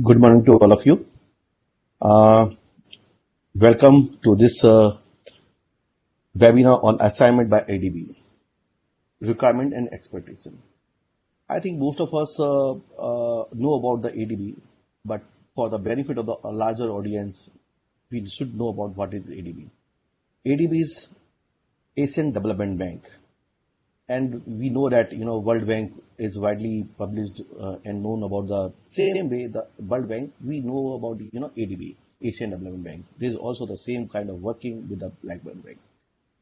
Good morning to all of you. Welcome to this webinar on assignment by ADB, requirement and expectation. I think most of us know about the ADB, but for the benefit of the larger audience, we should know about what is ADB. ADB is Asian Development Bank, and we know that World Bank is widely published and known about the same way the World Bank we know about ADB, Asian Development Bank. There is also the same kind of working with the World Bank.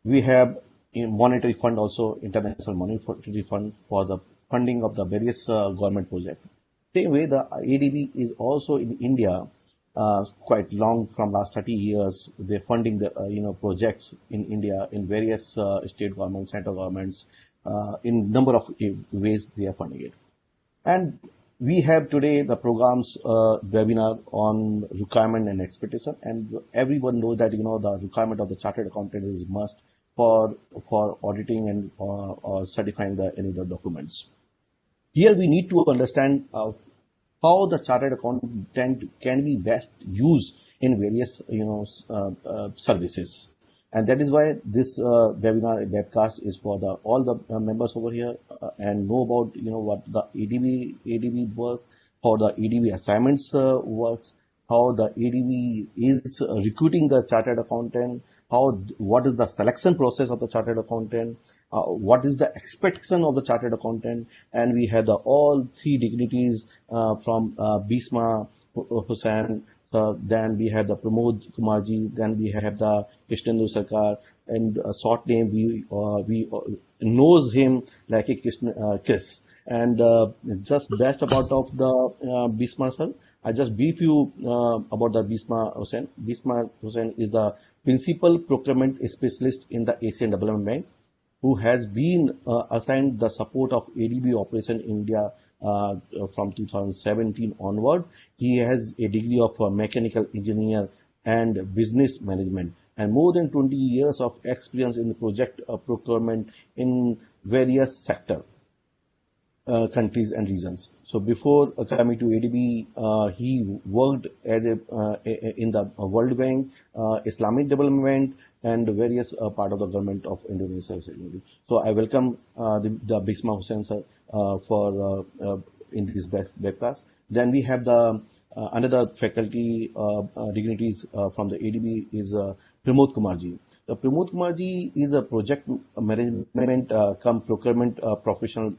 We have a monetary fund also, International Monetary Fund, for the funding of the various government projects. Same way the ADB is also in India quite long, from last 30 years. They're funding the projects in India in various state governments, central governments, in number of ways they are funding it. And we have today the programs webinar on requirement and expectation, and everyone knows that the requirement of the chartered accountant is must for auditing and certifying any of the documents. Here we need to understand how the chartered accountant can be best used in various services. And that is why this webinar webcast is for all the members over here and know about what the ADB works, how the ADB assignments works, how the ADB is recruiting the chartered accountant, what is the selection process of the chartered accountant, what is the expectation of the chartered accountant, and we have all three dignitaries from Bisma, Hussain. So then we have the Pramod Kumarji, then we have the Krishnendu Sarkar, and a short name we knows him like a Chris. And just best about of the Bisma sir, I just brief you about the Bisma Hussain. Bisma Hussain is the Principal Procurement Specialist in the Asian Development Bank, who has been assigned the support of ADB operation in India from 2017 onward. He has a degree of mechanical engineer and business management, and more than 20 years of experience in the project procurement in various sectors, countries and regions. So before coming to ADB, he worked as in the World Bank, Islamic Development, and various part of the government of Indonesia. So I welcome the Bisma Hussain sir for in this webcast. Then we have the another faculty dignitaries from the ADB is Pramod Kumarji. Pramod Kumarji is a project management cum procurement professional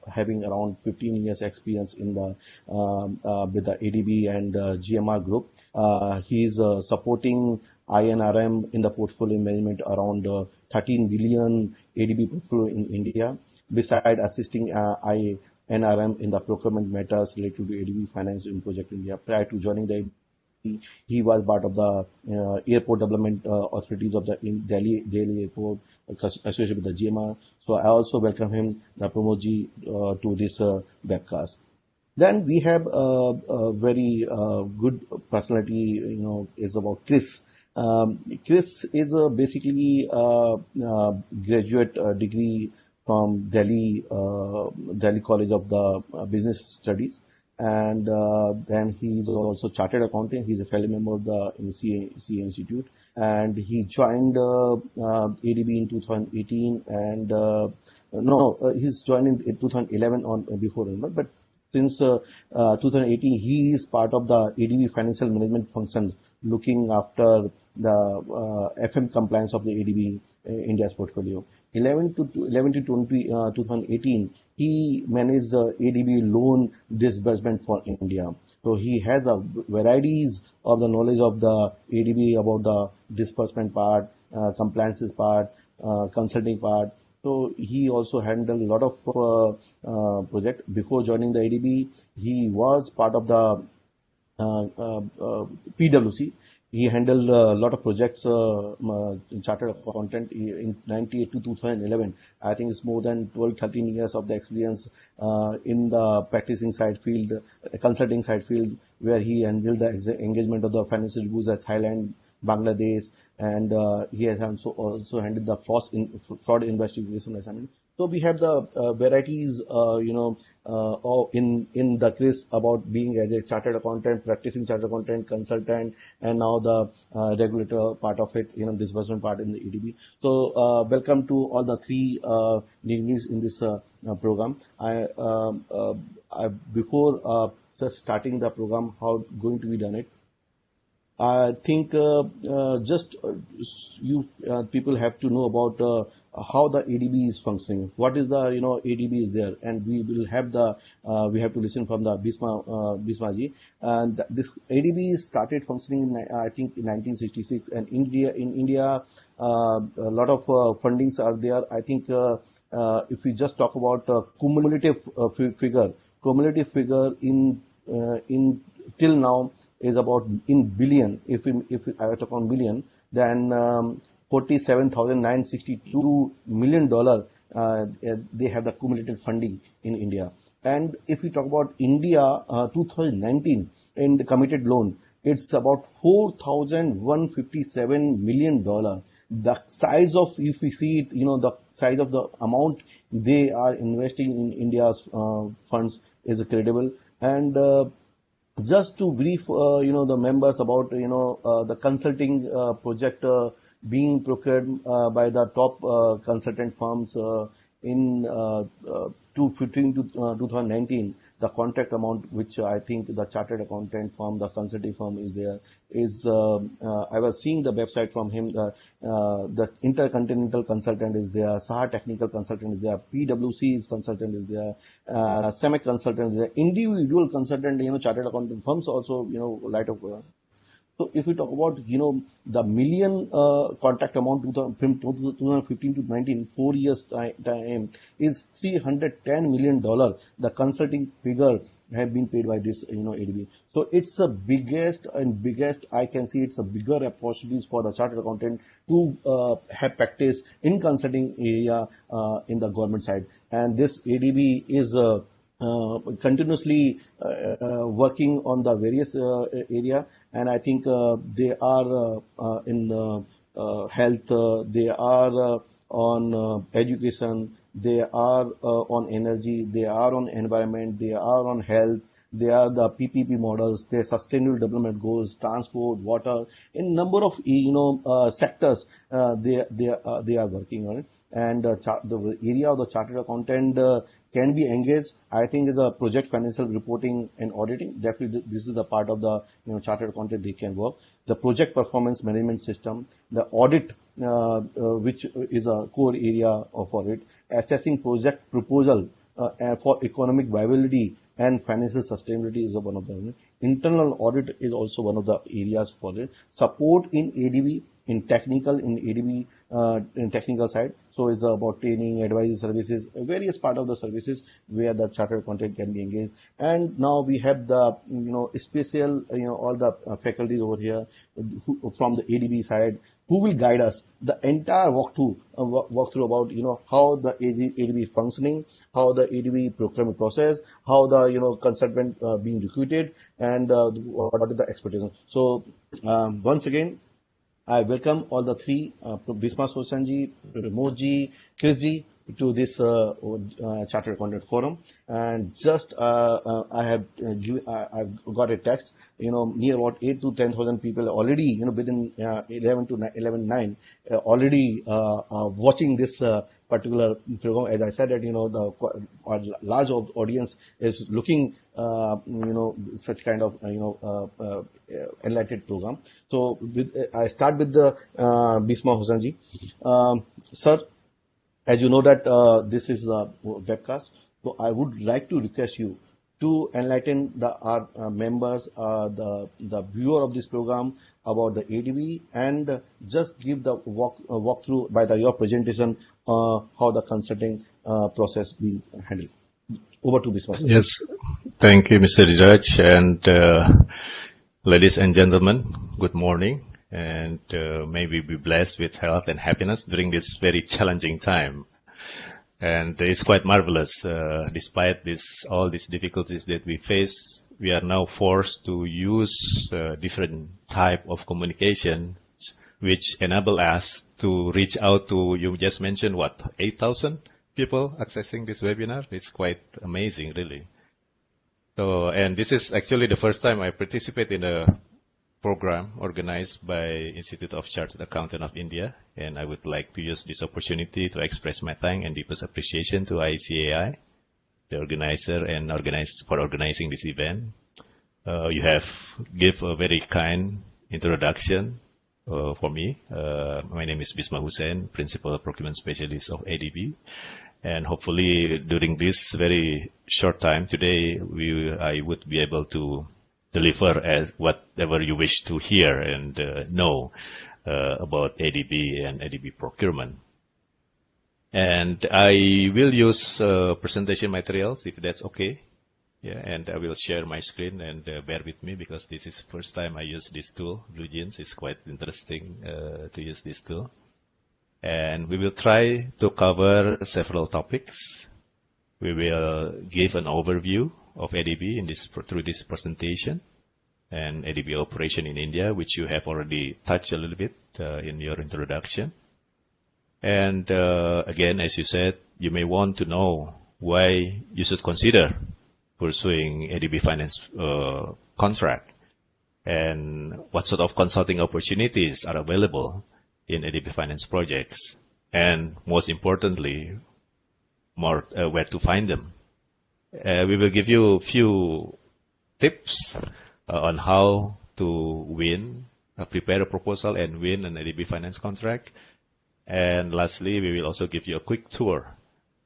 having around 15 years experience in the with the ADB and GMR group. He is supporting INRM in the portfolio management around 13 billion ADB portfolio in India, beside assisting INRM in the procurement matters related to ADB Finance in Project India. Prior to joining the ADB, he was part of the airport development authorities of the Delhi Airport associated with the GMR. So I also welcome him, the Pramodji, to this webcast. Then we have a very good personality, is about Chris. Chris is basically graduate degree from Delhi College of the Business Studies, and then he is also chartered accountant. He's a fellow member of the CA Institute, and he joined ADB in 2018, and he's joined in 2011 on before, but since 2018 he is part of the ADB financial management function, looking after the FM compliance of the ADB India's portfolio. 11 to 2018, he managed the ADB loan disbursement for India. So he has a varieties of the knowledge of the ADB about the disbursement part, compliances part, consulting part. So he also handled a lot of projects. Before joining the ADB, he was part of the PwC. He handled a lot of projects, chartered accountant in 98 to 2011. I think it's more than 12-13 years of the experience in the practicing side field, consulting side field, where he handled the engagement of the financial reviews at Thailand, Bangladesh, and he has also handled the fraud investigation assignment. So we have the varieties, in the case about being as a chartered accountant, practicing chartered accountant, consultant, and now the regulator part of it, disbursement part in the ADB. So welcome to all the three degrees in this program. Before just starting the program, how going to be done it? I think just you people have to know about how the ADB is functioning. What is the ADB is there, and we will have the we have to listen from the Bisma ji. And this ADB started functioning in I think in 1966, and in India a lot of fundings are there. I think if we just talk about cumulative figure in till now is about in billion. If I talk on billion, then $47,962 million they have the cumulative funding in India. And if we talk about India 2019 in the committed loan, it's about $4,157 million. The size of, if we see it, the size of the amount they are investing in India's funds is credible. And just to brief, the members about, the consulting project being procured by the top consultant firms in 2015 to 2019. The contract amount, which I think the chartered accountant firm, the consulting firm is there, is I was seeing the website from him. The intercontinental consultant is there, Saha technical consultant is there, PwC's consultant is there, SEMEC consultant is there, individual consultant, chartered accountant firms also, light of. So if we talk about, the million contract amount from 2015 to 19, 4 years time is $310 million. The consulting figure have been paid by this, ADB. So it's the biggest, I can see it's a bigger opportunities for the chartered accountant to have practice in consulting area in the government side. And this ADB is continuously working on the various area, and I think they are in health, they are on education, they are on energy, they are on environment, they are on health, they are the PPP models, their sustainable development goals, transport, water, in number of sectors they are working on it. And the area of the chartered accountant can be engaged, I think, is a project financial reporting and auditing. Definitely, this is the part of the chartered accountant they can work. The project performance management system, the audit, which is a core area for it. Assessing project proposal for economic viability and financial sustainability is one of them. Internal audit is also one of the areas for it. Support in ADB, in ADB in technical side. So it's about training, advisory services, various part of the services where the chartered accountant can be engaged. And now we have the special all the faculties over here from the ADB side who will guide us the entire walkthrough about how the ADB is functioning, how the ADB procurement process, how the consultant being recruited, and what is the expectation. So once again, I welcome all the three, Bisma Sosanji, Pramodji, Chrisji, to this Chartered Accountant Forum. And just I've got a text, near about 8 to 10,000 people already, within 11/9, already watching this particular program. As I said, that the large audience is looking such kind of enlightened program. So I start with the Bisma Hosanji. Sir, as you know that this is a webcast, so I would like to request you to enlighten our members, the viewer of this program about the ADB, and just give the walkthrough by your presentation how the consulting process being handled. Over to Bisma. Yes, thank you, Mr. Diraj, and ladies and gentlemen, good morning, and may we be blessed with health and happiness during this very challenging time. And it's quite marvelous, despite all these difficulties that we face, we are now forced to use different type of communication which enable us to reach out to, you just mentioned, what, 8,000 people accessing this webinar? It's quite amazing, really. So, and this is actually the first time I participate in a program organized by Institute of Chartered Accountants of India, and I would like to use this opportunity to express my thanks and deepest appreciation to ICAI, the organizer, and for organizing this event. You have given a very kind introduction for me. My name is Bisma Hussain, Principal Procurement Specialist of ADB. And hopefully during this very short time today, I would be able to deliver as whatever you wish to hear and know about ADB and ADB procurement. And I will use presentation materials if that's okay. Yeah, and I will share my screen, and bear with me because this is first time I use this tool. BlueJeans is quite interesting to use this tool. And we will try to cover several topics. We will give an overview of ADB through this presentation, and ADB operation in India, which you have already touched a little bit in your introduction. And again, as you said, you may want to know why you should consider pursuing ADB Finance Contract, and what sort of consulting opportunities are available in ADB Finance projects, and most importantly, where to find them. We will give you a few tips on how to prepare a proposal and win an ADB Finance Contract. And lastly, we will also give you a quick tour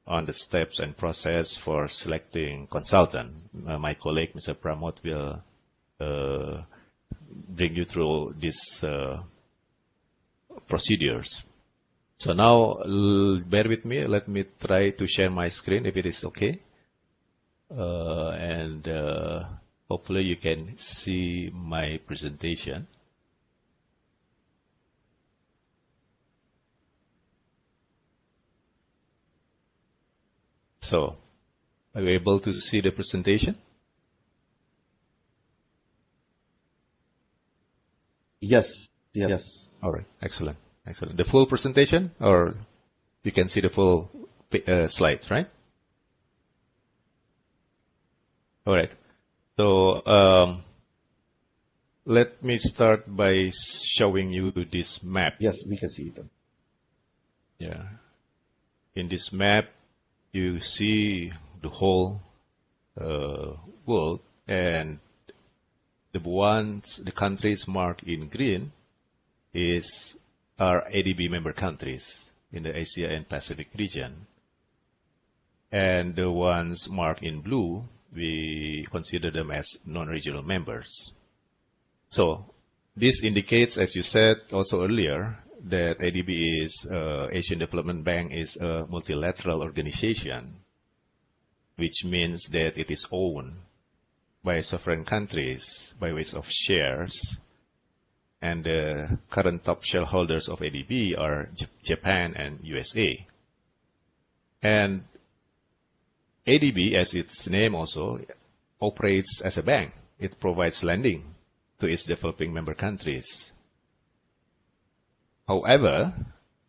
on the steps and process for selecting consultant. My colleague, Mr. Pramod, will bring you through these procedures. So now, bear with me. Let me try to share my screen if it is okay. And hopefully you can see my presentation. So, are you able to see the presentation? Yes. Yes. All right. Excellent. Excellent. The full presentation, or you can see the full slide, right? All right. So, let me start by showing you this map. Yes, we can see it. Yeah. In this map, you see the whole world, and the countries marked in green are ADB member countries in the Asia and Pacific region. And the ones marked in blue, we consider them as non-regional members. So this indicates, as you said also earlier, that ADB Asian Development Bank is a multilateral organization, which means that it is owned by sovereign countries by way of shares. And the current top shareholders of ADB are Japan and USA. And ADB, as its name also, operates as a bank. It provides lending to its developing member countries. However,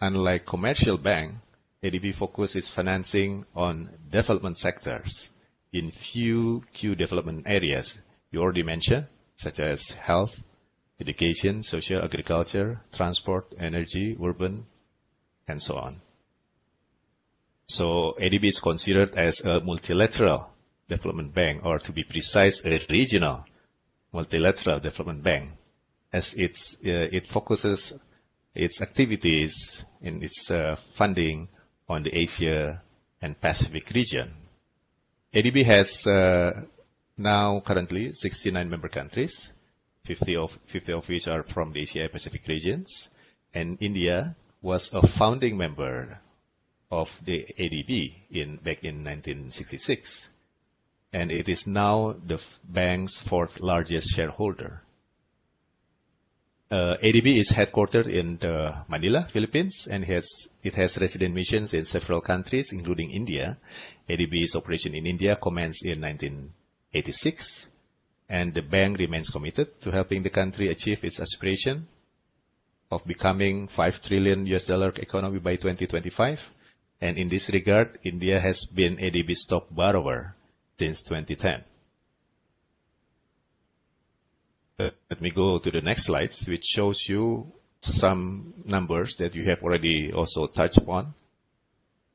unlike commercial bank, ADB focuses financing on development sectors in few key development areas you already mentioned, such as health, education, social, agriculture, transport, energy, urban, and so on. So ADB is considered as a multilateral development bank, or to be precise, a regional multilateral development bank, as it focuses its activities in its funding on the Asia and Pacific region. ADB has now currently 69 member countries, 50 of which are from the Asia Pacific regions, and India was a founding member of the ADB back in 1966, and it is now the bank's fourth largest shareholder. ADB is headquartered in Manila, Philippines, and it has resident missions in several countries, including India. ADB's operation in India commenced in 1986, and the bank remains committed to helping the country achieve its aspiration of becoming $5 trillion economy by 2025. And in this regard, India has been ADB's top borrower since 2010. Let me go to the next slides, which shows you some numbers that you have already also touched upon.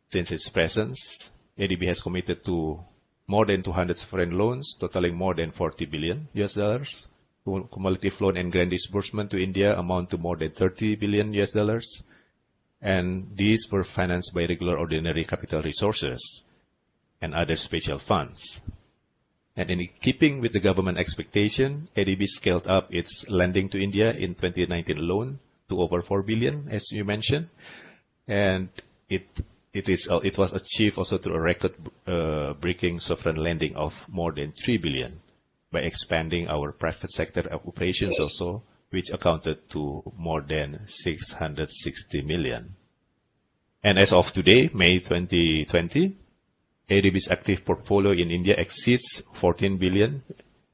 Since its presence, ADB has committed to more than 200 foreign loans, totaling more than $40 billion. Cumulative loan and grant disbursement to India amount to more than $30 billion. And these were financed by regular ordinary capital resources and other special funds. And in keeping with the government expectation, ADB scaled up its lending to India in 2019 alone to over $4 billion, as you mentioned. And it was achieved also through a record-breaking sovereign lending of more than $3 billion by expanding our private sector operations also, which accounted to more than $660 million. And as of today, May 2020, ADB's active portfolio in India exceeds $14 billion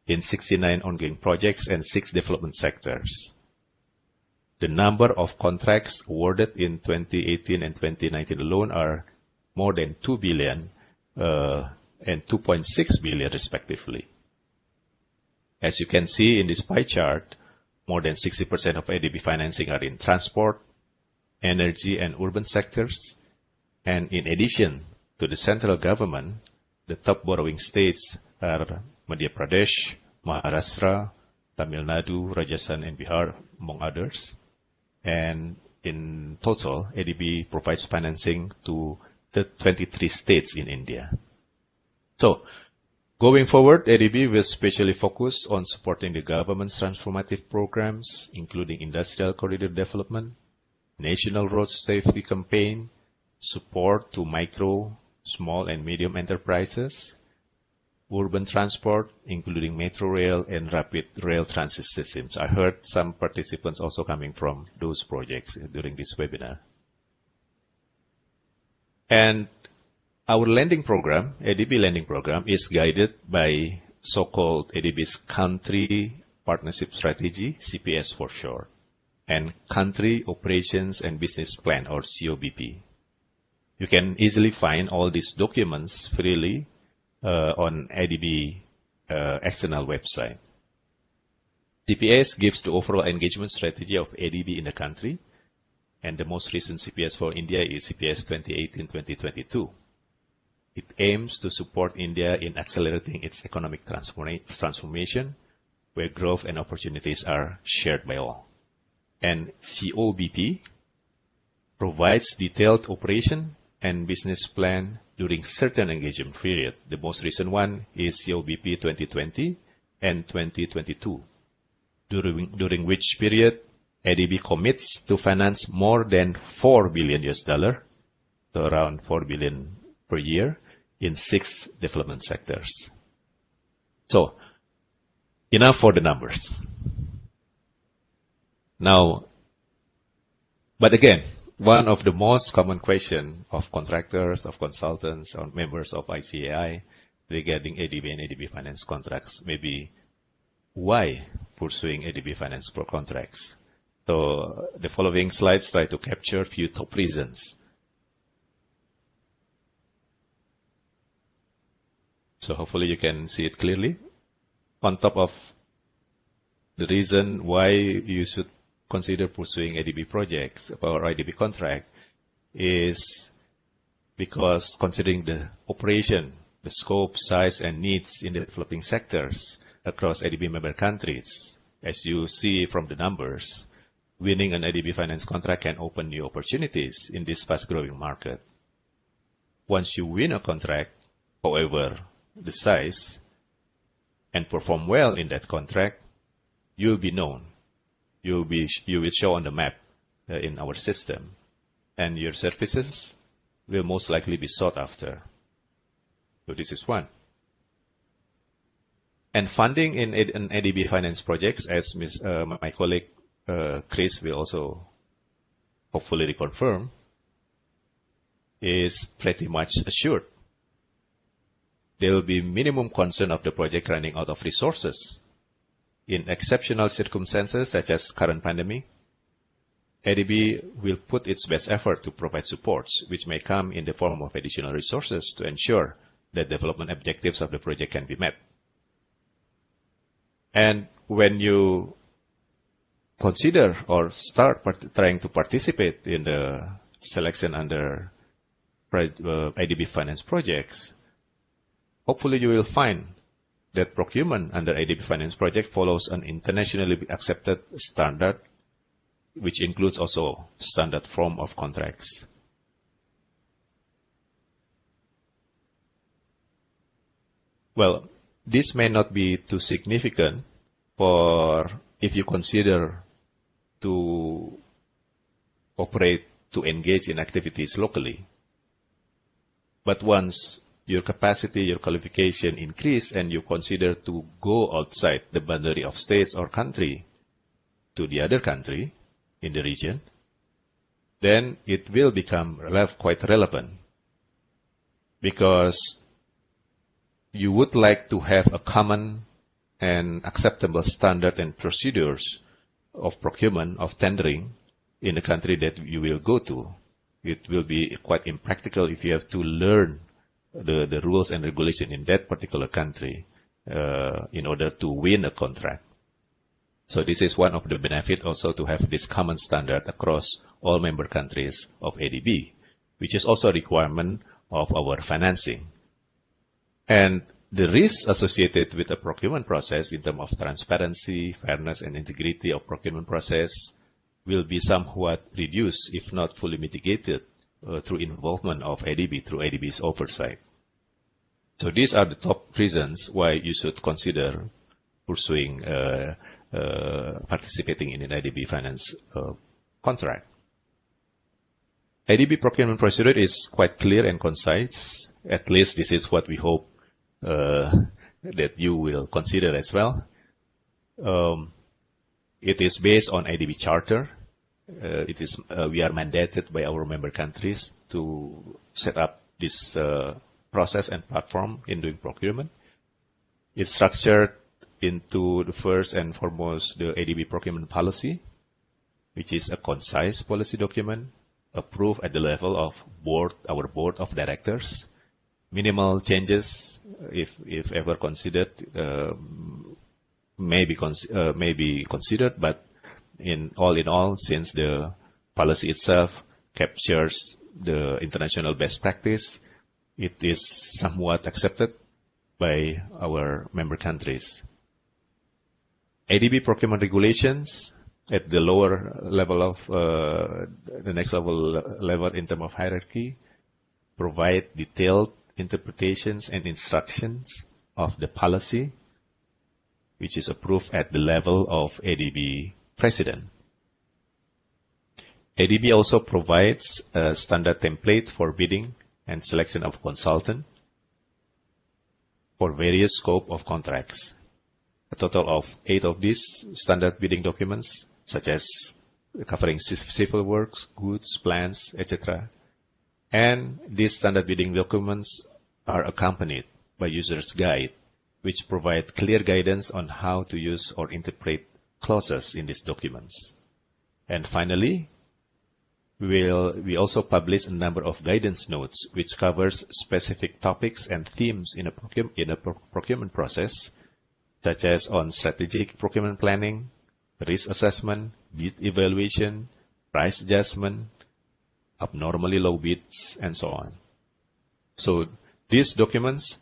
in 69 ongoing projects and 6 development sectors. The number of contracts awarded in 2018 and 2019 alone are more than $2 billion and $2.6 billion respectively. As you can see in this pie chart, more than 60% of ADB financing are in transport, energy, and urban sectors. And in addition to the central government, the top borrowing states are Madhya Pradesh, Maharashtra, Tamil Nadu, Rajasthan, and Bihar, among others. And in total, ADB provides financing to the 23 states in India. So, going forward, ADB will specially focus on supporting the government's transformative programs, including industrial corridor development, national road safety campaign, support to micro, small, and medium enterprises, urban transport, including metro rail and rapid rail transit systems. I heard some participants also coming from those projects during this webinar. And our lending program, ADB Lending Program, is guided by so-called ADB's Country Partnership Strategy, CPS for short, and Country Operations and Business Plan, or COBP. You can easily find all these documents freely on ADB external website. CPS gives the overall engagement strategy of ADB in the country, and the most recent CPS for India is CPS 2018-2022. It aims to support India in accelerating its economic transformation, where growth and opportunities are shared by all. And COBP provides detailed operation and business plan during certain engagement period. The most recent one is COBP 2020 and 2022, during which period ADB commits to finance more than $4 billion, so around $4 billion per year, in 6 development sectors. So, enough for the numbers. Now, but again, one of the most common questions of contractors, of consultants, or members of ICAI regarding ADB and ADB Finance Contracts may be, why pursuing ADB Finance Contracts? So the following slides try to capture a few top reasons. So hopefully you can see it clearly. On top of the reason why you should consider pursuing ADB projects or ADB contract is because considering the operation, the scope, size, and needs in the developing sectors across ADB member countries, as you see from the numbers, winning an ADB finance contract can open new opportunities in this fast-growing market. Once you win a contract, however the size, and perform well in that contract, you'll be known. You will show on the map in our system, and your services will most likely be sought after. So this is one. And funding in ADB finance projects, as my colleague Chris will also hopefully reconfirm, is pretty much assured. There will be minimum concern of the project running out of resources in exceptional circumstances such as current pandemic. ADB will put its best effort to provide supports, which may come in the form of additional resources to ensure that development objectives of the project can be met. And when you consider or start trying to participate in the selection under ADB Finance projects, hopefully you will find that procurement under ADB Finance project follows an internationally accepted standard, which includes also standard form of contracts. Well, this may not be too significant for if you consider to operate, to engage in activities locally. But once your capacity, your qualification increase, and you consider to go outside the boundary of states or country to the other country in the region, then it will become quite relevant, because you would like to have a common and acceptable standard and procedures of procurement, of tendering in the country that you will go to. It will be quite impractical if you have to learn the rules and regulation in that particular country in order to win a contract. So this is one of the benefits also to have this common standard across all member countries of ADB, which is also a requirement of our financing. And the risks associated with the procurement process in terms of transparency, fairness, and integrity of procurement process will be somewhat reduced, if not fully mitigated, through involvement of ADB through ADB's oversight. So these are the top reasons why you should consider pursuing participating in an ADB Finance contract. ADB Procurement Procedure is quite clear and concise. At least this is what we hope that you will consider as well. It is based on ADB Charter. We are mandated by our member countries to set up this process and platform in doing procurement. It's structured into the first and foremost the ADB Procurement Policy, which is a concise policy document approved at the level of our board of directors. Minimal changes, if ever considered, may be considered, but in all, since the policy itself captures the international best practice, it is somewhat accepted by our member countries. ADB procurement regulations at the lower level of the next level in terms of hierarchy provide detailed interpretations and instructions of the policy, which is approved at the level of ADB President. ADB also provides a standard template for bidding and selection of consultant for various scope of contracts. A total of 8 of these standard bidding documents, such as covering civil works, goods, plans, etc. And these standard bidding documents are accompanied by user's guide, which provide clear guidance on how to use or interpret clauses in these documents. And finally, we also publish a number of guidance notes which covers specific topics and themes in a procurement process, such as on strategic procurement planning, risk assessment, bid evaluation, price adjustment, abnormally low bids, and so on. So these documents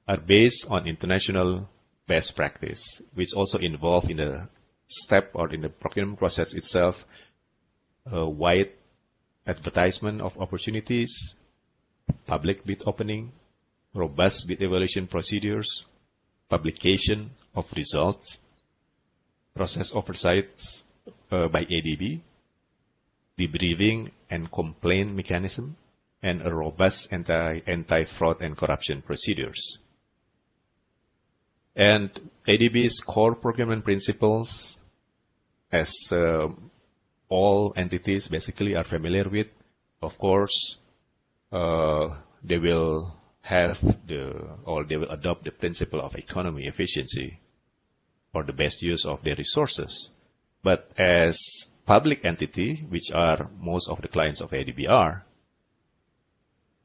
are based on international best practice, which also involve in the step or in the procurement process itself a wide advertisement of opportunities, public bid opening, robust bid evaluation procedures, publication of results, process oversights by ADB, debriefing and complaint mechanism, and a robust anti-fraud and corruption procedures. And ADB's core procurement principles, as all entities basically are familiar with, of course, they will adopt the principle of economy efficiency for the best use of their resources. But as public entity, which are most of the clients of ADB are,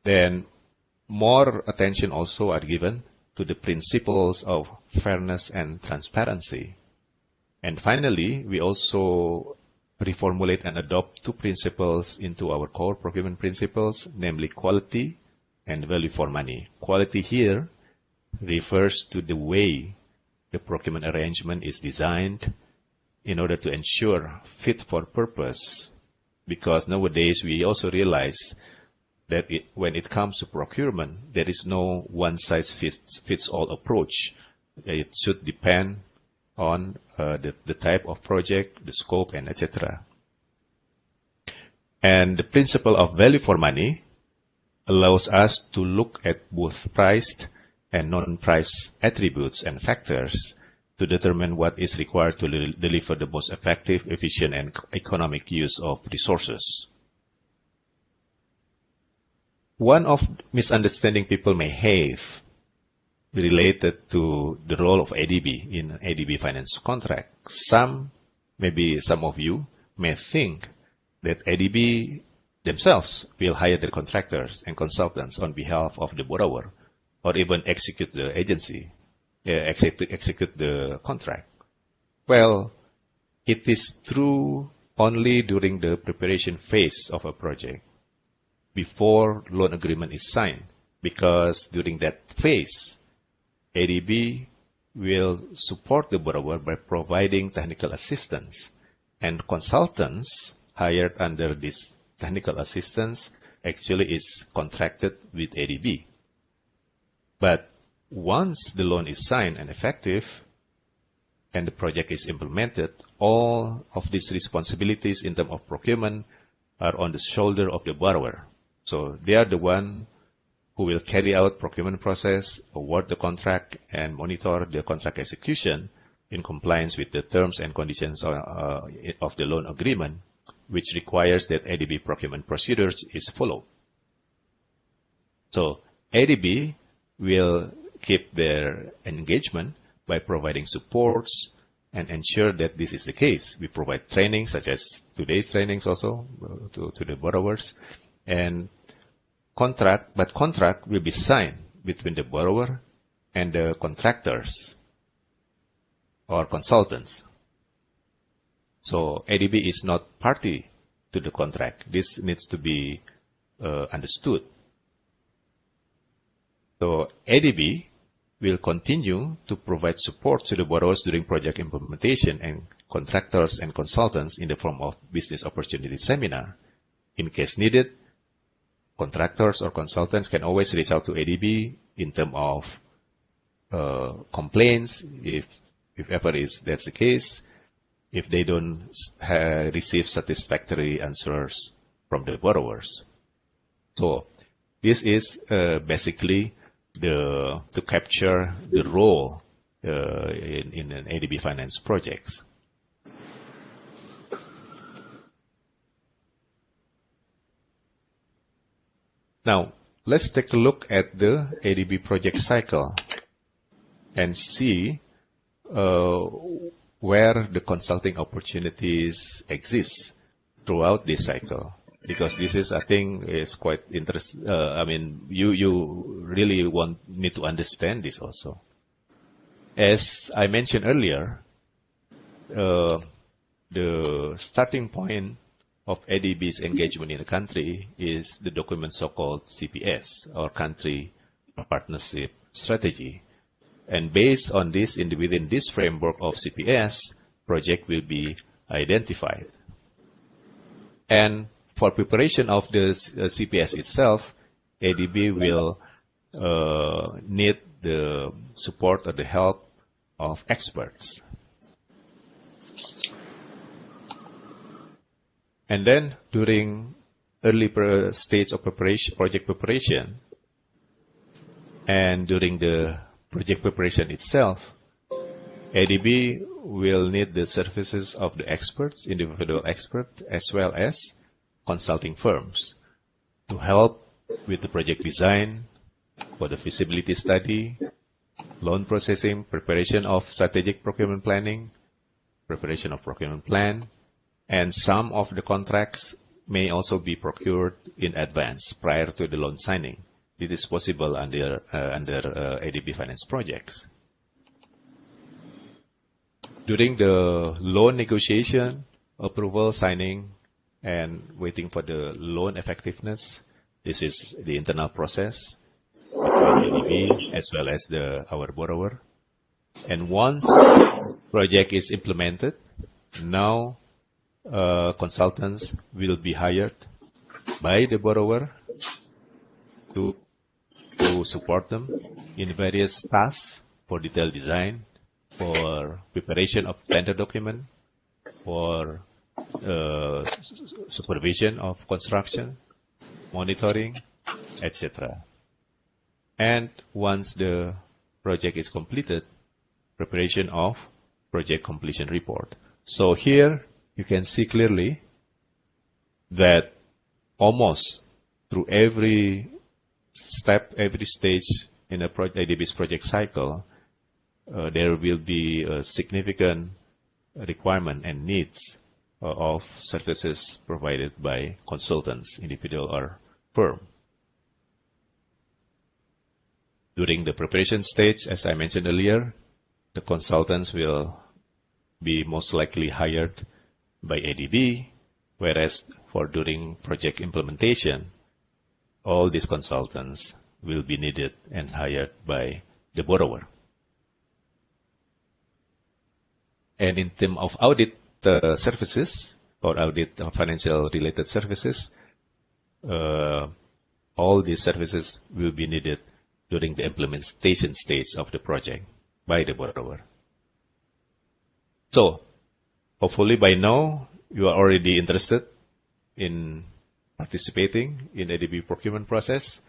then more attention also are given to the principles of fairness and transparency. And finally, we also reformulate and adopt two principles into our core procurement principles, namely quality and value for money. Quality here refers to the way the procurement arrangement is designed in order to ensure fit for purpose. Because nowadays we also realize that when it comes to procurement, there is no one-size-fits-all approach. It should depend on the type of project, the scope, and etc. And the principle of value for money allows us to look at both priced and non-price attributes and factors to determine what is required to deliver the most effective, efficient, and economic use of resources. One of misunderstanding people may have related to the role of ADB in ADB Finance Contract. Maybe some of you may think that ADB themselves will hire the contractors and consultants on behalf of the borrower, or even execute the execute the contract. Well, it is true only during the preparation phase of a project, before loan agreement is signed, because during that phase, ADB will support the borrower by providing technical assistance, and consultants hired under this technical assistance actually is contracted with ADB. But once the loan is signed and effective, and the project is implemented, all of these responsibilities in terms of procurement are on the shoulder of the borrower. So they are the one who will carry out procurement process, award the contract, and monitor the contract execution in compliance with the terms and conditions of the loan agreement, which requires that ADB procurement procedures is followed. So ADB will keep their engagement by providing supports and ensure that this is the case. We provide training, such as today's trainings also to the borrowers, and contract will be signed between the borrower and the contractors or consultants. So ADB is not party to the contract. This needs to be understood. So ADB will continue to provide support to the borrowers during project implementation, and contractors and consultants in the form of business opportunity seminar. In case needed, contractors or consultants can always reach out to ADB in terms of complaints, if ever that's the case, if they don't receive satisfactory answers from the borrowers. So this is basically to capture the role in an ADB finance projects. Now, let's take a look at the ADB project cycle and see where the consulting opportunities exist throughout this cycle. Because this is, I think, is quite interesting. I mean, you really need to understand this also. As I mentioned earlier, the starting point of ADB's engagement in the country is the document so-called CPS, or Country Partnership Strategy. And based on this, within this framework of CPS, project will be identified. And for preparation of the CPS itself, ADB will need the support or the help of experts. And then during early stage of project preparation, and during the project preparation itself, ADB will need the services of the experts, individual experts, as well as consulting firms to help with the project design, for the feasibility study, loan processing, preparation of strategic procurement planning, preparation of procurement plan, And some of the contracts may also be procured in advance prior to the loan signing. It is possible under ADB Finance Projects. During the loan negotiation, approval, signing, and waiting for the loan effectiveness, this is the internal process between ADB as well as our borrower. And once project is implemented, now consultants will be hired by the borrower to support them in various tasks for detailed design, for preparation of tender document, for supervision of construction, monitoring, etc. And once the project is completed, preparation of project completion report. So here you can see clearly that almost through every step, every stage in a ADB's project cycle, there will be a significant requirement and needs of services provided by consultants, individual or firm. During the preparation stage, as I mentioned earlier, the consultants will be most likely hired by ADB, whereas for during project implementation, all these consultants will be needed and hired by the borrower. And in terms of audit services or audit financial related services, all these services will be needed during the implementation stage of the project by the borrower. So, hopefully by now, you are already interested in participating in ADB procurement process,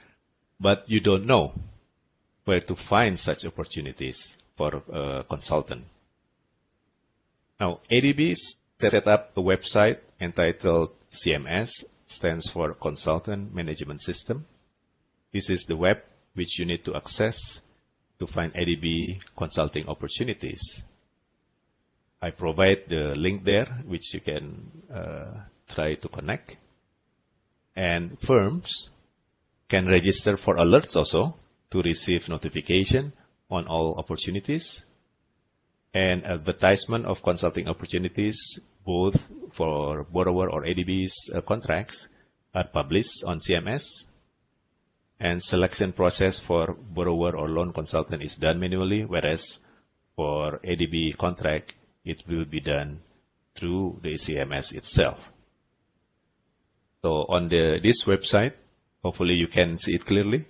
but you don't know where to find such opportunities for a consultant. Now, ADB set up a website entitled CMS, stands for Consultant Management System. This is the web which you need to access to find ADB consulting opportunities. I provide the link there, which you can try to connect. And firms can register for alerts also to receive notification on all opportunities. And advertisement of consulting opportunities, both for borrower or ADB's contracts, are published on CMS. And selection process for borrower or loan consultant is done manually, whereas for ADB contract, it will be done through the CMS itself. So on this website, hopefully you can see it clearly.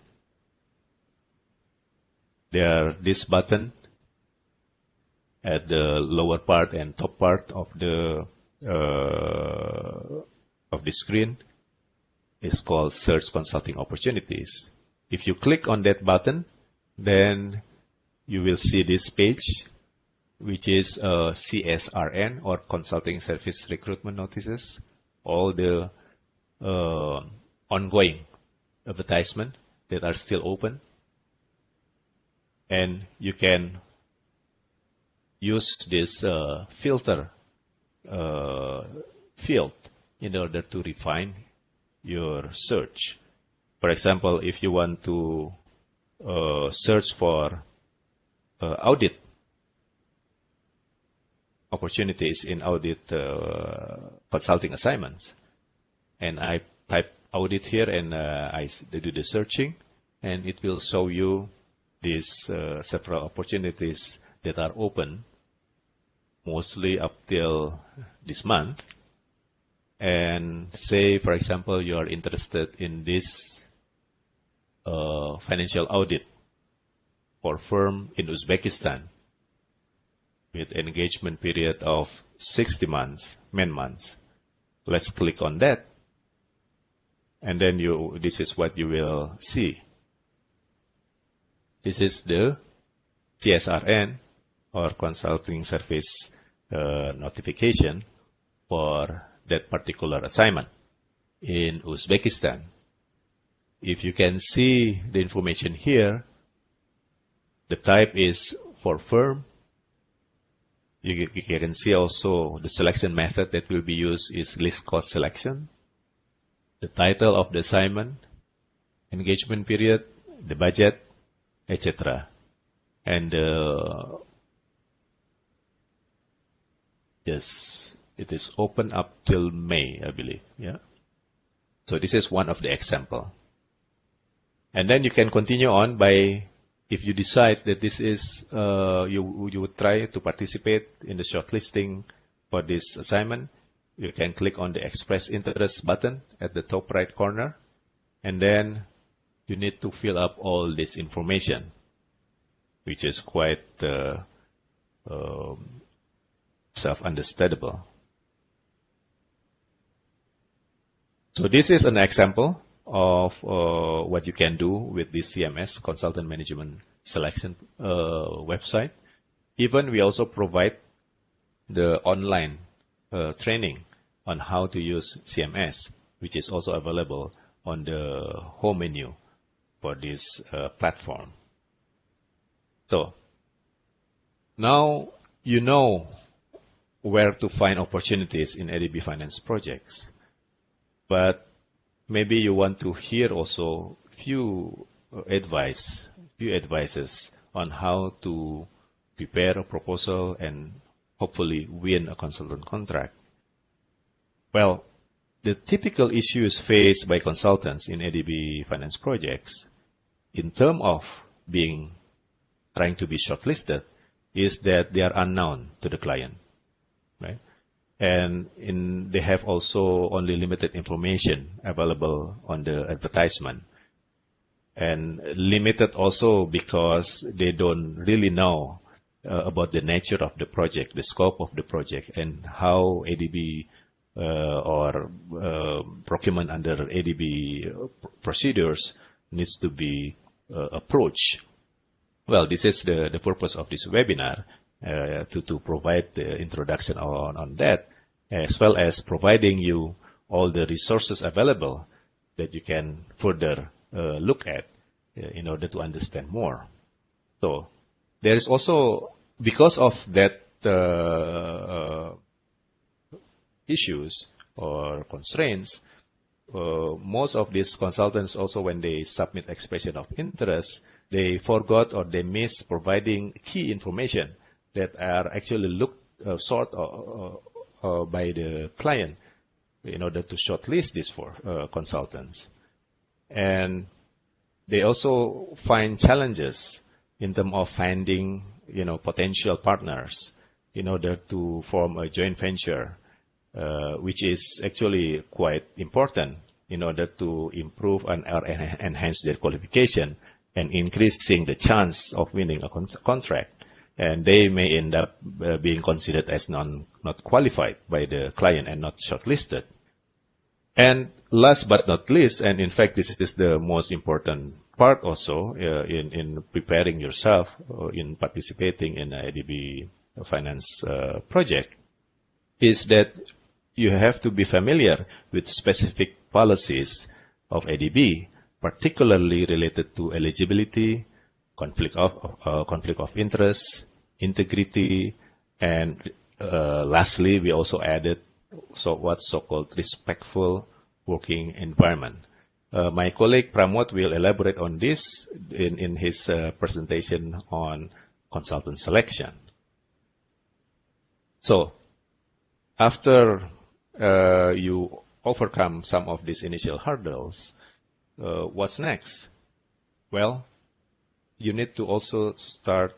There this button at the lower part and top part of the screen is called Search Consulting Opportunities. If you click on that button, then you will see this page, which is CSRN or Consulting Service Recruitment Notices, all the ongoing advertisement that are still open. And you can use this filter field in order to refine your search. For example, if you want to search for audit opportunities in audit consulting assignments, and I type audit here and I do the searching, and it will show you these several opportunities that are open, mostly up till this month. And say, for example, you are interested in this financial audit for firm in Uzbekistan with engagement period of 60 months, man months. Let's click on that. And then this is what you will see. This is the CSRN or Consulting Service notification for that particular assignment in Uzbekistan. If you can see the information here, the type is for firm, You can see also the selection method that will be used is list cost selection, the title of the assignment, engagement period, the budget, etc. And yes, it is open up till May, I believe. Yeah. So this is one of the example. And then you can continue on by, if you decide that this is, you would try to participate in the shortlisting for this assignment, you can click on the Express Interest button at the top right corner, and then you need to fill up all this information, which is quite self-understandable. So this is an example of what you can do with this CMS, Consultant Management Selection website. Even we also provide the online training on how to use CMS, which is also available on the home menu for this platform. So now you know where to find opportunities in ADB Finance projects, but maybe you want to hear also few advices on how to prepare a proposal and hopefully win a consultant contract. Well, the typical issues faced by consultants in ADB Finance projects in terms of trying to be shortlisted is that they are unknown to the client, right? And they have also only limited information available on the advertisement. And limited also because they don't really know about the nature of the project, the scope of the project, and how ADB or procurement under ADB procedures needs to be approached. Well, this is the purpose of this webinar, to provide the introduction on that, as well as providing you all the resources available that you can further look at in order to understand more. So there is also, because of that issues or constraints, most of these consultants also, when they submit expression of interest, they forgot or they miss providing key information that are actually sought by the client in order to shortlist this for consultants. And they also find challenges in terms of finding, potential partners in order to form a joint venture, which is actually quite important in order to improve and enhance their qualification and increasing the chance of winning a contract. And they may end up being considered as not qualified by the client and not shortlisted. And last but not least, and in fact this is the most important part also in preparing yourself in participating in a ADB Finance project, is that you have to be familiar with specific policies of ADB, particularly related to eligibility, conflict of interest, integrity, and lastly, we also added what's so-called respectful working environment. My colleague Pramod will elaborate on this in his presentation on consultant selection. So, after you overcome some of these initial hurdles, what's next? Well, you need to also start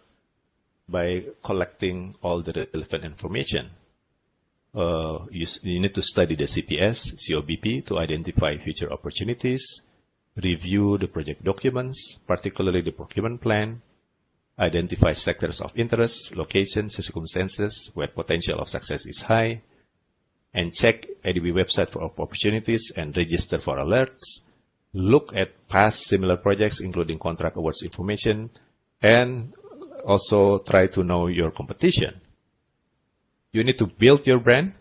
by collecting all the relevant information. You need to study the CPS, COBP to identify future opportunities, review the project documents, particularly the procurement plan, identify sectors of interest, locations, circumstances where potential of success is high, and check ADB website for opportunities and register for alerts. Look at past similar projects, including contract awards information, and also try to know your competition. You need to build your brand.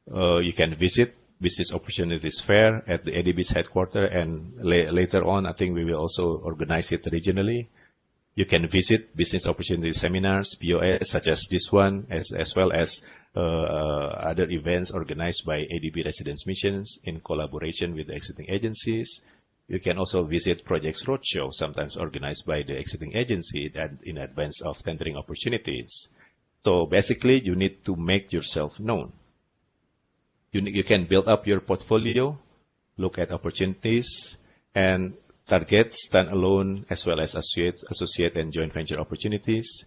You can visit Business Opportunities Fair at the ADB's headquarters, and later on, I think we will also organize it regionally. You can visit business opportunity seminars, BOS, such as this one, as well as other events organized by ADB Residence Missions in collaboration with the exiting agencies. You can also visit projects roadshow, sometimes organized by the exiting agency that in advance of tendering opportunities. So basically, you need to make yourself known. You can build up your portfolio, look at opportunities, and target standalone as well as associate and joint venture opportunities.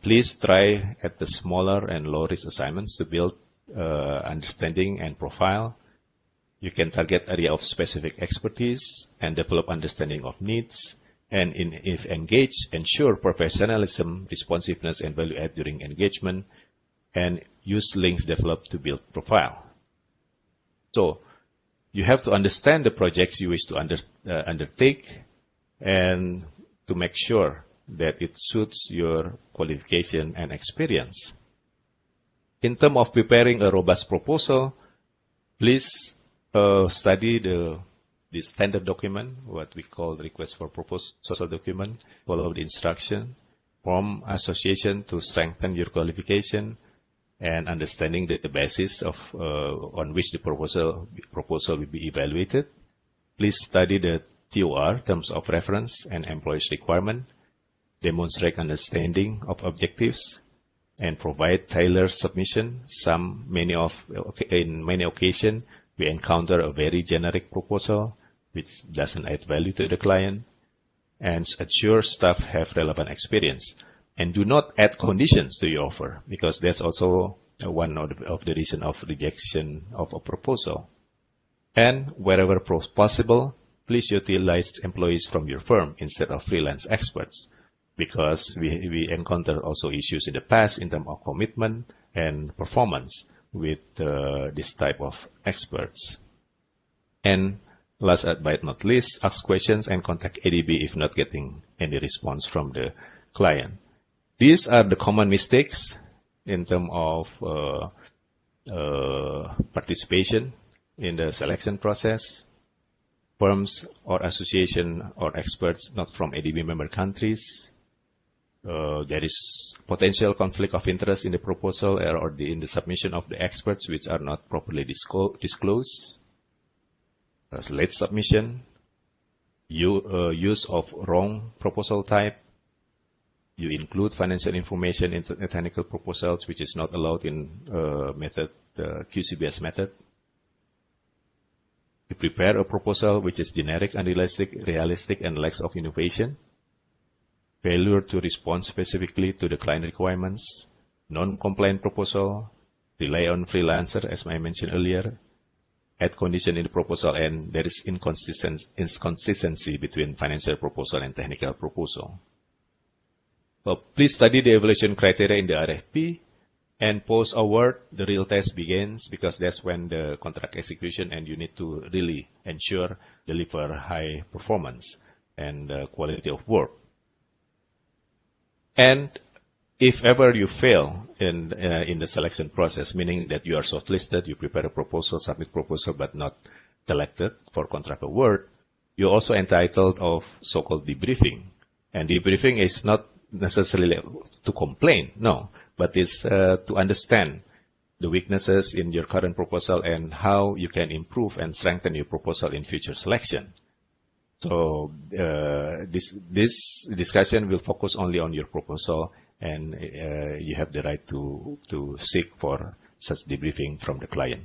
Please try at the smaller and low-risk assignments to build understanding and profile. You can target area of specific expertise and develop understanding of needs. And if engaged, ensure professionalism, responsiveness, and value add during engagement, and use links developed to build profile. So you have to understand the projects you wish to undertake and to make sure that it suits your qualification and experience. In terms of preparing a robust proposal, please study the standard document, what we call the request for proposal document, follow the instruction, form association to strengthen your qualification, and understanding the basis of on which the proposal will be evaluated. Please study the TOR, terms of reference, and employees' requirement. Demonstrate understanding of objectives, and provide tailored submission. In many occasions, we encounter a very generic proposal which doesn't add value to the client, and ensure staff have relevant experience. And do not add conditions to your offer, because that's also one of the reasons of rejection of a proposal. And wherever possible, please utilize employees from your firm instead of freelance experts, because we encountered also issues in the past in terms of commitment and performance with this type of experts. And last but not least, ask questions and contact ADB if not getting any response from the client. These are the common mistakes in terms of participation in the selection process. Firms or association or experts not from ADB member countries. There is potential conflict of interest in the proposal or in the submission of the experts which are not properly disclosed. Late submission, use of wrong proposal type. You include financial information in technical proposals which is not allowed in QCBS method. You prepare a proposal which is generic, unrealistic, and lacks of innovation. Failure to respond specifically to the client requirements. Non-compliant proposal. Rely on freelancer, as I mentioned earlier. Add condition in the proposal, and there is inconsistency between financial proposal and technical proposal. So please study the evaluation criteria in the RFP. And post-award, the real test begins, because that's when the contract execution, and you need to really ensure deliver high performance and quality of work. And if ever you fail in the selection process, meaning that you are shortlisted, you prepare a proposal, submit proposal, but not selected for contract award, you're also entitled of so-called debriefing. And debriefing is not necessarily to complain, no. But it's to understand the weaknesses in your current proposal and how you can improve and strengthen your proposal in future selection. So this discussion will focus only on your proposal, and you have the right to seek for such debriefing from the client.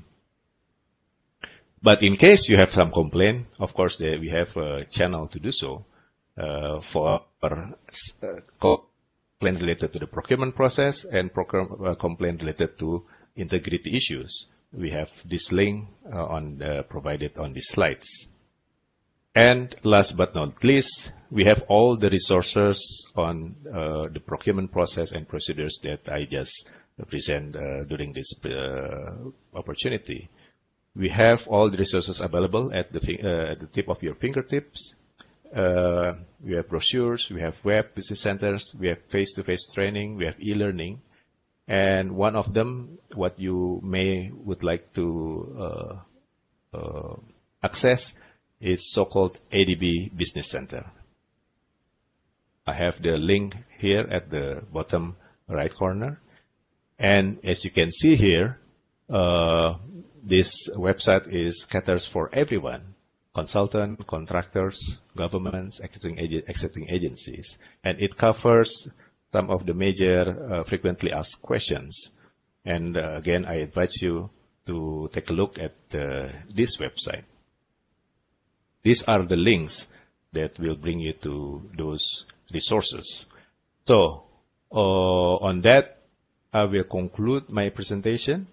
But in case you have some complaint, of course, we have a channel to do so for complaint related to the procurement process and complaint related to integrity issues. We have this link provided on the slides. And last but not least, we have all the resources on the procurement process and procedures that I just present during this opportunity. We have all the resources available at the tip of your fingertips. We have brochures, we have web business centers, we have face-to-face training, we have e-learning. And one of them, what you would like to access, is so-called ADB Business Center. I have the link here at the bottom right corner. And as you can see here, this website caters for everyone: consultant, contractors, governments, accepting agencies. And it covers some of the major frequently asked questions. And again, I invite you to take a look at this website. These are the links that will bring you to those resources. So on that, I will conclude my presentation.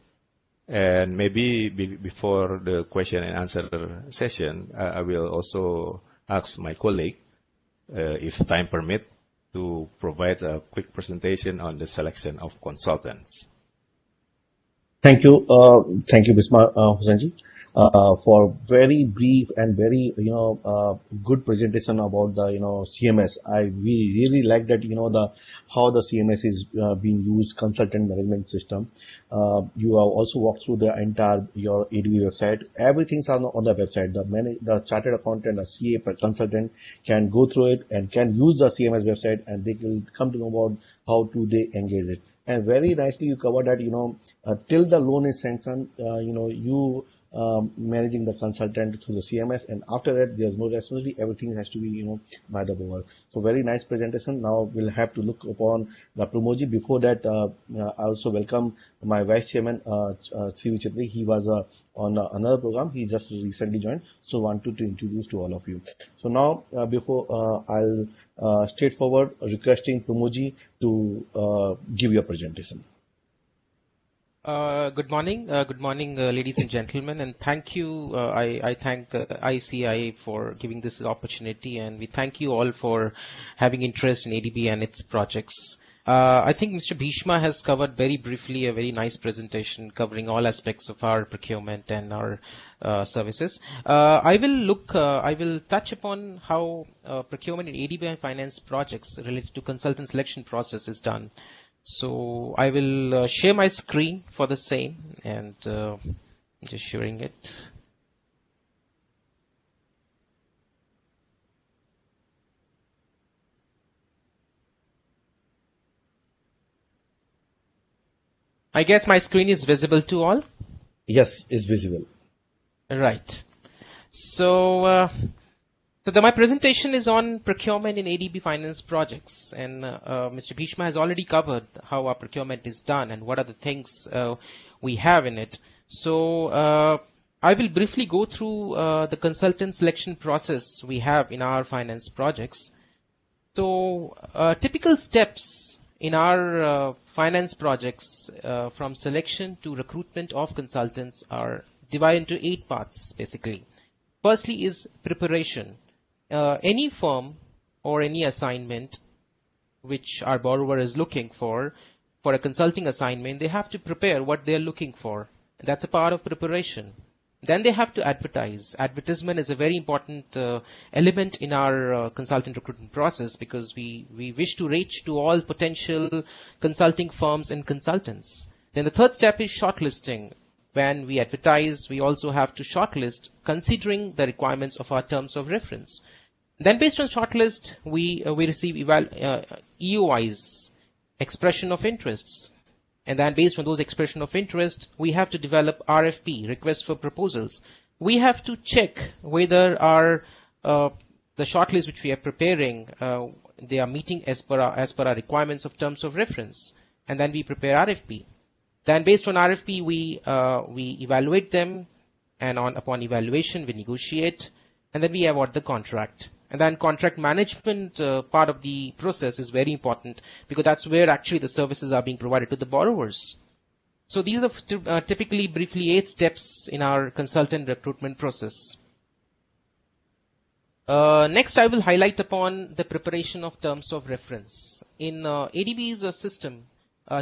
And maybe before the question and answer session, I will also ask my colleague, if time permit, to provide a quick presentation on the selection of consultants. Thank you, Bisma Hussainji, for very brief and very good presentation about the CMS. We really like that how the CMS is being used, consultant management system. You have also walked through the entire your ADB website. Everything's on the website. The chartered accountant, the CA consultant can go through it and can use the CMS website, and they will come to know about how to they engage it. And very nicely you cover that, till the loan is sanctioned, you managing the consultant through the CMS, and after that there's no responsibility. Everything has to be, by the board. So very nice presentation. Now we'll have to look upon the Pramoji. Before that, I also welcome my Vice Chairman, Sri Chetri. He was on another program. He just recently joined. So wanted to introduce to all of you. So now, before I'll straightforward requesting Pramoji to give your presentation. Good morning, ladies and gentlemen, and thank you. I thank ICAI for giving this opportunity, and we thank you all for having interest in ADB and its projects. I think Mr. Bisma has covered very briefly a very nice presentation covering all aspects of our procurement and our services. I will touch upon how procurement in ADB and finance projects related to consultant selection process is done. So I will share my screen for the same, and just sharing it. I guess my screen is visible to all? Yes, it's visible. Right. So, my presentation is on procurement in ADB Finance projects, and Mr. Bisma has already covered how our procurement is done and what are the things we have in it. So I will briefly go through the consultant selection process we have in our finance projects. So typical steps in our finance projects from selection to recruitment of consultants are divided into 8 parts basically. Firstly is preparation. Any firm or any assignment which our borrower is looking for a consulting assignment, they have to prepare what they're looking for. That's a part of preparation. Then they have to advertise. Advertisement is a very important element in our consultant recruitment process, because we wish to reach to all potential consulting firms and consultants. Then the third step is shortlisting. When we advertise, we also have to shortlist considering the requirements of our terms of reference. Then based on shortlist, we receive EOIs, expression of interests. And then based on those expression of interest, we have to develop RFP, request for proposals. We have to check whether our the shortlist which we are preparing, they are meeting as per our requirements of terms of reference. And then we prepare RFP. Then based on RFP, we evaluate them, and upon evaluation, we negotiate, and then we award the contract. And then contract management part of the process is very important, because that's where actually the services are being provided to the borrowers. So these are typically briefly 8 steps in our consultant recruitment process. Next, I will highlight upon the preparation of terms of reference. In ADB's system,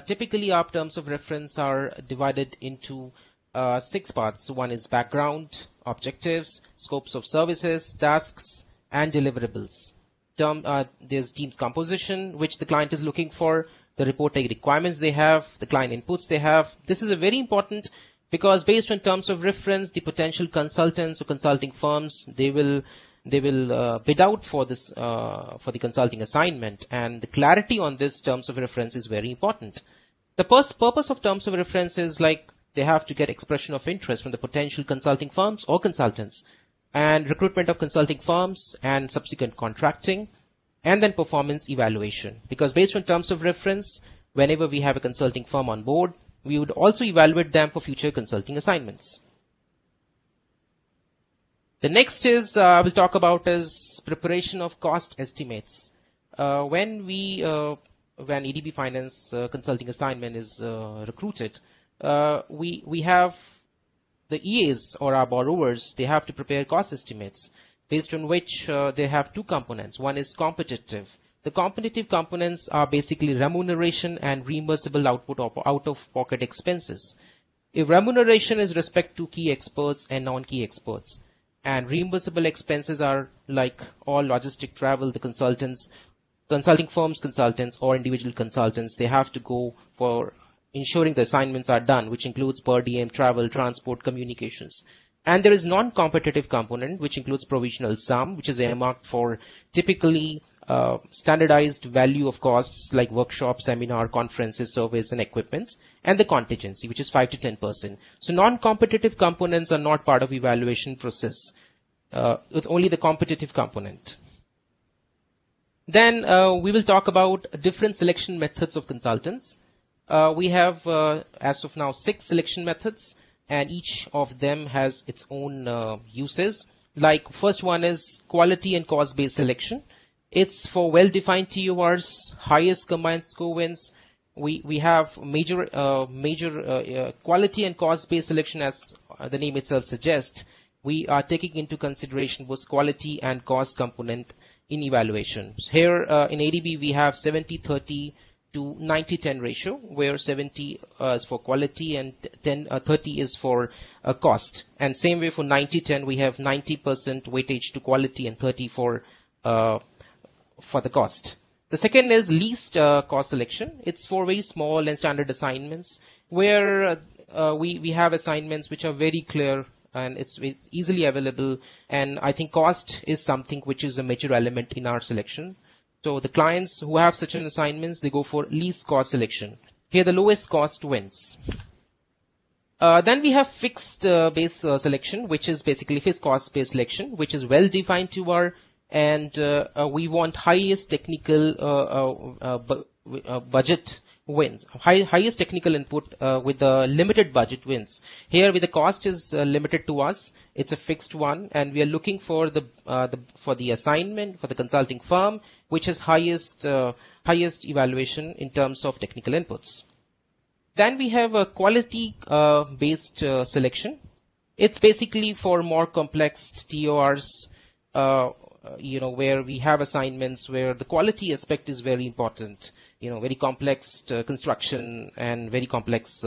typically our terms of reference are divided into 6 parts. One is background, objectives, scopes of services, tasks, and deliverables. There's team's composition, which the client is looking for, the reporting requirements they have, the client inputs they have. This is a very important, because based on terms of reference, the potential consultants or consulting firms, they will they will bid out for this for the consulting assignment, and the clarity on this terms of reference is very important. The purpose of terms of reference is like they have to get expression of interest from the potential consulting firms or consultants, and recruitment of consulting firms and subsequent contracting, and then performance evaluation. Because based on terms of reference, whenever we have a consulting firm on board, we would also evaluate them for future consulting assignments. The next is I will talk about is preparation of cost estimates. When ADB Finance consulting assignment is recruited, we have the EAs or our borrowers, they have to prepare cost estimates based on which they have two components. One is competitive. The competitive components are basically remuneration and reimbursable output of out-of-pocket expenses. If remuneration is respect to key experts and non-key experts, and reimbursable expenses are like all logistic travel, the consulting firms, consultants, or individual consultants, they have to go for ensuring the assignments are done, which includes per diem, travel, transport, communications. And there is non-competitive component, which includes provisional sum, which is earmarked for typically standardized value of costs like workshops, seminar, conferences, surveys, and equipments, and the contingency, which is 5 to 10%. So non-competitive components are not part of evaluation process. It's only the competitive component. Then we will talk about different selection methods of consultants. We have, as of now, 6 selection methods, and each of them has its own uses. Like first one is quality and cost-based selection. It's for well-defined TORs, highest combined score wins. We have major quality and cost-based selection, as the name itself suggests. We are taking into consideration both quality and cost component in evaluations. Here in ADB we have 70-30 to 90-10 ratio, where 70 is for quality and 30 is for cost. And same way for 90-10, we have 90% weightage to quality and 30 for the cost. The second is least cost selection. It's for very small and standard assignments, where we have assignments which are very clear and it's easily available. And I think cost is something which is a major element in our selection. So the clients who have such an assignments, they go for least cost selection. Here the lowest cost wins. Then we have fixed base selection, which is basically fixed cost based selection, which is well defined TOR, and we want highest technical budget wins. Highest technical input with the limited budget wins. Here, with the cost is limited to us, it's a fixed one, and we are looking for the assignment for the consulting firm which has highest evaluation in terms of technical inputs. Then we have a quality based selection. It's basically for more complex TORs, where we have assignments where the quality aspect is very important. Very complex construction and very complex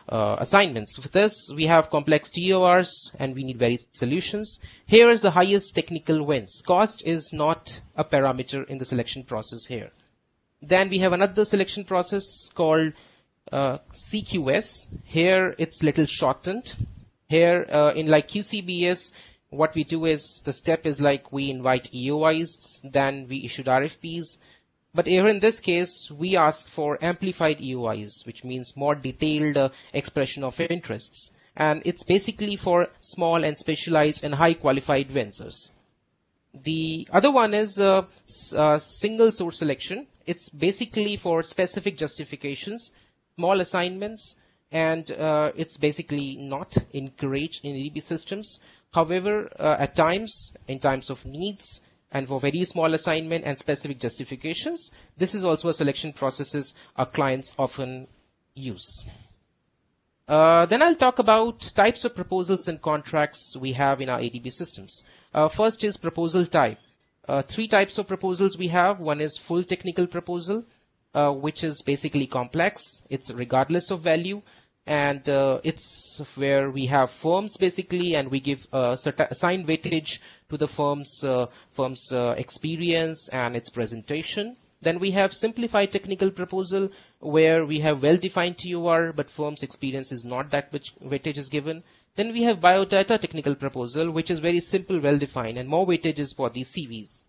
assignments. For this, we have complex TORs and we need various solutions. Here is the highest technical wins. Cost is not a parameter in the selection process here. Then we have another selection process called CQS. Here it's little shortened. Here in like QCBS, what we do is the step is like we invite EOIs, then we issued RFPs. But here in this case, we ask for amplified EOIs, which means more detailed expression of interests. And it's basically for small and specialized and high qualified vendors. The other one is single source selection. It's basically for specific justifications, small assignments, and it's basically not encouraged in ADB systems. However, at times, in times of needs, and for very small assignment and specific justifications, this is also a selection processes our clients often use. Then I'll talk about types of proposals and contracts we have in our ADB systems. First is proposal type. 3 types of proposals we have. One is full technical proposal, which is basically complex. It's regardless of value. And it's where we have firms basically, and we give assigned weightage to the firm's experience and its presentation. Then we have simplified technical proposal, where we have well-defined TOR, but firm's experience is not that much weightage is given. Then we have biodata technical proposal, which is very simple, well-defined, and more weightage is for these CVs.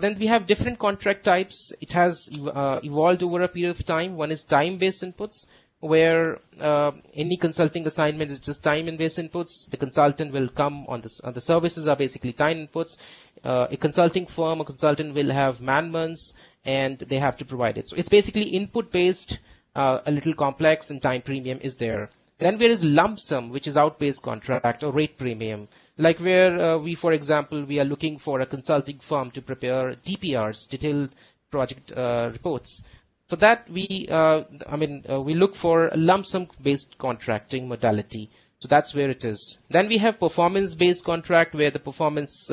Then we have different contract types. It has evolved over a period of time. One is time-based inputs, where any consulting assignment is just time-based inputs. The consultant will come on the services are basically time inputs. A consulting firm or consultant will have man-months, and they have to provide it. So it's basically input-based, a little complex, and time premium is there. Then there is lump sum, which is out-based contract or rate premium, like where for example, we are looking for a consulting firm to prepare DPRs, detailed project reports. For that, we look for a lump sum-based contracting modality. So that's where it is. Then we have performance-based contract, where the performance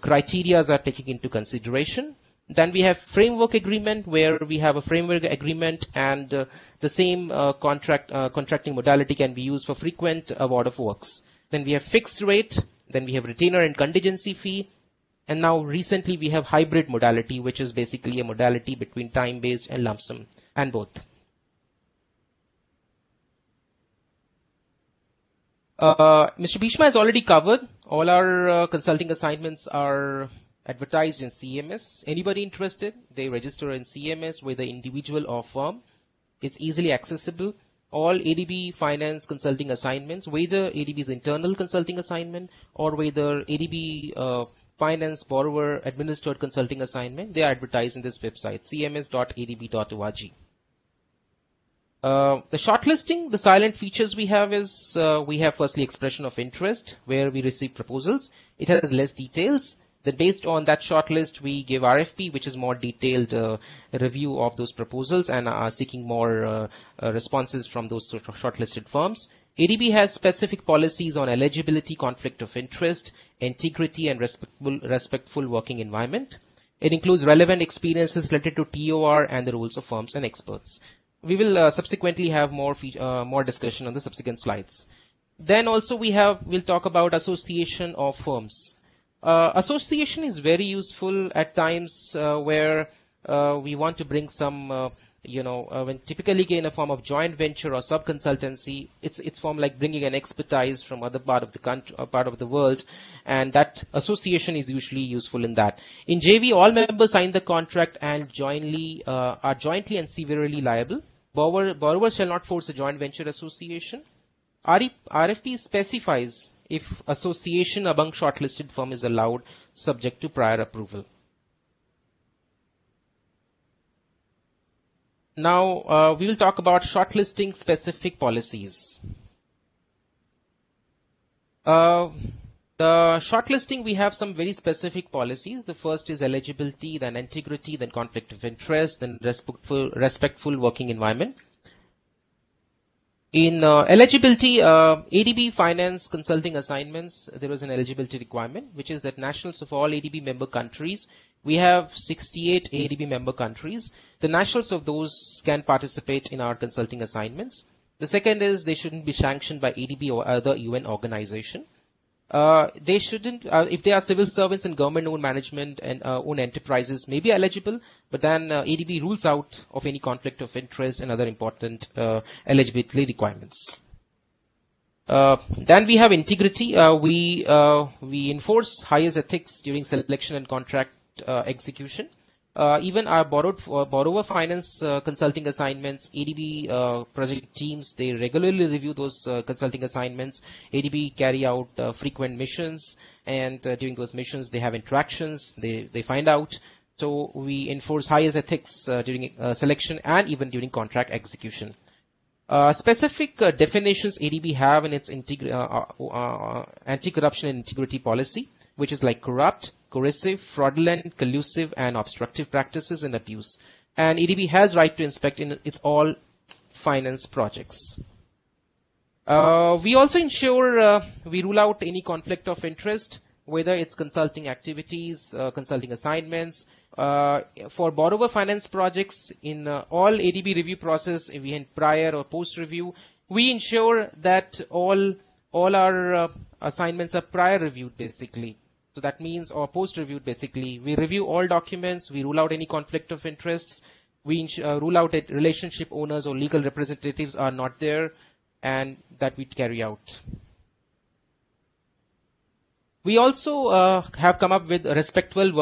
criteria are taken into consideration. Then we have framework agreement, where we have a framework agreement, and the same contracting modality can be used for frequent award of works. Then we have fixed rate. Then we have retainer and contingency fee. And now recently we have hybrid modality, which is basically a modality between time-based and lump sum, and both. Mr. Bisma has already covered. All our consulting assignments are advertised in CMS. Anybody interested, they register in CMS, whether individual or firm. It's easily accessible. All ADB finance consulting assignments, whether ADB's internal consulting assignment or whether ADB finance borrower administered consulting assignment, they are advertised in this website, cms.adb.org. The shortlisting, the silent features we have is, we have firstly expression of interest, where we receive proposals. It has less details. Then based on that shortlist, we give RFP, which is more detailed review of those proposals, and are seeking more responses from those shortlisted firms. ADB has specific policies on eligibility, conflict of interest, integrity, and respectful working environment. It includes relevant experiences related to TOR and the roles of firms and experts. We will subsequently have more discussion on the subsequent slides. Then also we'll talk about association of firms. Association is very useful at times where we want to bring some, when typically in a form of joint venture or sub-consultancy, it's form like bringing an expertise from other part of the country, part of the world, and that association is usually useful in that. In JV, all members sign the contract and are jointly and severally liable. Borrowers shall not force a joint venture association. RFP specifies if association among shortlisted firm is allowed, subject to prior approval. Now, we will talk about shortlisting specific policies. The shortlisting, we have some very specific policies. The first is eligibility, then integrity, then conflict of interest, then respectful working environment. In eligibility, ADB Finance Consulting Assignments, there was an eligibility requirement, which is that nationals of all ADB member countries, we have 68 ADB member countries. The nationals of those can participate in our consulting assignments. The second is they shouldn't be sanctioned by ADB or other UN organization. They shouldn't, if they are civil servants in government-owned management and owned enterprises, may be eligible, but then ADB rules out of any conflict of interest and other important eligibility requirements. Then we have integrity. We enforce highest ethics during selection and contract execution. Even our borrower finance consulting assignments, ADB project teams, they regularly review those consulting assignments. ADB carry out frequent missions, and during those missions they have interactions, they find out. So we enforce highest ethics during selection and even during contract execution. Specific definitions ADB have in its anti-corruption and integrity policy, which is like corrupt, coercive, fraudulent, collusive, and obstructive practices and abuse. And ADB has right to inspect in its all finance projects. We also ensure we rule out any conflict of interest, whether it's consulting activities, consulting assignments. For borrower finance projects, in all ADB review process, if we had prior or post review, we ensure that all our assignments are prior reviewed basically. So that means, or post reviewed basically, we review all documents, we rule out any conflict of interests, we rule out that relationship owners or legal representatives are not there, and that we carry out. We also have come up with a respectful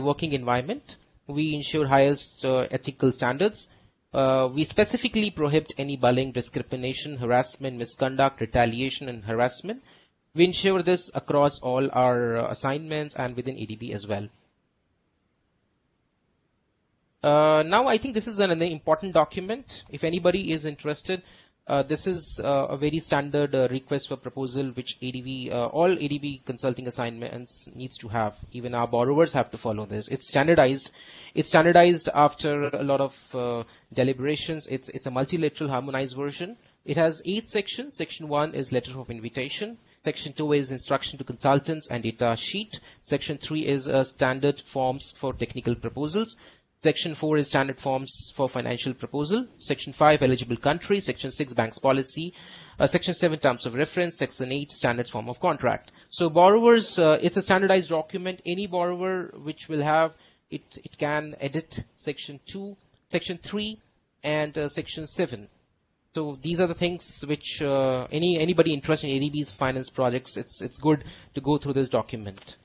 working environment. We ensure highest ethical standards. We specifically prohibit any bullying, discrimination, harassment, misconduct, retaliation, and harassment. We ensure this across all our assignments and within ADB as well. Now, I think this is an important document. If anybody is interested, this is a very standard request for proposal which all ADB consulting assignments needs to have. Even our borrowers have to follow this. It's standardized. It's standardized after a lot of deliberations. It's a multilateral harmonized version. It has 8 sections. Section 1 is letter of invitation. Section 2 is instruction to consultants and data sheet. Section 3 is standard forms for technical proposals. Section 4 is standard forms for financial proposal. Section 5, eligible country. Section 6, banks policy. Section 7, terms of reference. Section 8, standard form of contract. So borrowers, it's a standardized document. Any borrower which will have it can edit Section 2, Section 3, and Section 7. So these are the things which anybody interested in ADB's finance projects, it's good to go through this document.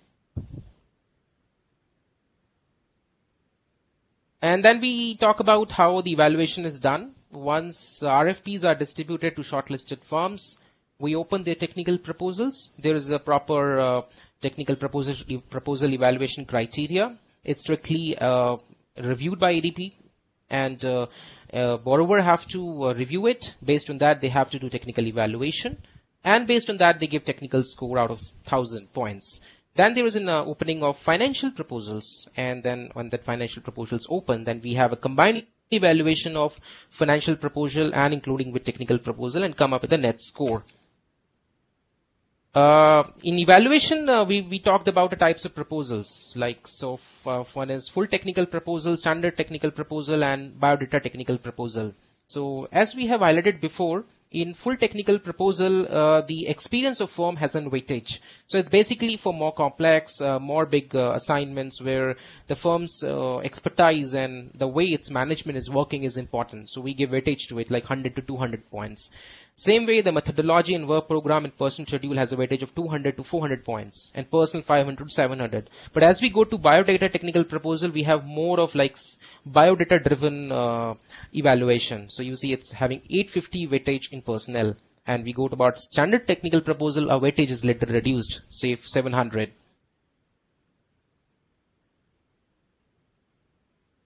And then we talk about how the evaluation is done. Once RFPs are distributed to shortlisted firms, we open their technical proposals. There is a proper technical proposal evaluation criteria. It's strictly reviewed by ADB, and borrower have to review it. Based on that, they have to do technical evaluation, and based on that, they give technical score out of 1,000 points. Then there is an opening of financial proposals, and then when that financial proposals open, then we have a combined evaluation of financial proposal and including with technical proposal and come up with a net score. In evaluation, we talked about the types of proposals, like one is full technical proposal, standard technical proposal, and biodata technical proposal. So as we have highlighted before, in full technical proposal, the experience of firm has an weightage. So it's basically for more complex, more big assignments where the firm's expertise and the way its management is working is important. So we give weightage to it, like 100 to 200 points. Same way, the methodology and work program and personal schedule has a weightage of 200 to 400 points, and personal 500 to 700. But as we go to biodata technical proposal, we have more of like biodata driven evaluation. So you see it's having 850 weightage in personnel, and we go to about standard technical proposal, our weightage is later reduced, say 700.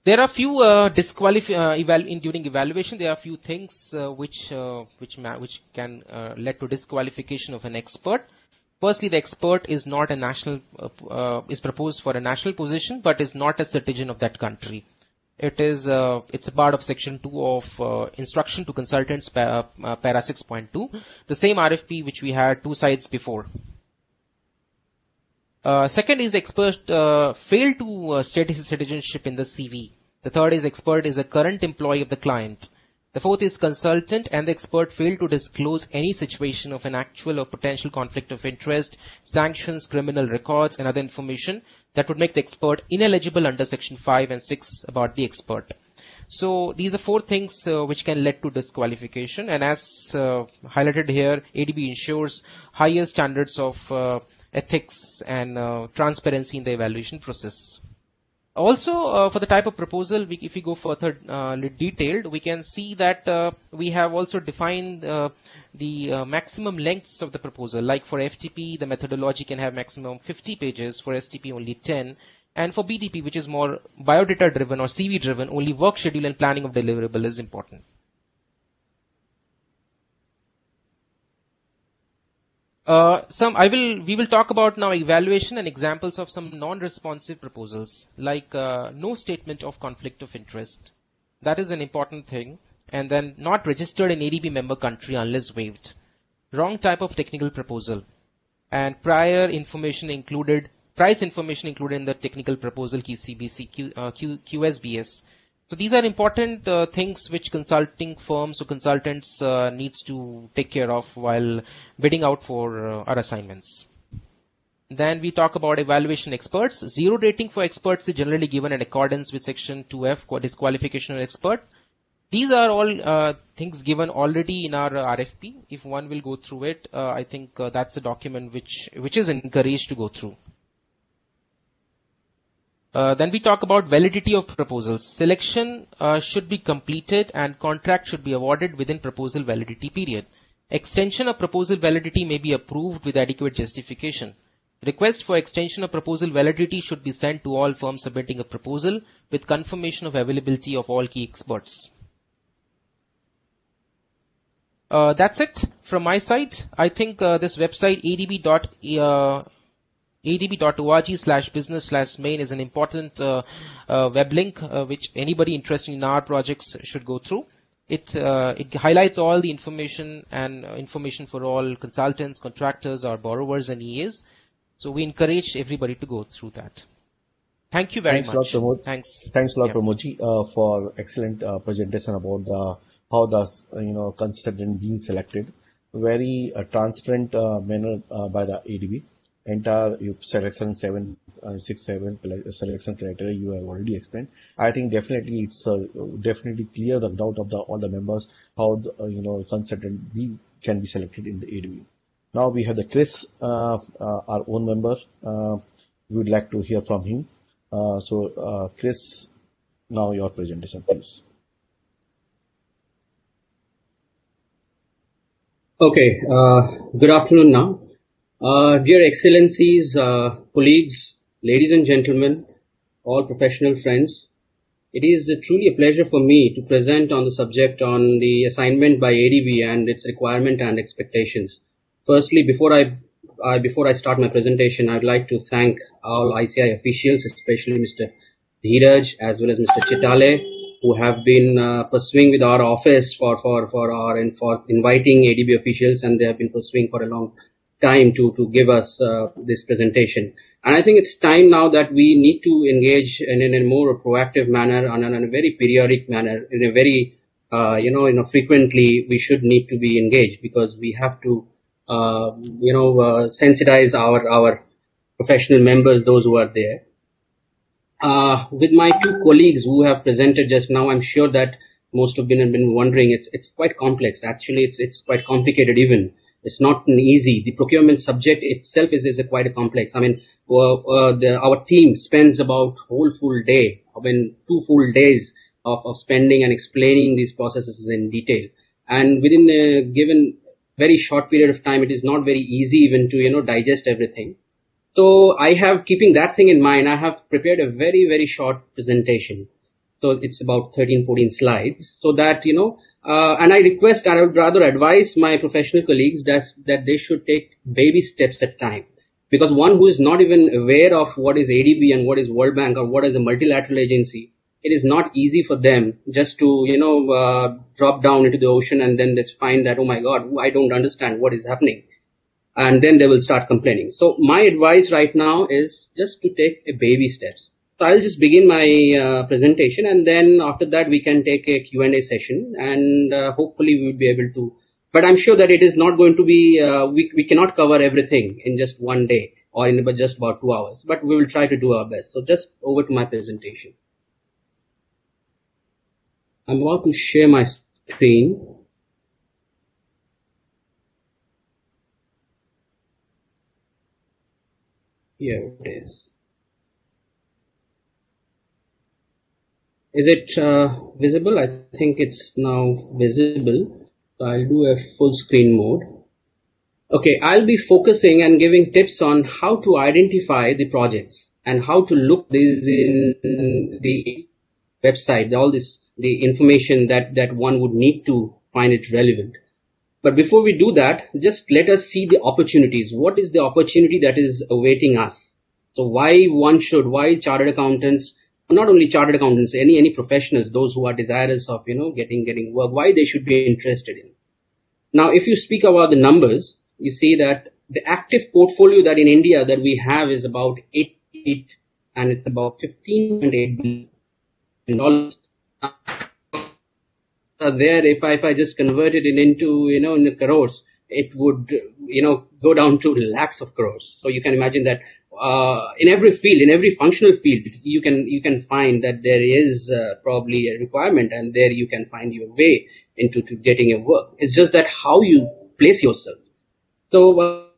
There are few during evaluation. There are few things which can lead to disqualification of an expert. Firstly, the expert is not a national is proposed for a national position, but is not a citizen of that country. It's a part of Section 2 of Instruction to Consultants, para 6.2, the same RFP which we had 2 sides before. Second is the expert failed to state his citizenship in the CV. The third is expert is a current employee of the client. The fourth is consultant and the expert failed to disclose any situation of an actual or potential conflict of interest, sanctions, criminal records, and other information that would make the expert ineligible under Section 5 and 6 about the expert. So these are 4 things which can lead to disqualification, and as highlighted here, ADB ensures higher standards of ethics and transparency in the evaluation process. Also, for the type of proposal, if we go further detailed, we can see that we have also defined the maximum lengths of the proposal. Like for FTP, the methodology can have maximum 50 pages, for STP only 10. And for BDP, which is more biodata driven or CV driven, only work schedule and planning of deliverable is important. We will talk about now evaluation and examples of some non-responsive proposals, like no statement of conflict of interest. That is an important thing. And then not registered in ADB member country unless waived. Wrong type of technical proposal. And price information included in the technical proposal QSBS. So these are important things which consulting firms or consultants needs to take care of while bidding out for our assignments. Then we talk about evaluation experts. 0 rating for experts is generally given in accordance with Section 2F, disqualification of expert. These are all things given already in our RFP. If one will go through it, I think that's a document which is encouraged to go through. Then we talk about validity of proposals. Selection should be completed and contract should be awarded within proposal validity period. Extension of proposal validity may be approved with adequate justification. Request for extension of proposal validity should be sent to all firms submitting a proposal with confirmation of availability of all key experts. That's it from my side. I think this website adb.org/business/main is an important web link which anybody interested in our projects should go through. It highlights all the information and information for all consultants, contractors, or borrowers and EAs. So we encourage everybody to go through that. Thank you very much. Thanks a lot, Pramod. Thanks a lot, Pramodji, for excellent presentation about how the consultant being selected. Very transparent manner by the ADB. Entire selection 7, 6, 7 selection criteria you have already explained. I think definitely it's definitely clear the doubt of all the members how the, consultant can be selected in the ADB. Now we have the Chris, our own member. We would like to hear from him. So Chris, now your presentation, please. Okay. Good afternoon now. Dear Excellencies, colleagues, ladies and gentlemen, all professional friends, it is truly a pleasure for me to present on the subject on the assignment by ADB and its requirement and expectations. Firstly, before I start my presentation, I'd like to thank all ICAI officials, especially Mr. Dheeraj as well as Mr. Chitale, who have been pursuing with our office for inviting ADB officials, and they have been pursuing for a long time to give us this presentation. And I think it's time now that we need to engage in a more proactive manner and in a very periodic manner, in a very frequently we should need to be engaged, because we have to sensitize our professional members, those who are there. With my two colleagues who have presented just now, I'm sure that most of them have been wondering. It's quite complex. Actually, it's quite complicated even. It's not an easy. The procurement subject itself is quite a complex. I mean, our team spends about whole full day, 2 full days of spending and explaining these processes in detail. And within a given very short period of time, it is not very easy even to, digest everything. So I have, keeping that thing in mind, I have prepared a very, very short presentation. So it's about 13, 14 slides, so that, and I would rather advise my professional colleagues that they should take baby steps at a time. Because one who is not even aware of what is ADB and what is World Bank or what is a multilateral agency, it is not easy for them just to, drop down into the ocean and then they find that, oh my God, I don't understand what is happening. And then they will start complaining. So my advice right now is just to take a baby steps. So I'll just begin my presentation, and then after that we can take a Q&A session, and hopefully we will be able to. But I'm sure that it is not going to be, we cannot cover everything in just one day or in just about 2 hours, but we will try to do our best. So just over to my presentation. I'm about to share my screen. Here it is. Is it visible? I think it's now visible. So I'll do a full screen mode. Okay, I'll be focusing and giving tips on how to identify the projects and how to look these in the website, all this, the information that one would need to find it relevant. But before we do that, just let us see the opportunities. What is the opportunity that is awaiting us? So why chartered accountants, not only chartered accountants, any professionals, those who are desirous of, getting work, why they should be interested in. Now, if you speak about the numbers, you see that the active portfolio that in India that we have is about 8 and it's about $15.8 billion. There, if I just converted it into, in crores, it would, go down to lakhs of crores. So you can imagine that in every field, in every functional field, you can find that there is probably a requirement, and there you can find your way into getting your work. It's just that how you place yourself. So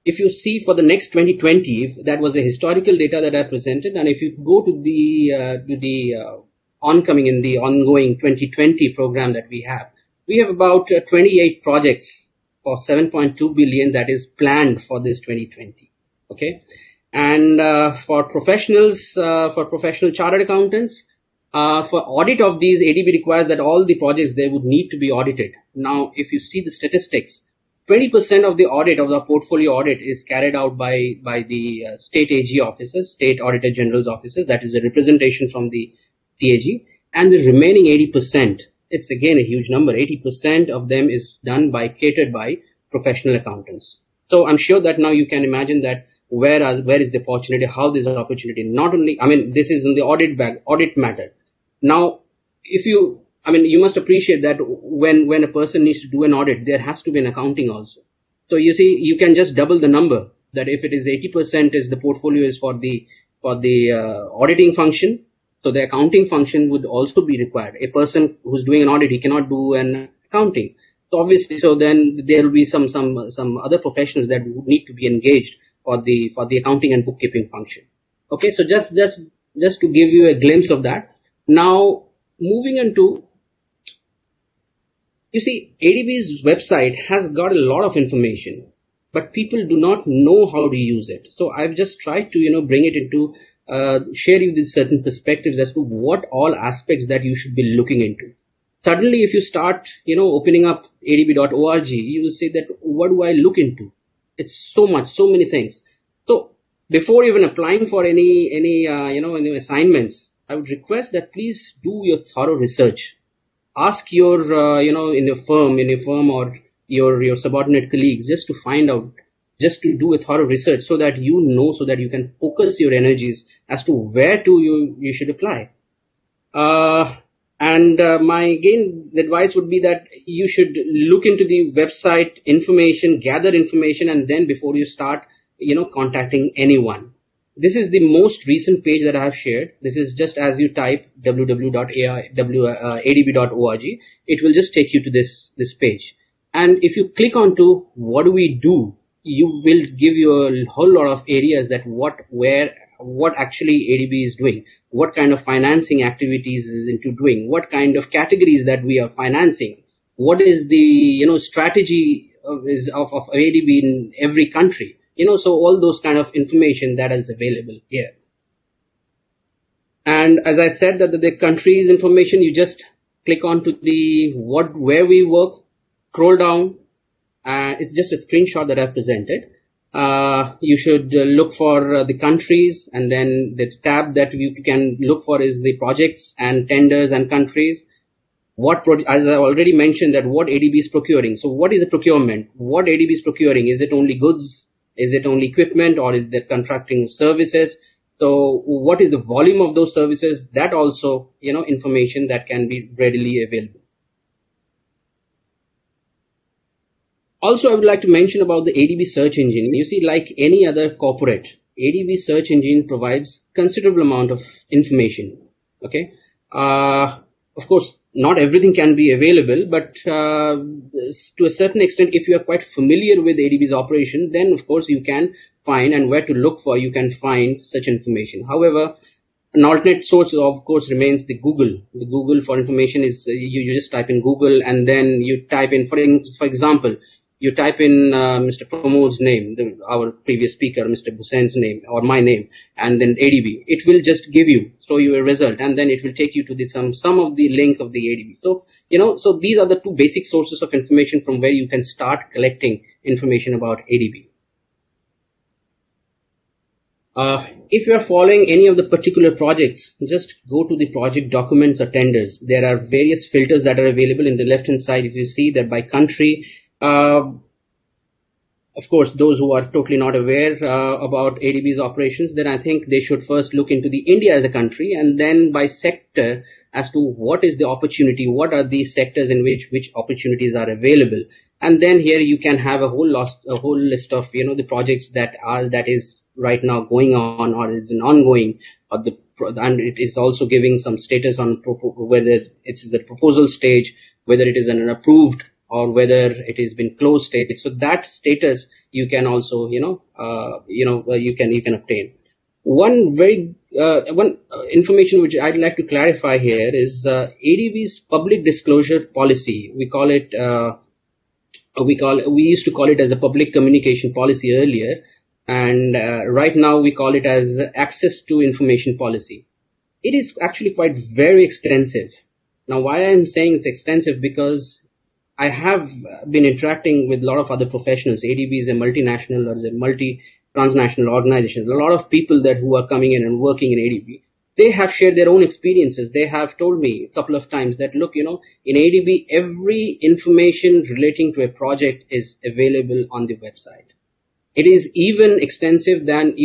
if you see for the next 2020, if that was the historical data that I presented, and if you go to the ongoing 2020 program that we have about 28 projects for 7.2 billion that is planned for this 2020. Okay, and for professionals, for professional chartered accountants, for audit of these, ADB requires that all the projects they would need to be audited. Now, if you see the statistics, 20% of the audit of the portfolio audit is carried out by the state AG offices, state auditor general's offices. That is a representation from the TAG, and the remaining 80%. It's again a huge number. 80% of them is catered by professional accountants. So I'm sure that now you can imagine that where is the opportunity, how this opportunity, not only, I mean, this is in the audit matter. Now, you must appreciate that when a person needs to do an audit, there has to be an accounting also. So you see, you can just double the number, that if it is 80% is the portfolio is for the auditing function, so the accounting function would also be required. A person who's doing an audit, he cannot do an accounting. So obviously, so then there will be some other professionals that would need to be engaged for the accounting and bookkeeping function. Okay, so just to give you a glimpse of that. Now, moving into, you see, ADB's website has got a lot of information, but people do not know how to use it. So I've just tried to, bring it into, share you with certain perspectives as to what all aspects that you should be looking into. Suddenly, if you start, opening up adb.org, you will say that, what do I look into? It's so many things. So before even applying for any assignments, I would request that please do your thorough research. Ask your, in your firm or your subordinate colleagues just to find out, just to do a thorough research so that so that you can focus your energies as to where you should apply. My again, the advice would be that you should look into the website information, gather information, and then before you start, contacting anyone. This is the most recent page that I have shared. This is just as you type www.adb.org, it will just take you to this page. And if you click onto what do we do, you will give you a whole lot of areas that what actually ADB is doing, what kind of financing activities is into doing, what kind of categories that we are financing, what is the strategy of ADB in every country, so all those kind of information that is available here. And as I said, that the countries information, you just click on to the where we work, scroll down, it's just a screenshot that I've presented. You should look for the countries, and then the tab that you can look for is the projects and tenders and countries. As I already mentioned, that what ADB is procuring. So what is a procurement? What ADB is procuring? Is it only goods? Is it only equipment, or is there contracting services? So what is the volume of those services? That also, information that can be readily available. Also, I would like to mention about the ADB search engine. You see, like any other corporate, ADB search engine provides considerable amount of information. Okay. Of course, not everything can be available, but to a certain extent, if you are quite familiar with ADB's operation, then of course you can find, and where to look for, you can find such information. However, an alternate source, of course, remains the Google. The Google for information is, you just type in Google, and then you type in, for example, you type in Mr. Pramod's name, our previous speaker, Mr. Busain's name, or my name, and then ADB. It will just show you a result, and then it will take you to some of the link of the ADB. So, so these are the two basic sources of information from where you can start collecting information about ADB. If you are following any of the particular projects, just go to the project documents or tenders. There are various filters that are available in the left-hand side. If you see that by country, of course, those who are totally not aware about ADB's operations, then I think they should first look into the India as a country, and then by sector as to what is the opportunity, what are the sectors in which opportunities are available. And then here you can have a whole list of, the projects that is right now going on or is an ongoing, and it is also giving some status on whether it's the proposal stage, whether it is an approved, or whether it has been closed stage. So that status you can also you can obtain. One information which I'd like to clarify here is ADB's public disclosure policy. We used to call it as a public communication policy earlier, and right now we call it as access to information policy. It is actually quite very extensive. Now, why I'm saying it's extensive, because I have been interacting with a lot of other professionals. ADB is a multinational or is a transnational organization. A lot of people who are coming in and working in ADB, they have shared their own experiences. They have told me a couple of times that, look, in ADB, every information relating to a project is available on the website. It is even extensive than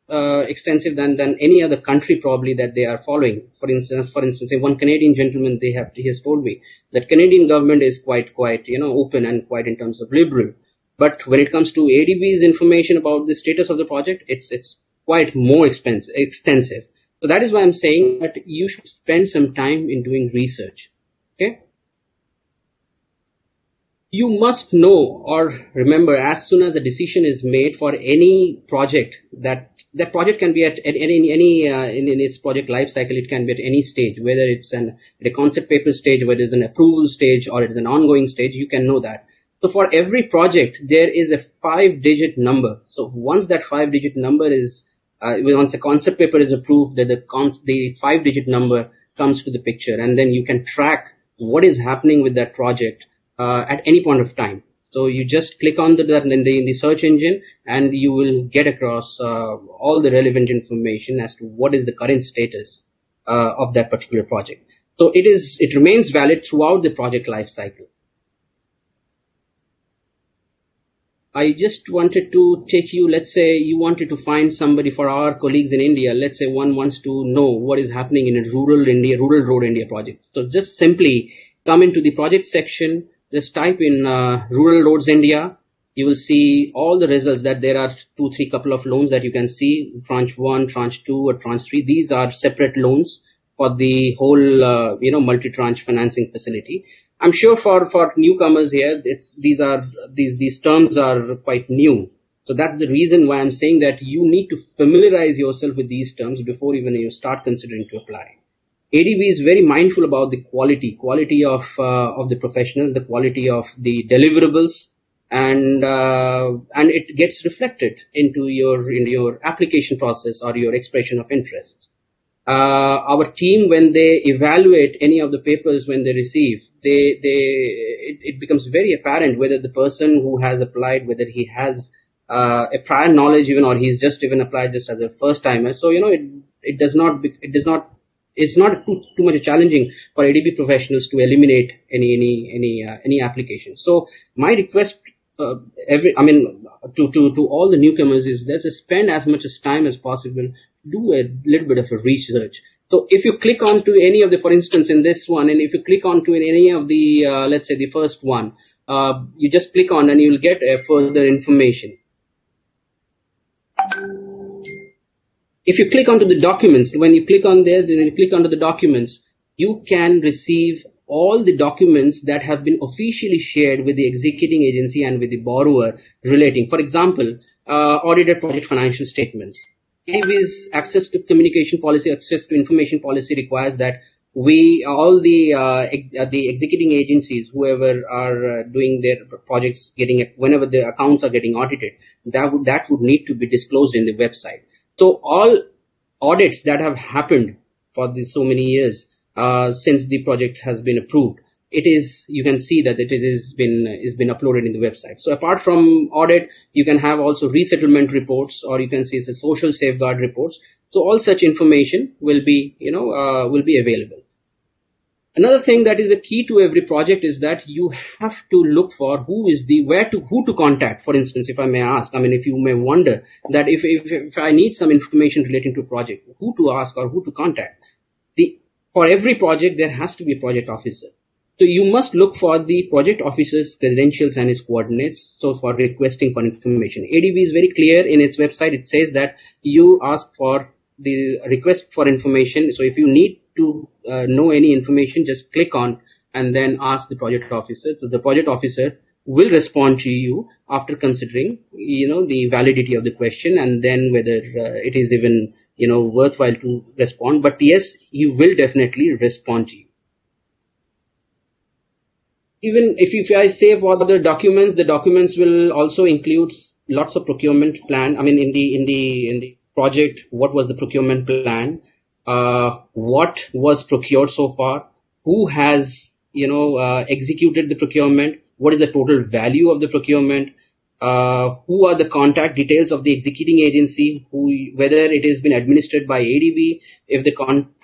any other country probably that they are following. For instance, one Canadian gentleman, he has told me that Canadian government is quite open and quite in terms of liberal. But when it comes to ADB's information about the status of the project, it's quite more extensive. So that is why I'm saying that you should spend some time in doing research. Okay. You must know or remember, as soon as a decision is made for any project, that project can be at any in its project life cycle. It can be at any stage, whether it's at a concept paper stage, whether it's an approval stage, or it is an ongoing stage. You can know that. So for every project, there is a 5-digit number. So once that 5-digit number is, once a concept paper is approved, that the 5-digit number comes to the picture, and then you can track what is happening with that project at any point of time. So you just click on in the search engine, and you will get across all the relevant information as to what is the current status of that particular project. So it remains valid throughout the project life cycle. I just wanted to take you, let's say you wanted to find somebody for our colleagues in India. Let's say one wants to know what is happening in a rural road India project. So just simply come into the project section, just type in rural roads India. You will see all the results, that there are 2-3 couple of loans that you can see, tranche 1, tranche 2, or tranche 3. These are separate loans for the whole, multi-tranche financing facility. I'm sure for newcomers here, these terms are quite new. So that's the reason why I'm saying that you need to familiarize yourself with these terms before even you start considering to apply. ADB is very mindful about the quality of the professionals, the quality of the deliverables, and it gets reflected into your application process or your expression of interests. Our team, when they evaluate any of the papers when they receive, it becomes very apparent whether the person who has applied, whether he has a prior knowledge even, or he's just even applied just as a first timer. So it's not too much challenging for ADB professionals to eliminate any application. So my request to all the newcomers is, let's spend as much time as possible, do a little bit of a research. So if you click onto any of the, for instance, in this one, and if you click onto any of the, let's say the first one, you just click on and you'll get further information. If you click onto the documents, when you click on there, then you click onto the documents, you can receive all the documents that have been officially shared with the executing agency and with the borrower relating. For example, audited project financial statements. ADB's access to communication policy, access to information policy requires that all the executing agencies, whoever are doing their projects, whenever the accounts are getting audited, that would need to be disclosed in the website. So all audits that have happened for so many years since the project has been approved, you can see that it is been uploaded in the website. So apart from audit, you can have also resettlement reports, or you can see the social safeguard reports. So all such information will be available. Another thing that is a key to every project is that you have to look for who to contact. For instance, if I may ask, if you may wonder that if I need some information relating to a project, who to ask or who to contact. For every project, there has to be a project officer. So you must look for the project officer's credentials and his coordinates. So for requesting for information, ADB is very clear in its website. It says that you ask for the request for information. So if you need to know any information, just click on and then ask the project officer. So the project officer will respond to you after considering, the validity of the question and then whether it is even, worthwhile to respond. But yes, he will definitely respond to you. Even if I say for the documents will also include lots of procurement plan. I mean, in the project, what was the procurement plan? What was procured so far? Who has, executed the procurement? What is the total value of the procurement? Who are the contact details of the executing agency? Whether it has been administered by ADB, if the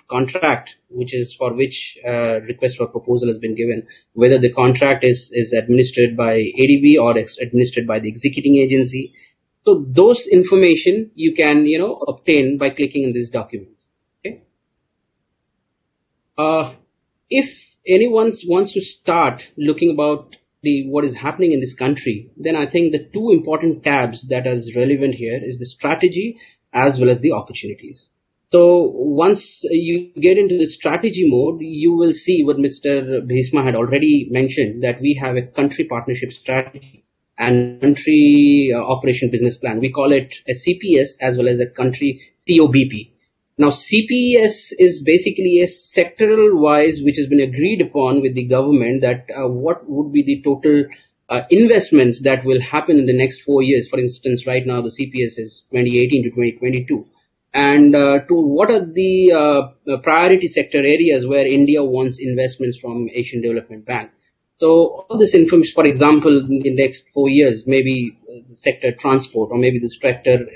contract, which is for which request for proposal has been given, whether the contract is administered by ADB or administered by the executing agency. So those information you can, obtain by clicking in these documents. Okay. If anyone wants to start looking about what is happening in this country, then I think the two important tabs that is relevant here is the strategy as well as the opportunities. So once you get into the strategy mode, you will see what Mr. Bisma had already mentioned, that we have a country partnership strategy and country operation business plan. We call it a CPS as well as a country COBP. Now, CPS is basically a sectoral wise, which has been agreed upon with the government, that what would be the total investments that will happen in the next 4 years. For instance, right now the CPS is 2018 to 2022. And to what are the priority sector areas where India wants investments from Asian Development Bank. So all this information, for example, in the next 4 years, maybe the sector transport or maybe the sector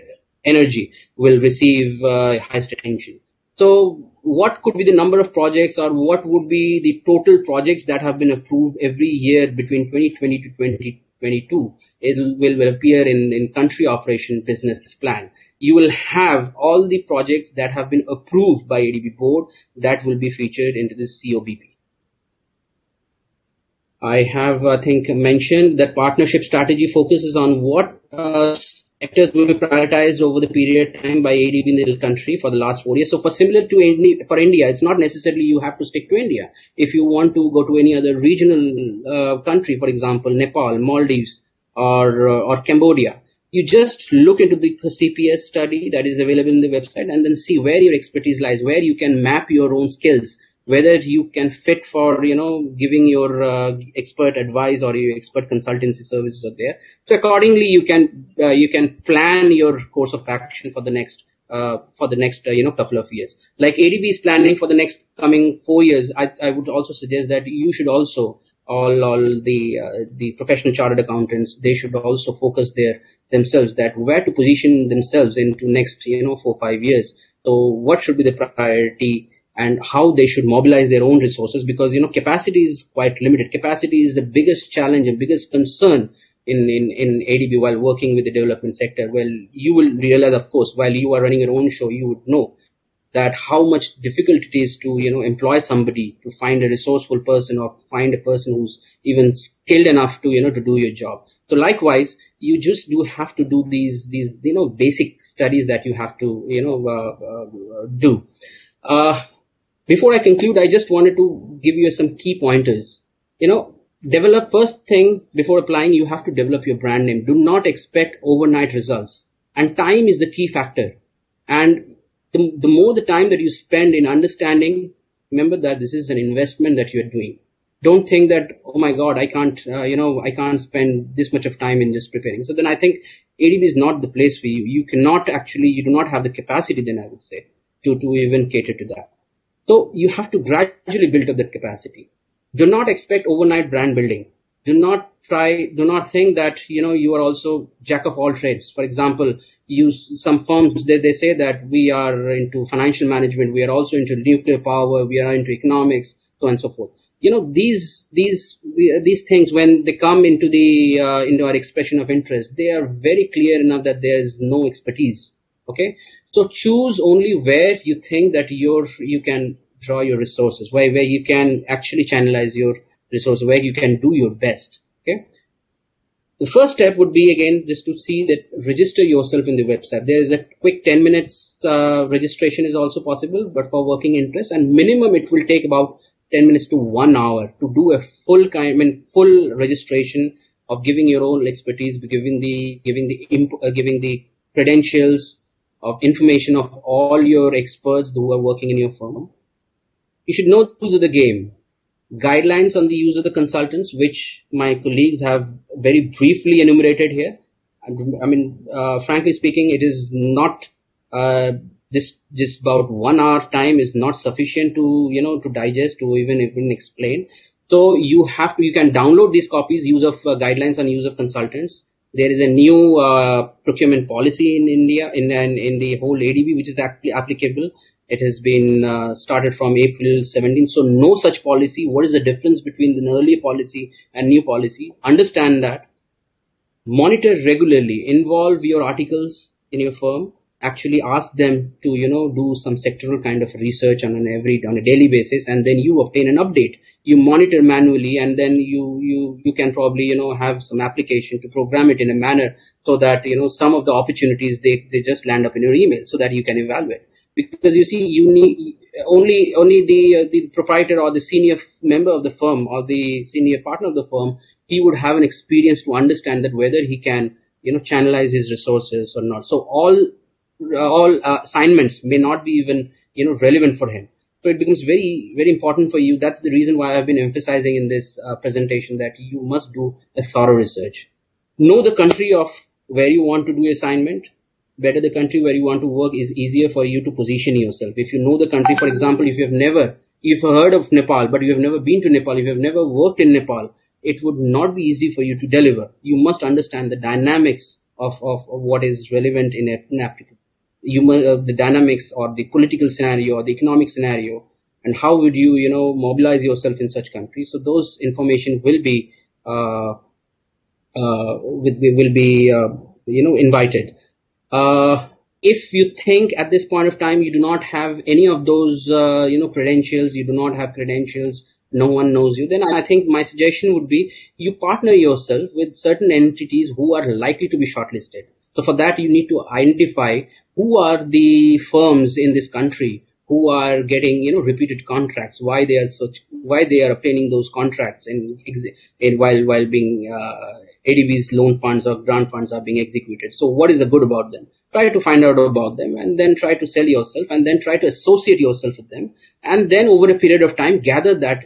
energy will receive highest attention. So what could be the number of projects, or what would be the total projects that have been approved every year between 2020 to 2022? It will appear in country operation business plan. You will have all the projects that have been approved by ADB board that will be featured into this COBP. I have, I think, mentioned that partnership strategy focuses on what sectors will be prioritized over the period of time by ADB in the country for the last 4 years. So for India, it's not necessarily you have to stick to India. If you want to go to any other regional country, for example, Nepal, Maldives, or Cambodia, you just look into the CPS study that is available in the website and then see where your expertise lies, where you can map your own skills, whether you can fit for, giving your expert advice or your expert consultancy services are there. So accordingly, you can plan your course of action for the next couple of years. Like ADB is planning for the next coming 4 years, I would also suggest that you should also, all the professional chartered accountants, they should also focus themselves that where to position themselves into next 4-5 years. So what should be the priority and how they should mobilize their own resources, because capacity is quite limited. Capacity is the biggest challenge and biggest concern in ADB while working with the development sector. Well, you will realize, of course, while you are running your own show, you would know that how much difficult it is to employ somebody, to find a resourceful person or find a person who's even skilled enough to to do your job. So likewise, you just do have to do these basic studies that you have to do. Before I conclude, I just wanted to give you some key pointers. Develop, first thing before applying, you have to develop your brand name. Do not expect overnight results, and time is the key factor. And the more the time that you spend in understanding, remember that this is an investment that you're doing. Don't think that, oh my God, I can't spend this much of time in just preparing. So then I think ADB is not the place for you. You do not have the capacity then, I would say, to even cater to that. So you have to gradually build up that capacity. Do not expect overnight brand building. Do not think that, you are also jack of all trades. For example, some firms, they say that we are into financial management, we are also into nuclear power, we are into economics, so on and so forth. These things, when they come into into our expression of interest, they are very clear enough that there is no expertise. Okay. So choose only where you think that you can draw your resources, where you can actually channelize your resource, where you can do your best. Okay. The first step would be, again, just to see that register yourself in the website. There is a quick 10 minutes registration is also possible, but for working interest, and minimum it will take about 10 minutes to 1 hour to do a full registration of giving your own expertise, giving the credentials of information of all your experts who are working in your firm. You should know the rules of the game. Guidelines on the use of the consultants, which my colleagues have very briefly enumerated here. I mean, frankly speaking, it is not just about 1 hour time is not sufficient to digest, to even explain. So you can download these copies, use of guidelines on use of consultants. There is a new procurement policy in India, in the whole ADB, which is applicable. It has been started from April 17. So no such policy. What is the difference between the earlier policy and new policy? Understand that. Monitor regularly. Involve your articles in your firm. Actually ask them to, do some sectoral kind of research on a daily basis, and then you obtain an update. You monitor manually, and then you can probably, have some application to program it in a manner so that, some of the opportunities, they just land up in your email so that you can evaluate. Because you see, you need only the proprietor or the senior member of the firm or the senior partner of the firm, he would have an experience to understand that whether he can, channelize his resources or not. So all assignments may not be even, relevant for him. So it becomes very, very important for you. That's the reason why I've been emphasizing in this presentation that you must do a thorough research. Know the country of where you want to do assignment. Better the country where you want to work is easier for you to position yourself. If you know the country, for example, if you've heard of Nepal, but you have never been to Nepal, if you have never worked in Nepal, it would not be easy for you to deliver. You must understand the dynamics of what is relevant in Africa. The dynamics or the political scenario or the economic scenario, and how would you, mobilize yourself in such countries. So those information will be invited. If you think at this point of time you do not have any of those, credentials, you do not have credentials, no one knows you, then I think my suggestion would be you partner yourself with certain entities who are likely to be shortlisted. So for that, you need to identify who are the firms in this country who are getting, repeated contracts, why they are obtaining those contracts while being, ADB's loan funds or grant funds are being executed. So what is the good about them? Try to find out about them, and then try to sell yourself, and then try to associate yourself with them. And then over a period of time, gather that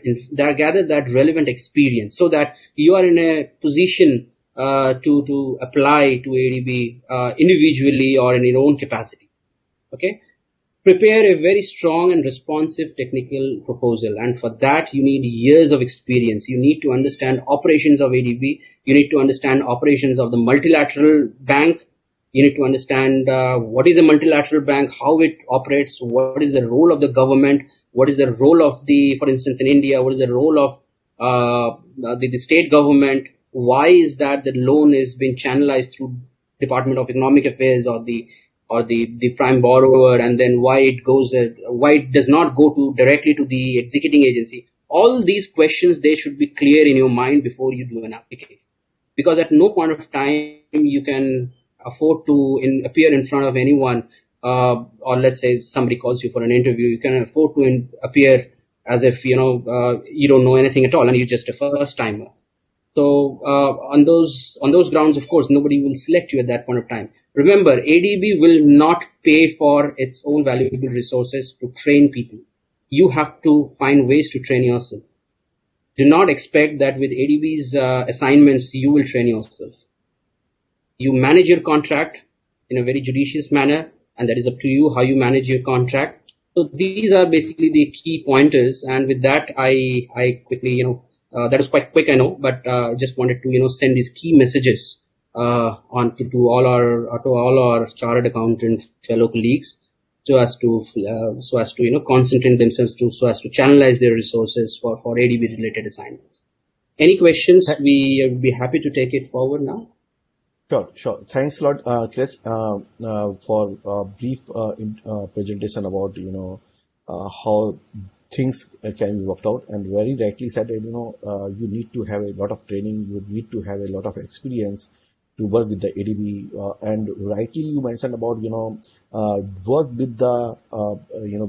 relevant experience so that you are in a position to apply to ADB individually or in your own capacity. Okay. Prepare a very strong and responsive technical proposal, and for that you need years of experience. You need to understand operations of ADB. You need to understand operations of the multilateral bank. You need to understand what is a multilateral bank, how it operates, what is the role of the government, what is the role of for instance, in India, what is the role of the state government. Why is that the loan is being channelized through Department of Economic Affairs or the prime borrower, and then why it does not go directly to the executing agency. All these questions, they should be clear in your mind before you do an application, because at no point of time you can afford to appear in front of anyone, or let's say somebody calls you for an interview, you can afford to appear as if you don't know anything at all and you're just a first timer. So on those grounds, of course, nobody will select you at that point of time. Remember, ADB will not pay for its own valuable resources to train people. You have to find ways to train yourself. Do not expect that with ADB's assignments, you will train yourself. You manage your contract in a very judicious manner, and that is up to you how you manage your contract. So these are basically the key pointers. And with that, I quickly, that was quite quick, I know, but just wanted to, send these key messages on to all our chartered accountant fellow colleagues, so as to concentrate themselves so as to channelize their resources for ADB related assignments. Any questions? We would be happy to take it forward now. Sure. Thanks a lot, Chris, for a brief presentation about how things can be worked out. And very rightly said, you need to have a lot of training, you need to have a lot of experience to work with the ADB. And rightly you mentioned about, work with the,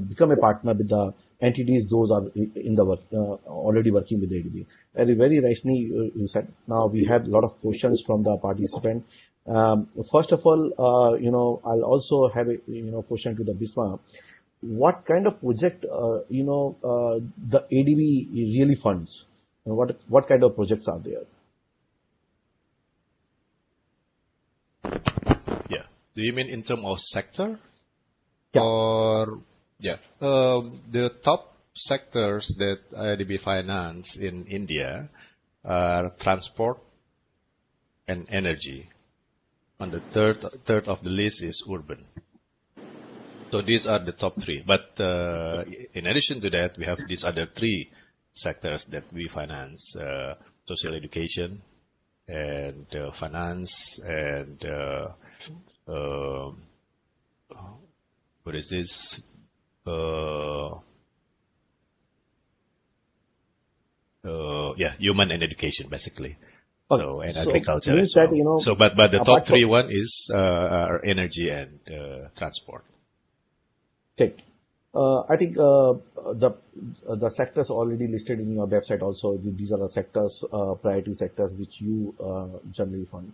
become a partner with the entities, those are in the work, already working with the ADB. Very rightly you said. Now we had a lot of questions from the participant. First of all, I'll also have a, question to the Bisma. What kind of project, the ADB really funds? What kind of projects are there? Yeah. Do you mean in terms of sector? Yeah. Or, yeah. The top sectors that ADB finance in India are transport and energy. On the third of the list is urban. So these are the top three. But in addition to that, we have these other three sectors that we finance: social education, and finance, and what is this? Human and education, basically. Okay. So, and So agriculture means as well. that, So, but the apart top three from one is are energy and transport. Correct. I think the sectors already listed in your website also. These are the sectors, priority sectors which you generally fund.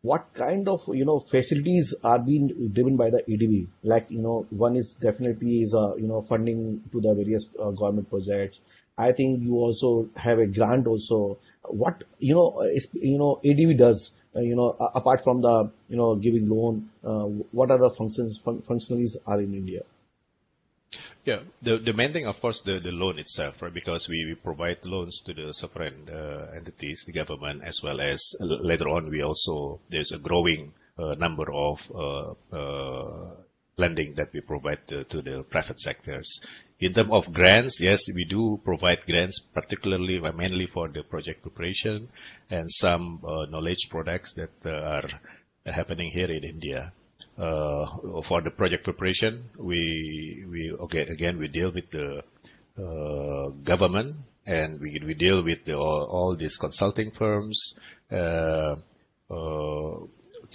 What kind of facilities are being driven by the ADB? Like one is definitely funding to the various government projects. I think you also have a grant also. What ADB does apart from the giving loan, what other functionalities are in India? Yeah, the main thing, of course, the loan itself, right? Because we provide loans to the sovereign entities, the government, as well as later on there's a growing number of lending that we provide to the private sectors. In terms of grants, yes, we do provide grants, particularly mainly for the project preparation and some knowledge products that are happening here in India. For the project preparation, we deal with the government, and we deal with all these consulting firms to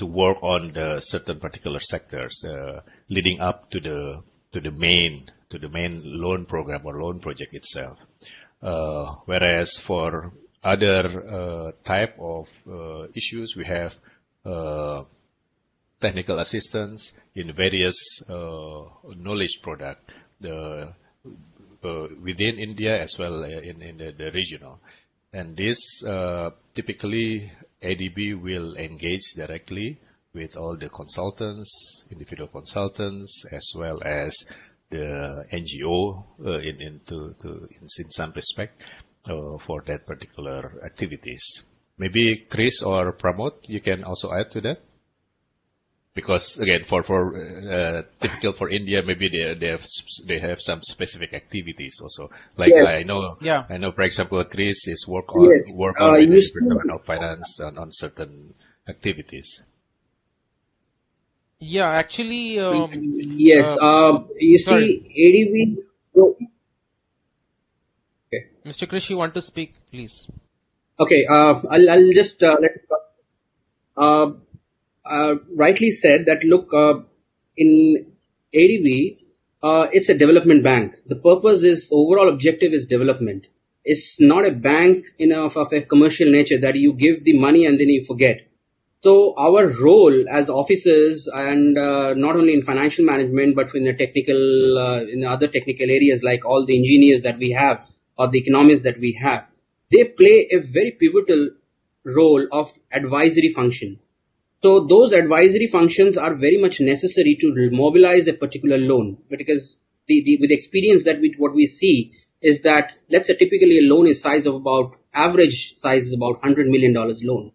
work on the certain particular sectors leading up to the main loan program or loan project itself. Whereas for other type of issues, we have technical assistance in various knowledge product within India as well in the regional. And this typically ADB will engage directly with all the consultants, individual consultants, as well as the NGO in some respect for that particular activities. Maybe Chris or Pramod, you can also add to that. Because again, for typical for India, maybe they have some specific activities also. Like Yes. I know, for example, Chris is work Yes. on with You the see, Department of Finance on certain activities. Yeah, actually, yes. You sorry, see, ADB. So, okay. Mr. Krish, you want to speak, please? Okay. I'll just rightly said that look, in ADB, it's a development bank. The purpose is, overall objective is development. It's not a bank of a commercial nature that you give the money and then you forget. So our role as officers, and not only in financial management, but in the technical, in other technical areas like all the engineers that we have or the economists that we have, they play a very pivotal role of advisory function. So those advisory functions are very much necessary to mobilize a particular loan, because with experience that what we see is that, let's say typically a loan is average size is about $100 million loan.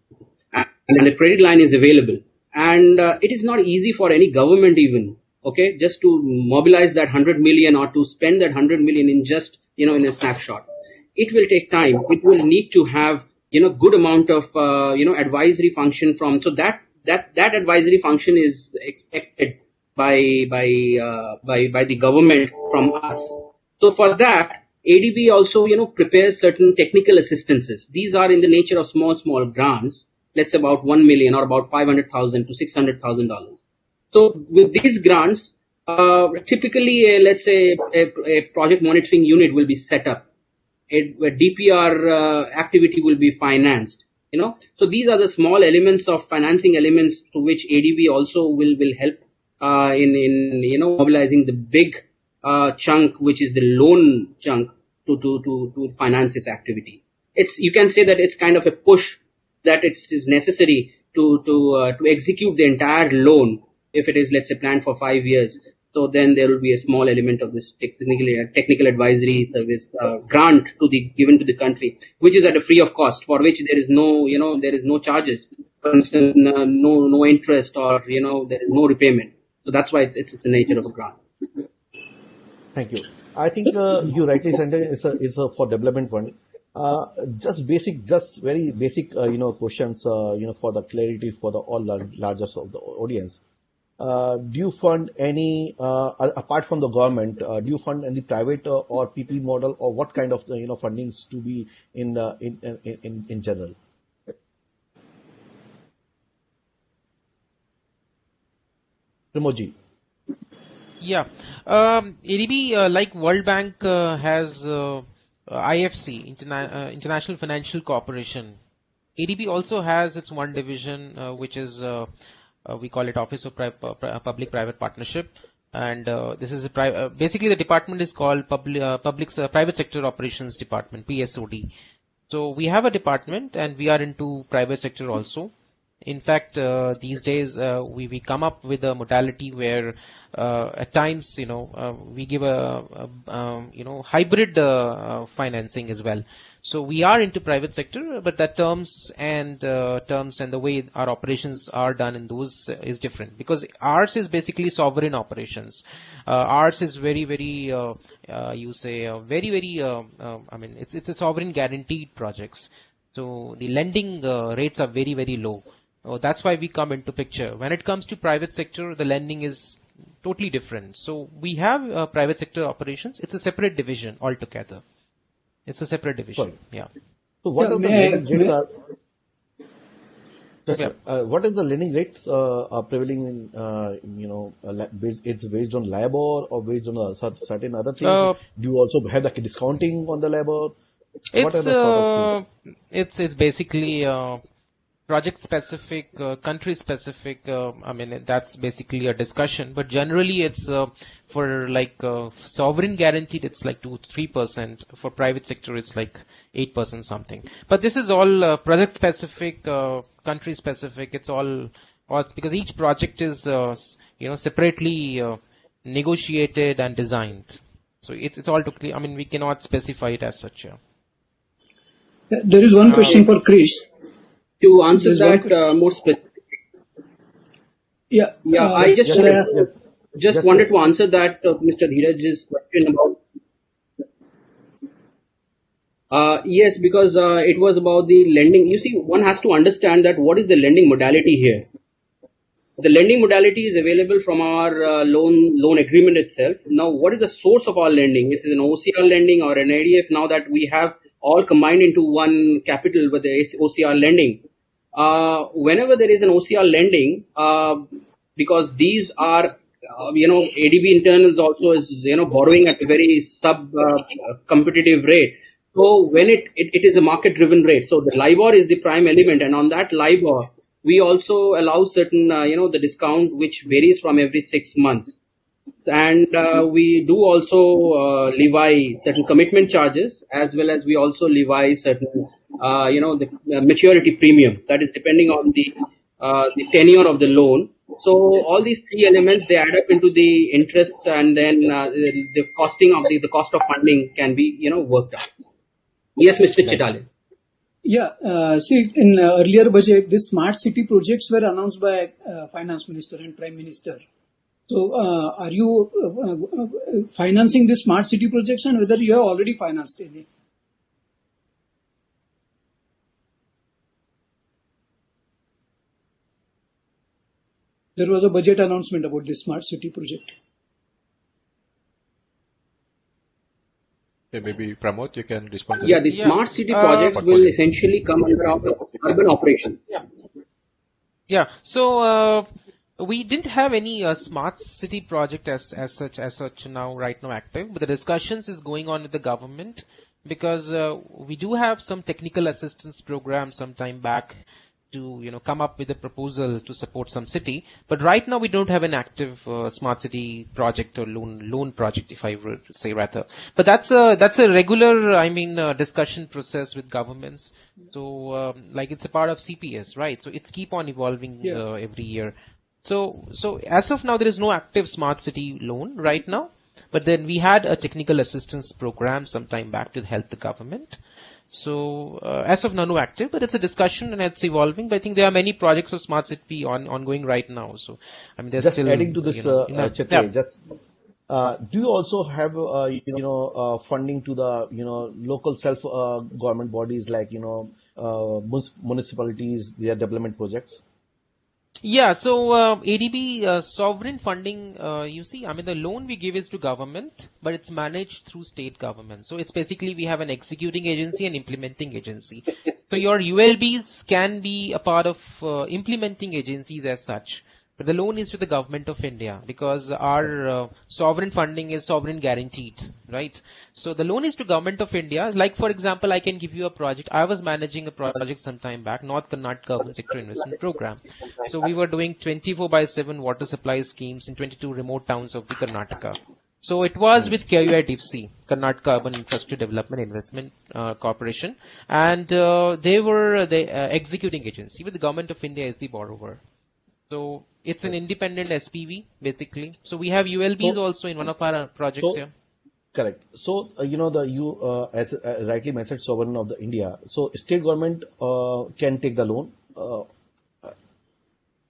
And the credit line is available. And it is not easy for any government even, okay, just to mobilize that 100 million or to spend that 100 million in just, in a snapshot. It will take time. It will need to have, good amount of, advisory function from, so that advisory function is expected by the government from us. So for that, ADB also, prepares certain technical assistances. These are in the nature of small grants, let's say about 1 million or about 500,000 to $600,000. So with these grants, typically, let's say a project monitoring unit will be set up. A DPR activity will be financed. So these are the small elements of financing elements to which ADB also will help in mobilizing the big chunk, which is the loan chunk to finance its activities. You can say that it's kind of a push that it is necessary to execute the entire loan if it is, let's say, planned for 5 years. So then there will be a small element of this technical advisory service grant given to the country, which is at a free of cost, for which there is no charges. For instance, no interest, or there is no repayment. So that's why it's the nature of a grant. Thank you. I think you rightly said it's for development fund. Just very basic, questions, for the clarity for the all largest of the audience. Do you fund any, apart from the government, do you fund any private or PP model, or what kind of, fundings to be in general? Ramoji. Yeah. ADB, like World Bank, has IFC, International Financial Corporation. ADB also has its one division, which is, we call it Office of Public-Private Partnership. And this is basically the department is called Private Sector Operations Department, PSOD. So we have a department, and we are into private sector also. In fact, these days we come up with a modality where at times we give a hybrid financing as well. So we are into private sector, but the terms and the way our operations are done in those is different, because ours is basically sovereign operations. Ours is very it's a sovereign guaranteed projects. So the lending rates are very low. That's why we come into picture. When it comes to private sector, the lending is totally different. So we have private sector operations. It's a separate division altogether. It's a separate division. Sorry. Yeah. So what are the lending rates what is the lending rates prevailing in, it's based on LIBOR or based on certain other things? Do you also have like a discounting on the LIBOR? What are the sort of things? It's basically project specific, country specific. That's basically a discussion, but generally it's for like sovereign guaranteed, it's like 2-3%. For private sector, it's like 8% something. But this is all project specific, country specific. It's all because each project is separately negotiated and designed. So it's all totally. We cannot specify it as such. Yeah. There is one question for Chris. To answer that more specifically. Yeah. I just wanted to answer that Mr. Dheeraj's question about. Yes, because it was about the lending. You see, one has to understand that what is the lending modality here. The lending modality is available from our loan agreement itself. Now, what is the source of our lending? Is it an OCR lending or an ADF? Now that we have all combined into one capital with the OCR lending. Whenever there is an OCR lending, because these are, ADB internals also is, borrowing at a very competitive rate. So when it is a market driven rate. So the LIBOR is the prime element, and on that LIBOR, we also allow certain, the discount which varies from every 6 months. And we do also levy certain commitment charges, as well as we also levy certain, the maturity premium, that is depending on the tenure of the loan. So all these three elements, they add up into the interest, and then the costing of the cost of funding can be, worked out. Yes, Mr. Chitale. Yeah, see, in earlier budget, these smart city projects were announced by Finance Minister and Prime Minister. So, are you financing the smart city projects, and whether you have already financed any? There was a budget announcement about this smart city project. Okay, maybe Pramod, you can respond to Yeah, that. the smart city projects will essentially come under our urban operation. Yeah. So we didn't have any smart city project as such right now active, but the discussions is going on with the government because we do have some technical assistance program some time back to come up with a proposal to support some city, but right now we don't have an active smart city project or loan project, if I were to say rather. But that's a regular discussion process with governments. So like it's a part of CPS, right? So it's keep on evolving every year. So as of now there is no active smart city loan right now, but then we had a technical assistance program some time back to help the government. So as of now, no active, but it's a discussion and it's evolving. But I think there are many projects of smart city ongoing right now. So there's Just still adding to this, Chetri, do you also have funding to the local self government bodies like municipalities, their development projects? Yeah, so ADB sovereign funding, the loan we give is to government, but it's managed through state government. So it's basically we have an executing agency and implementing agency. So your ULBs can be a part of implementing agencies as such. But the loan is to the government of India because our sovereign funding is sovereign guaranteed, right? So the loan is to government of India. Like for example, I can give you a project. I was managing a project some time back, North Karnataka Urban Sector Investment Program. So we were doing 24/7 water supply schemes in 22 remote towns of the Karnataka. So it was with KUIDFC, Karnataka Urban Infrastructure Development Investment Corporation, and they were the executing agency, with the government of India as the borrower. So it's an independent SPV basically. So we have ULBs also in one of our projects here. Correct. So as rightly mentioned, sovereign of the India. So state government can take the loan.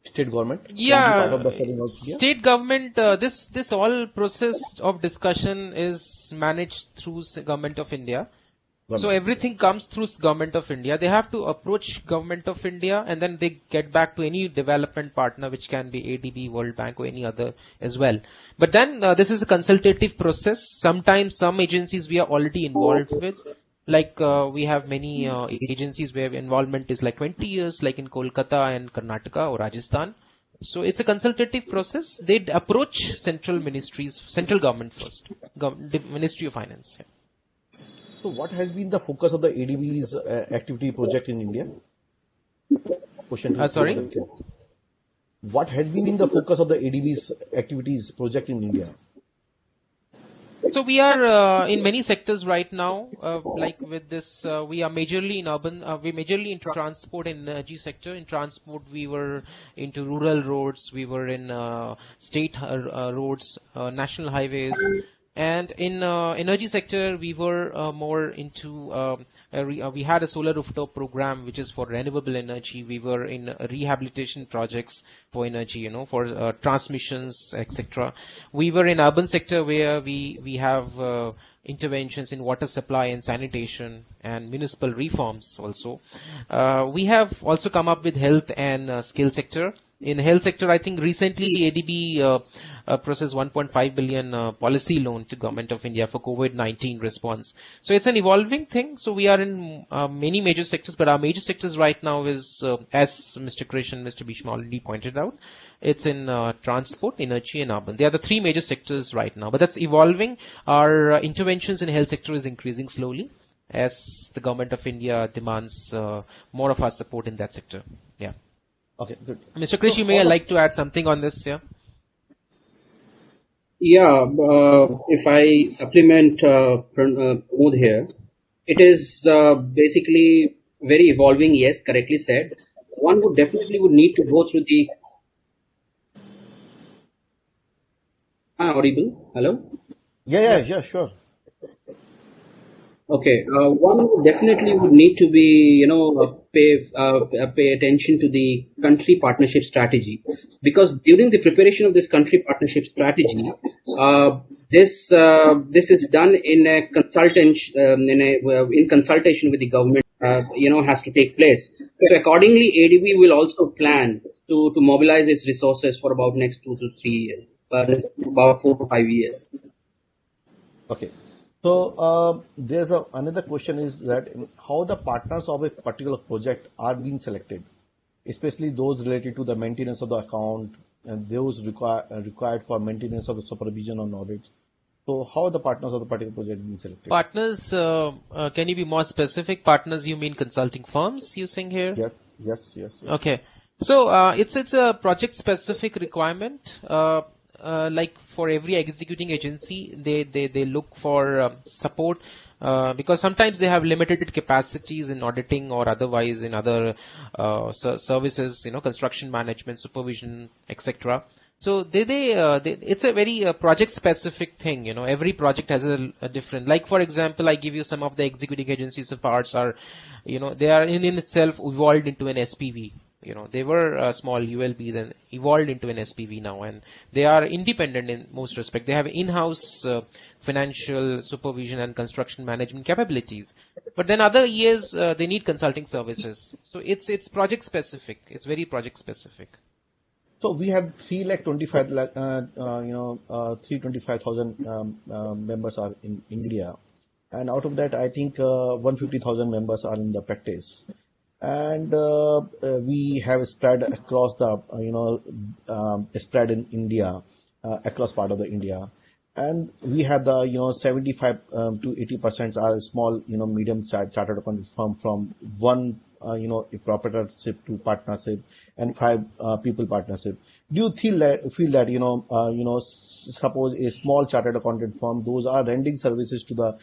State government can be part of the selling of India? State government. This all process of discussion is managed through government of India. So everything comes through government of India. They have to approach government of India and then they get back to any development partner, which can be ADB, World Bank or any other as well. But then this is a consultative process. Sometimes some agencies we are already involved with. Like we have many agencies where involvement is like 20 years, like in Kolkata and Karnataka or Rajasthan. So it's a consultative process. They approach central ministries, central government first, Ministry of Finance. Yeah. So what has been the focus of the ADB's activity project in India? Sorry? What has been the focus of the ADB's activities project in India? So we are in many sectors right now. Like with this, we are majorly in urban. We majorly in transport and energy sector. In transport, we were into rural roads. We were in state roads, national highways. And in energy sector, we were more into, we had a solar rooftop program, which is for renewable energy. We were in rehabilitation projects for energy, for transmissions, etc. We were in urban sector where we have interventions in water supply and sanitation and municipal reforms also. We have also come up with health and skill sector. In health sector, I think recently ADB processed 1.5 billion policy loan to Government of India for COVID-19 response. So it's an evolving thing. So we are in many major sectors, but our major sectors right now is, as Mr. Krish and Mr. Bisma already pointed out, it's in transport, energy and urban. They are the three major sectors right now, but that's evolving. Our interventions in health sector is increasing slowly as the Government of India demands more of our support in that sector. Yeah. Okay, good. Mr. Krish, you may like to add something on this, yeah? Yeah, if I supplement Pramod here, it is basically very evolving, yes, correctly said. One would definitely need to go through the... audible? Hello? Yeah, sure. Okay, one definitely would need to be, pay attention to the country partnership strategy, because during the preparation of this country partnership strategy, this is done in a in consultation with the government, has to take place. So accordingly, ADB will also plan to mobilize its resources for about next 2 to 3 years, about 4 to 5 years. Okay. So there's another question is that how the partners of a particular project are being selected, especially those related to the maintenance of the account and those required for maintenance of the supervision on audits. So how are the partners of the particular project being selected? Partners, can you be more specific? Partners, you mean consulting firms using here? Yes. Okay. So it's a project specific requirement. Like for every executing agency, they look for support because sometimes they have limited capacities in auditing or otherwise in other services, construction management, supervision, etc. So it's a very project specific thing. Every project has a different. Like for example, I give you some of the executing agencies of ours are, they are in itself evolved into an SPV. They were small ULBs and evolved into an SPV now, and they are independent in most respect. They have in-house financial supervision and construction management capabilities. But then other years, they need consulting services. So it's project specific. It's very project specific. So we have 325,000 members are in India, and out of that, I think 150,000 members are in the practice. And we have spread across the spread in India, across part of the India, and we have the 75 to 80% are small medium chartered accountant firm from one a proprietorship to partnership and 5 people partnership. Do you feel that suppose a small chartered accountant firm, those are rendering services to the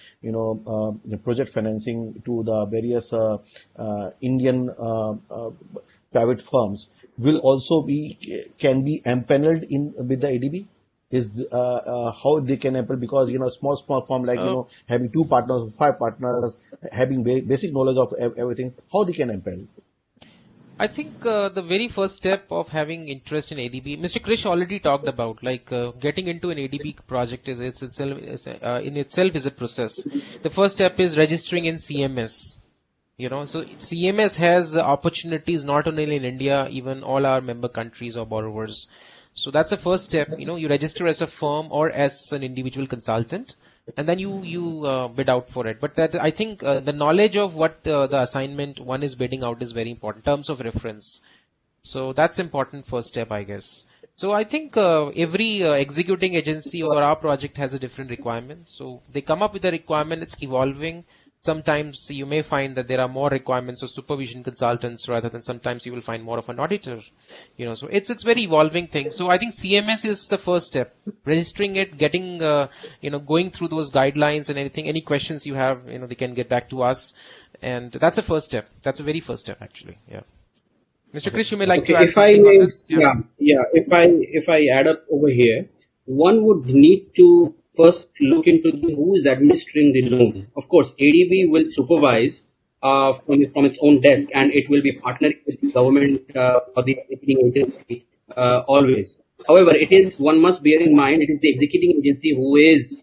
the project financing to the various Indian private firms will also can be empaneled in with the ADB? Is how they can empanel, because small firm like having 2 partners, 5 partners, having basic knowledge of everything, how they can empanel? I think the very first step of having interest in ADB, Mr. Krish already talked about, like getting into an ADB project in itself is a process. The first step is registering in CMS. So CMS has opportunities not only in India, even all our member countries or borrowers. So that's the first step. You register as a firm or as an individual consultant, and then you bid out for it. But that I think the knowledge of what the assignment one is bidding out is very important, terms of reference. So that's important first step, I guess. So I think every executing agency or our project has a different requirement. So they come up with a requirement, it's evolving. Sometimes you may find that there are more requirements of supervision consultants rather than sometimes you will find more of an auditor. So it's very evolving thing. So I think CMS is the first step. Registering it, getting, going through those guidelines and anything, any questions you have, they can get back to us. And that's the first step. That's the very first step actually. Yeah. Mr. Krish, you may like to add something on this? Yeah. If I add up over here, one would need to first look into who is administering the loan. Of course, ADB will supervise from its own desk, and it will be partnering with the government or the executing agency always. However, one must bear in mind, it is the executing agency who is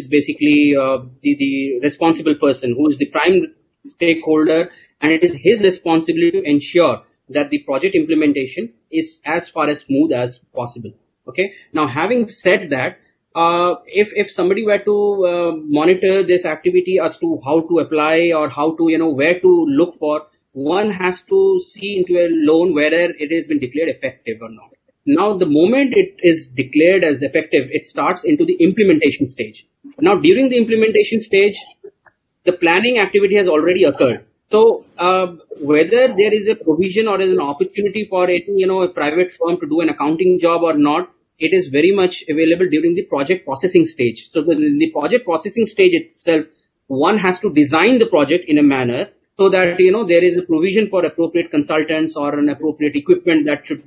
basically the responsible person, who is the prime stakeholder, and it is his responsibility to ensure that the project implementation is as far as smooth as possible. Okay. Now, having said that, if somebody were to monitor this activity as to how to apply or how to, where to look for, one has to see into a loan whether it has been declared effective or not. Now, the moment it is declared as effective, it starts into the implementation stage. Now, during the implementation stage, the planning activity has already occurred. So, whether there is a provision or is an opportunity for a private firm to do an accounting job or not, it is very much available during the project processing stage. So, in the project processing stage itself, one has to design the project in a manner so that, there is a provision for appropriate consultants or an appropriate equipment that should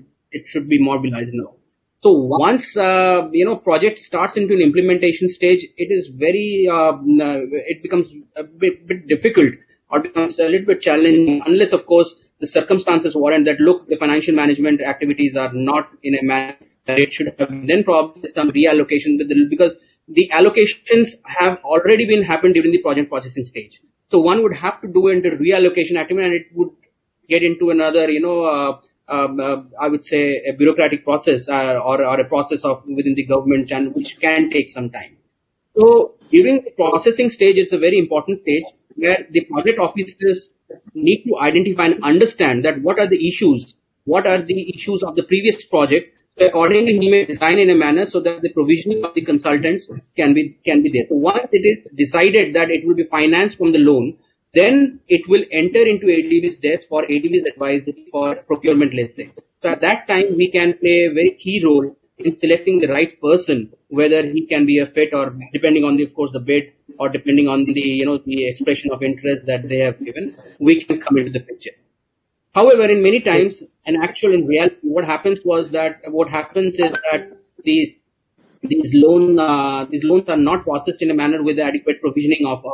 be mobilized now. So once, project starts into an implementation stage, it is it becomes a bit difficult or becomes a little bit challenging, unless, of course, the circumstances warrant that, look, the financial management activities are not in a manner that it should have been. Then probably some reallocation, because the allocations have already been happened during the project processing stage. So one would have to do into reallocation activity, and it would get into another, I would say a bureaucratic process or a process of within the government, and which can take some time. So during the processing stage, it's a very important stage where the project officers need to identify and understand that what are the issues of the previous project. So accordingly, he may design in a manner so that the provisioning of the consultants can be there. So once it is decided that it will be financed from the loan, then it will enter into ADB's desk for ADB's advisory for procurement, let's say. So at that time, we can play a very key role in selecting the right person, whether he can be a fit or depending on of course, the bid or depending on the expression of interest that they have given, we can come into the picture. However, in many times, in reality, what happens is that these loans are not processed in a manner with the adequate provisioning of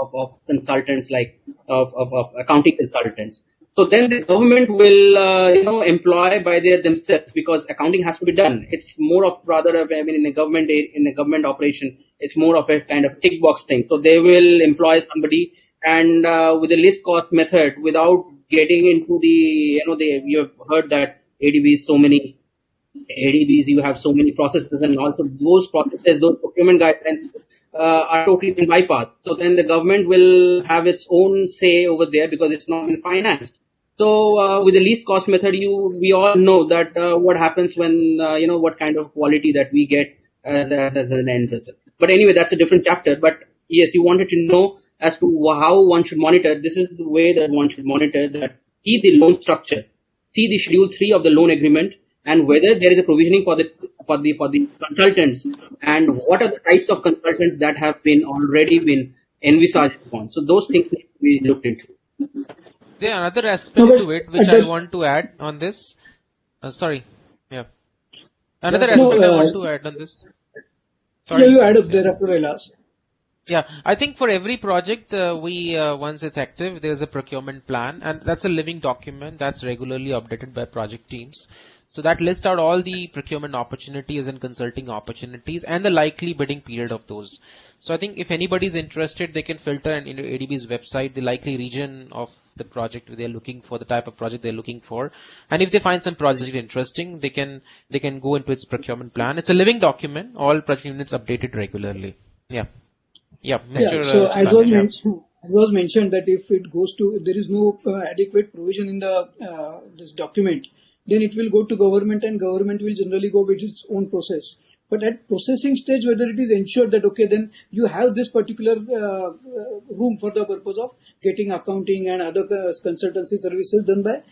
consultants, like of accounting consultants. So then the government will employ by themselves, because accounting has to be done. It's more of in a government operation, it's more of a kind of tick box thing. So they will employ somebody and with a least cost method, without getting into you have heard that ADB is so many ADBs, you have so many processes, and also those processes, those procurement guidelines are totally been bypassed. So then the government will have its own say over there because it's not been financed. So with the least cost method, we all know that what happens when what kind of quality that we get as an end result. But anyway, that's a different chapter. But yes, you wanted to know as to how one should monitor. This is the way that one should monitor that. See the loan structure, see the Schedule 3 of the loan agreement, and whether there is a provisioning for the consultants, and what are the types of consultants that have already been envisaged upon. So those things need to be looked into. There are another aspect to it which I want to add on this. Another aspect I want to add on this. Sorry. Yeah, you add up there after I'll ask. Yeah, I think for every project, once it's active, there's a procurement plan, and that's a living document that's regularly updated by project teams. So that lists out all the procurement opportunities and consulting opportunities and the likely bidding period of those. So I think if anybody's interested, they can filter into ADB's website the likely region of the project they're looking for, the type of project they're looking for. And if they find some project interesting, they can go into its procurement plan. It's a living document, all project units updated regularly. Yeah. Yeah, Mr. So as was mentioned that if it goes to, there is no adequate provision in the this document, then it will go to government, and government will generally go with its own process. But at processing stage, whether it is ensured that okay, then you have this particular room for the purpose of getting accounting and other consultancy services done by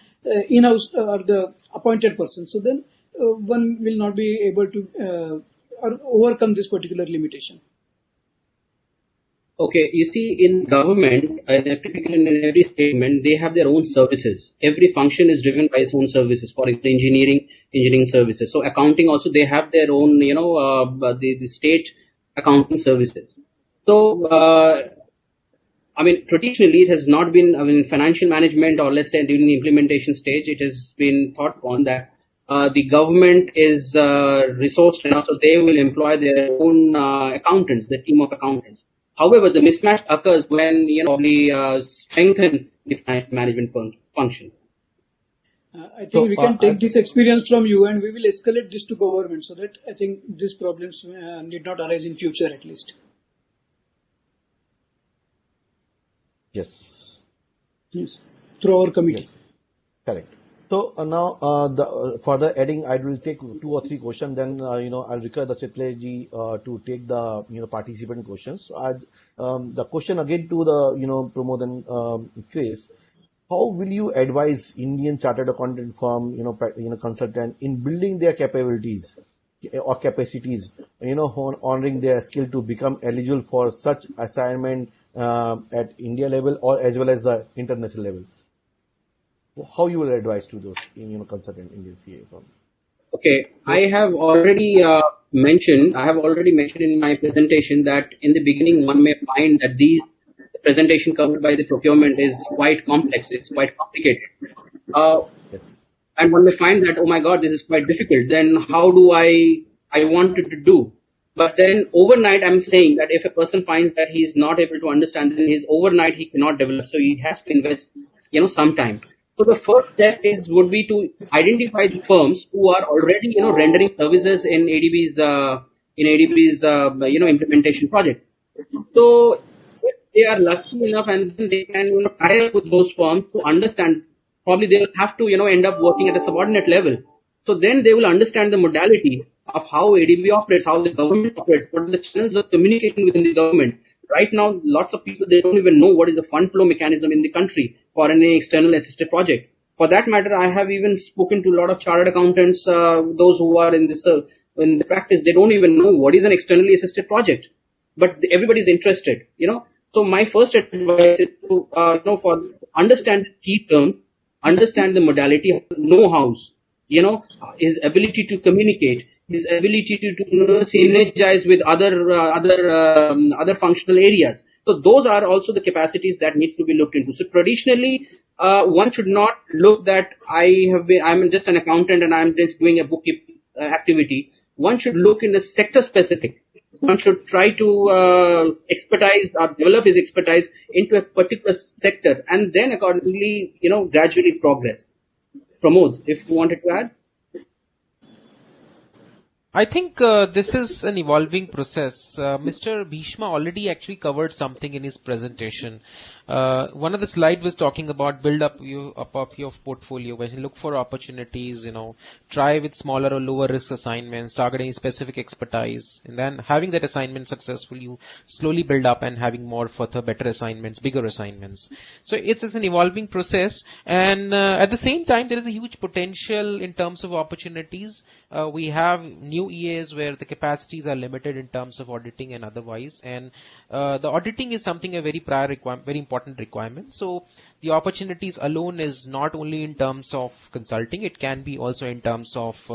in-house or the appointed person. So then one will not be able to or overcome this particular limitation. Okay, you see, in government, typically in every statement, they have their own services. Every function is driven by its own services. For example, engineering services. So accounting also, they have their own, the state accounting services. So, traditionally, it has not been, financial management, or let's say during the implementation stage, it has been thought upon that the government is resourced enough, so they will employ their own accountants, the team of accountants. However, the mismatch occurs when strengthen the financial management function. I think we can take this experience from you, and we will escalate this to government, so that I think these problems need not arise in future, at least. Yes. Yes. Through our committee. Yes. Correct. So now, the further adding, I will take 2 or 3 questions. Then I'll require the Chitle ji to take the participant questions. So the question again to the Pramod and Chris: how will you advise Indian chartered accountant firm, consultant in building their capabilities or capacities, honoring their skill to become eligible for such assignment at India level or as well as the international level? How you will advise to those consultant Indian CA firm? Okay, I have already mentioned in my presentation that in the beginning one may find that the presentation covered by the procurement is quite complex. It's quite complicated. Yes. And one may find that, oh my God, this is quite difficult. Then how do I wanted to do? But then overnight, I'm saying that if a person finds that he's not able to understand, then overnight he cannot develop. So he has to invest, some time. So the first step would be to identify the firms who are already, rendering services in ADB's implementation project. So if they are lucky enough and then they can tie up with those firms to understand, probably they will have to end up working at a subordinate level. So then they will understand the modality of how ADB operates, how the government operates, what are the channels of communication within the government. Right now, lots of people, they don't even know what is the fund flow mechanism in the country for any external assisted project. For that matter, I have even spoken to a lot of chartered accountants, those who are in this in the practice, they don't even know what is an externally assisted project, but everybody's interested. So my first advice is to for understand key terms, understand the modality, know-hows, his ability to communicate, his ability to synergize with other functional areas. So those are also the capacities that needs to be looked into. So traditionally, one should not look that I'm just an accountant and I'm just doing a bookkeeping activity. One should look in the sector specific. One should try to expertise or develop his expertise into a particular sector and then accordingly, gradually progress. Pramod, if you wanted to add. I think this is an evolving process. Mr. Bhishma already actually covered something in his presentation. One of the slides was talking about build up of your portfolio, when you look for opportunities, try with smaller or lower risk assignments, targeting specific expertise, and then having that assignment successful, you slowly build up and having more further better assignments, bigger assignments. So it's an evolving process, and at the same time, there is a huge potential in terms of opportunities. We have new EAs where the capacities are limited in terms of auditing and otherwise, and the auditing is something a very very important requirement. So the opportunities alone is not only in terms of consulting, it can be also in terms of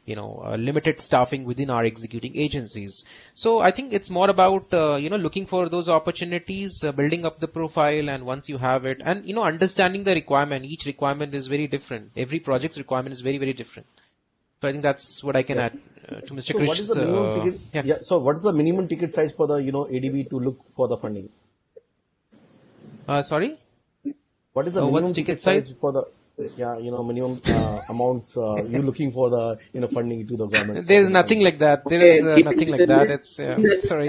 limited staffing within our executing agencies. So I think it's more about looking for those opportunities, building up the profile, and once you have it, and understanding the requirement. Each requirement is very different. Every project's requirement is very, very different. So I think that's what I can add to Mr. So what is the minimum ticket? So what is the minimum ticket size for the ADB to look for the funding? Sorry. What is the minimum ticket size for the minimum amounts you looking for the funding to the government? There is nothing like that. There is nothing like that. It's sorry.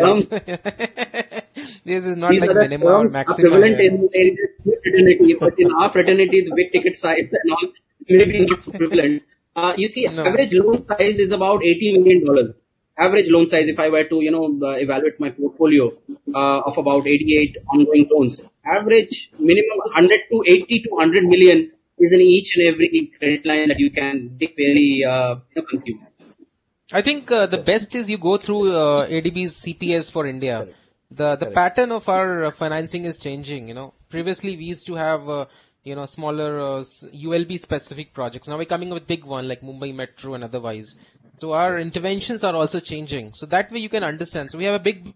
This is not like minimum or maximum. Equivalent in fraternity, but in our fraternity, the big ticket size and all maybe not equivalent. You see, average loan size is about $80 million. Average loan size, if I were to, evaluate my portfolio of about 88 ongoing loans, average minimum 100 to 80 to 100 million is in each and every credit line that you can very consume. I think the best is you go through ADB's CPS for India. The pattern of our financing is changing. Previously we used to have smaller ULB specific projects. Now we're coming up with big one like Mumbai Metro and otherwise. So our interventions are also changing. So that way you can understand. So we have a big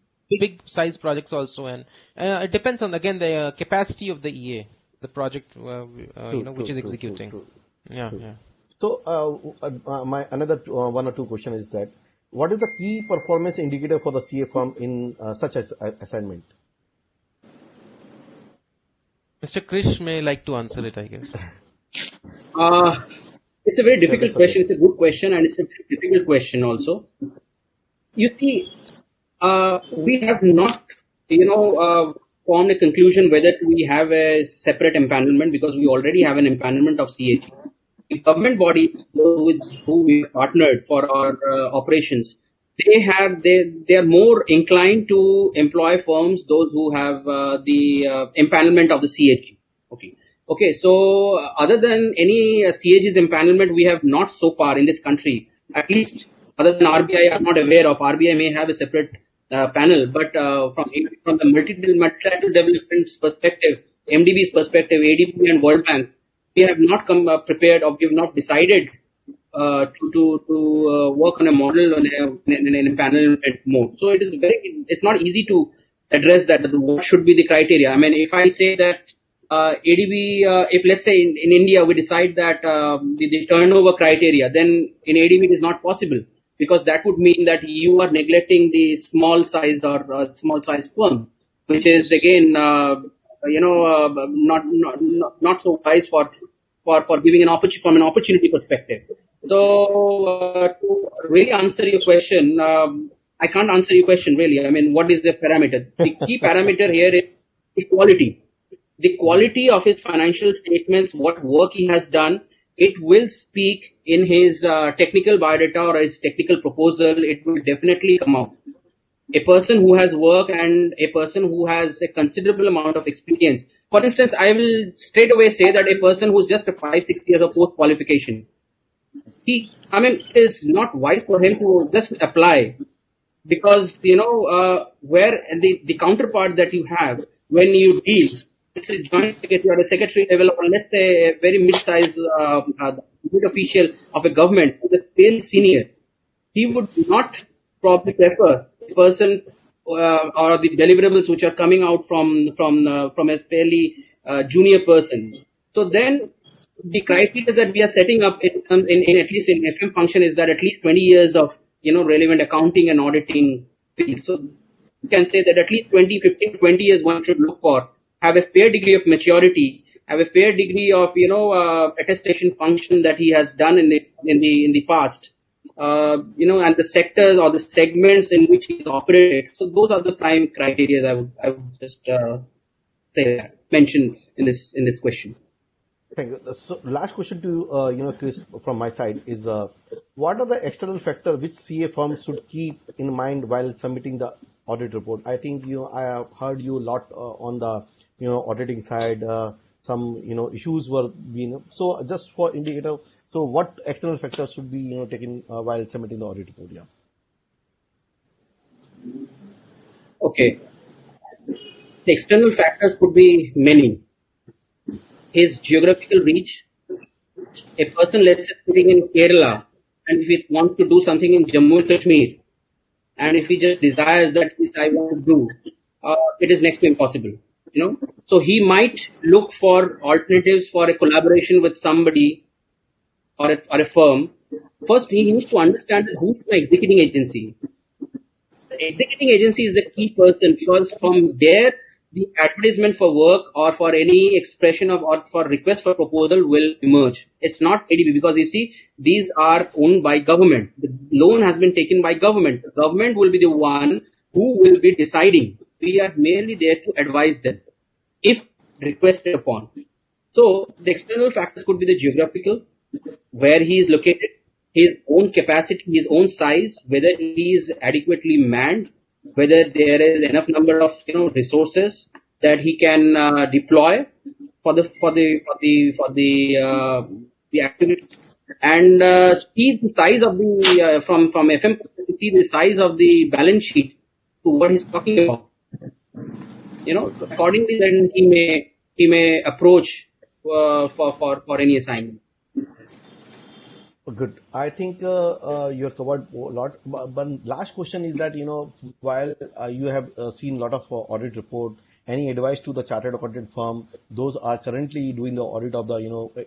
size projects also, and it depends on again the capacity of the EA, the project which is executing. True. Yeah. So my another one or two question is that what is the key performance indicator for the CA firm in such as assignment? Mr. Krish may like to answer it, I guess. It's a very difficult question. It's a good question, and it's a very difficult question also. You see, we have not, formed a conclusion whether we have a separate empanelment, because we already have an empanelment of CAG. The government body with who we partnered for our operations, they are more inclined to employ firms, those who have the empanelment of the CAG. Okay. So other than any CAG's empanelment, we have not so far in this country, at least other than RBI, I'm not aware of. RBI may have a separate panel, but from the multilateral development perspective, MDB's perspective, ADB and World Bank, we have not come prepared, or we have not decided to work on a model in an empanelment mode. So it's not easy to address that. What should be the criteria? I mean, if I say that ADB, if let's say in India we decide that the turnover criteria, then in ADB it is not possible, because that would mean that you are neglecting the small size or small size firms, which is again not so wise for giving an opportunity from an opportunity perspective. So to really answer your question, I can't answer your question really. I mean, what is the parameter? The key parameter here is the quality. The quality of his financial statements, what work he has done, it will speak in his technical biodata or his technical proposal. It will definitely come out. A person who has work and a person who has a considerable amount of experience. For instance, I will straight away say that a person who's just a 5-6 years of post qualification, it is not wise for him to just apply, because where the counterpart that you have when you deal, it's a joint secretary or a secretary level, or let's say a very mid-sized mid official of a government who is very senior, he would not probably prefer the person or the deliverables which are coming out from a fairly junior person. So then the criteria that we are setting up in at least in FM function is that at least 20 years of relevant accounting and auditing field. So you can say that at least 15, 20 years one should look for, have a fair degree of maturity, have a fair degree of attestation function that he has done in the past, and the sectors or the segments in which he's operated. So those are the prime criteria I would just mention in this question. Thank you. So last question to Chris, from my side is, what are the external factors which CA firms should keep in mind while submitting the audit report? I think I have heard you a lot on the auditing side. Some issues were being, so just for indicator. So what external factors should be taken while submitting the audit report? Yeah. Okay. The external factors could be many. His geographical reach. A person, let's say, sitting in Kerala, and if he wants to do something in Jammu and Kashmir, and if he just desires that I want to do, it is next to impossible. So he might look for alternatives for a collaboration with somebody or a firm. First, he needs to understand who is my executing agency. The executing agency is the key person, because from there, the advertisement for work or for any expression of or for request for proposal will emerge. It's not ADB, because you see, these are owned by government. The loan has been taken by government. The government will be the one who will be deciding. We are merely there to advise them if requested upon. So the external factors could be the geographical, where he is located, his own capacity, his own size, whether he is adequately manned, whether there is enough number of resources that he can deploy for the activity, and see the size of the from FM, see the size of the balance sheet to what he's talking about. Accordingly, then he may approach for any assignment. Good. I think you have covered a lot. But last question is that, while you have seen a lot of audit report, any advice to the chartered accountant firm, those are currently doing the audit of the,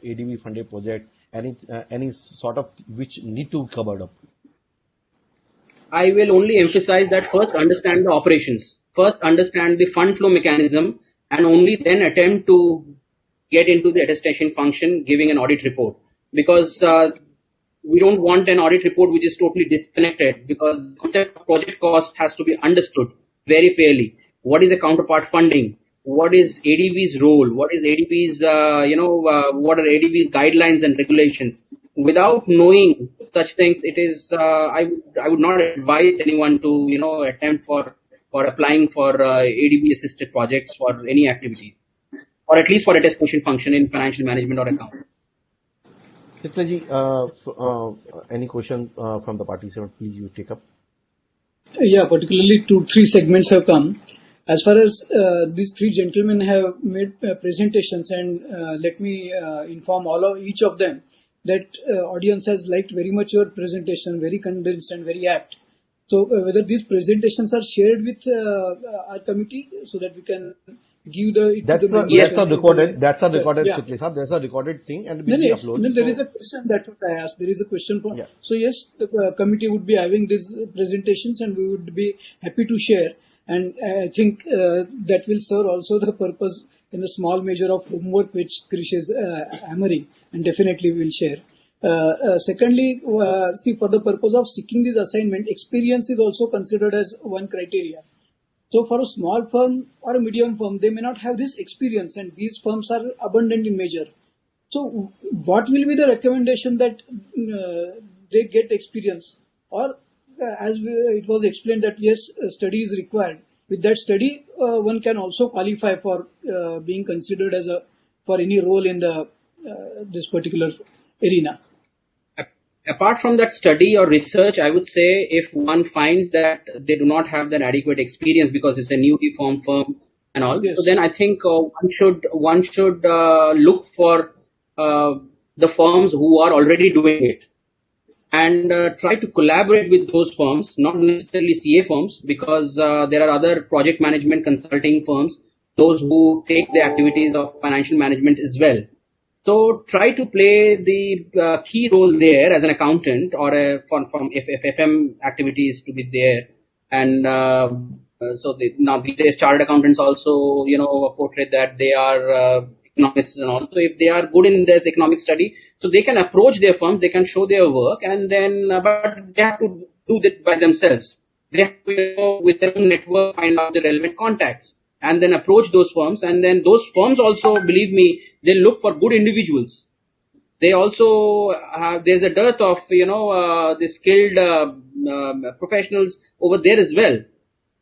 ADB funded project, any sort of which need to be covered up? I will only emphasize that first understand the operations, first understand the fund flow mechanism, and only then attempt to get into the attestation function, giving an audit report. Because we don't want an audit report which is totally disconnected, because the concept of project cost has to be understood very fairly. What is the counterpart funding? What is ADB's role? What is ADB's, what are ADB's guidelines and regulations? Without knowing such things, it is, I would not advise anyone to, attempt for applying for ADB assisted projects for any activities, or at least for attestation function in financial management or account. Chitraji, any question from the participant, please you take up. Yeah, particularly 2-3 segments have come. As far as these 3 gentlemen have made presentations, and let me inform each of them that audience has liked very much your presentation, very condensed and very apt. So whether these presentations are shared with our committee so that we can give that's a recorded yeah. Chitli Sahab, there's a recorded thing and No, will be uploaded. No, there is a question, that's what I asked. There is a question for. Yeah. So yes, the committee would be having these presentations and we would be happy to share. And I think that will serve also the purpose in a small measure of homework which Krish is hammering, and definitely we will share. Secondly, see, for the purpose of seeking this assignment, experience is also considered as one criteria. So for a small firm or a medium firm, they may not have this experience, and these firms are abundant in measure. So what will be the recommendation that they get experience? Or it was explained that yes, a study is required. With that study, one can also qualify for being considered as for any role in the this particular arena. Apart from that study or research, I would say if one finds that they do not have that adequate experience because it's a newly formed firm and all, Yes. so then I think one should look for the firms who are already doing it and try to collaborate with those firms, not necessarily CA firms, because there are other project management consulting firms, those who take the activities of financial management as well. So try to play the key role there as an accountant or from FM activities to be there. And so now these days chartered accountants also, portray that they are economists and all. So if they are good in this economic study, so they can approach their firms, they can show their work, and then but they have to do that by themselves. They have to, with their own network, find out the relevant contacts and then approach those firms. And then those firms also, believe me, they look for good individuals. They also have, there's a dearth of, the skilled professionals over there as well.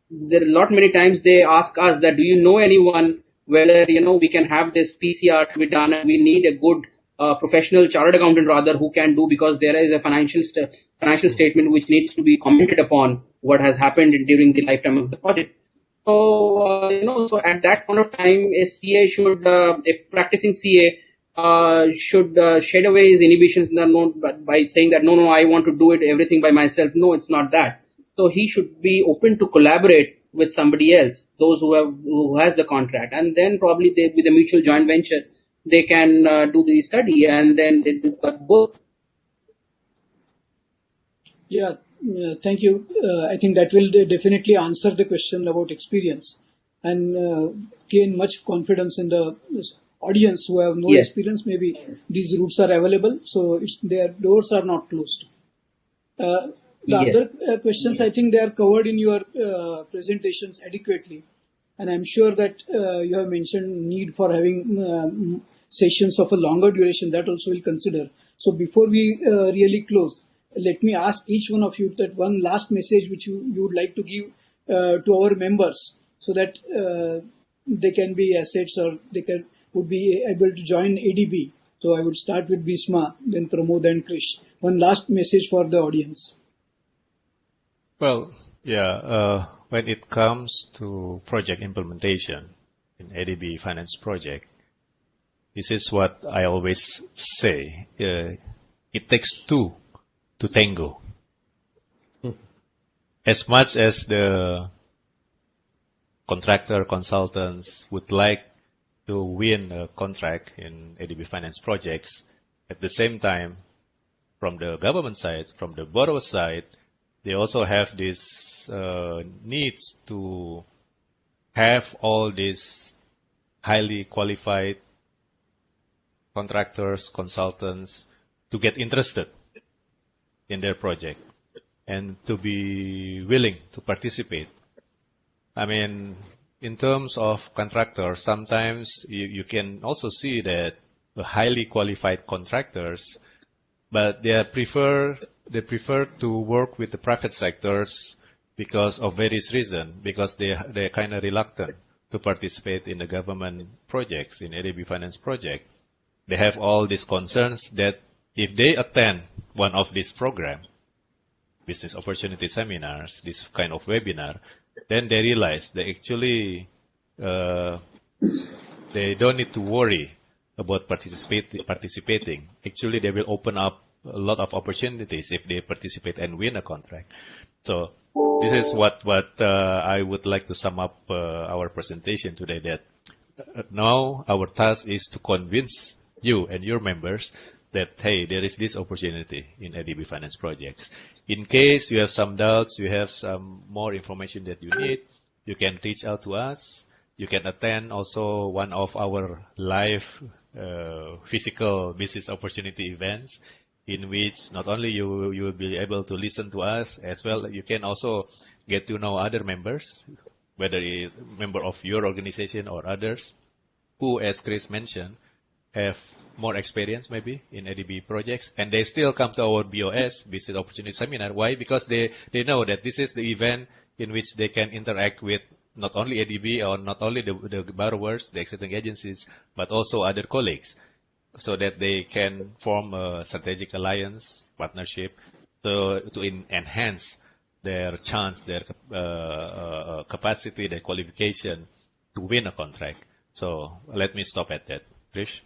There are many times they ask us that, do you know anyone whether, we can have this PCR to be done, and we need a good professional chartered accountant rather who can do, because there is a financial statement which needs to be commented upon what has happened during the lifetime of the project. So, so at that point of time, a CA should, a practicing CA, should shed away his inhibitions by saying that, no, I want to do it everything by myself. No, it's not that. So he should be open to collaborate with somebody else, those who has the contract, and then probably with a mutual joint venture, they can do the study, and then they do both. Yeah. Thank you. I think that will definitely answer the question about experience and gain much confidence in the audience who have no Yes. experience. Maybe these routes are available, so their doors are not closed. The Yes. other questions, I think they are covered in your presentations adequately. And I'm sure that you have mentioned need for having sessions of a longer duration. That also will consider. So before we really close, let me ask each one of you that one last message which you would like to give to our members, so that they can be assets or they would be able to join ADB. So I would start with Bisma, then Pramod and Krish. One last message for the audience. Well, yeah, when it comes to project implementation in ADB Finance Project, this is what I always say. It takes two to tango. As much as the contractor consultants would like to win a contract in ADB Finance projects, at the same time, from the government side, from the borrower side, they also have this needs to have all these highly qualified contractors, consultants to get interested in their project and to be willing to participate. I mean, in terms of contractors, sometimes you can also see that the highly qualified contractors, but they prefer to work with the private sectors because of various reasons, because they're kind of reluctant to participate in the government projects, in ADB Finance project. They have all these concerns that if they attend one of these programs, business opportunity seminars, this kind of webinar, then they realize they actually they don't need to worry about participating. Actually, they will open up a lot of opportunities if they participate and win a contract. So this is what I would like to sum up our presentation today, that now our task is to convince you and your members that, hey, there is this opportunity in ADB Finance projects. In case you have some doubts, you have some more information that you need, you can reach out to us. You can attend also one of our live physical business opportunity events. in which not only you will be able to listen to us, as well you can also get to know other members, whether a member of your organization or others, who, as Chris mentioned, have more experience maybe in ADB projects, and they still come to our BOS, Business Opportunity Seminar. Why? Because they know that this is the event in which they can interact with not only ADB or not only the borrowers, the exiting agencies, but also other colleagues, so that they can form a strategic alliance, partnership, to enhance their chance, their capacity, their qualification to win a contract. So let me stop at that. Krish?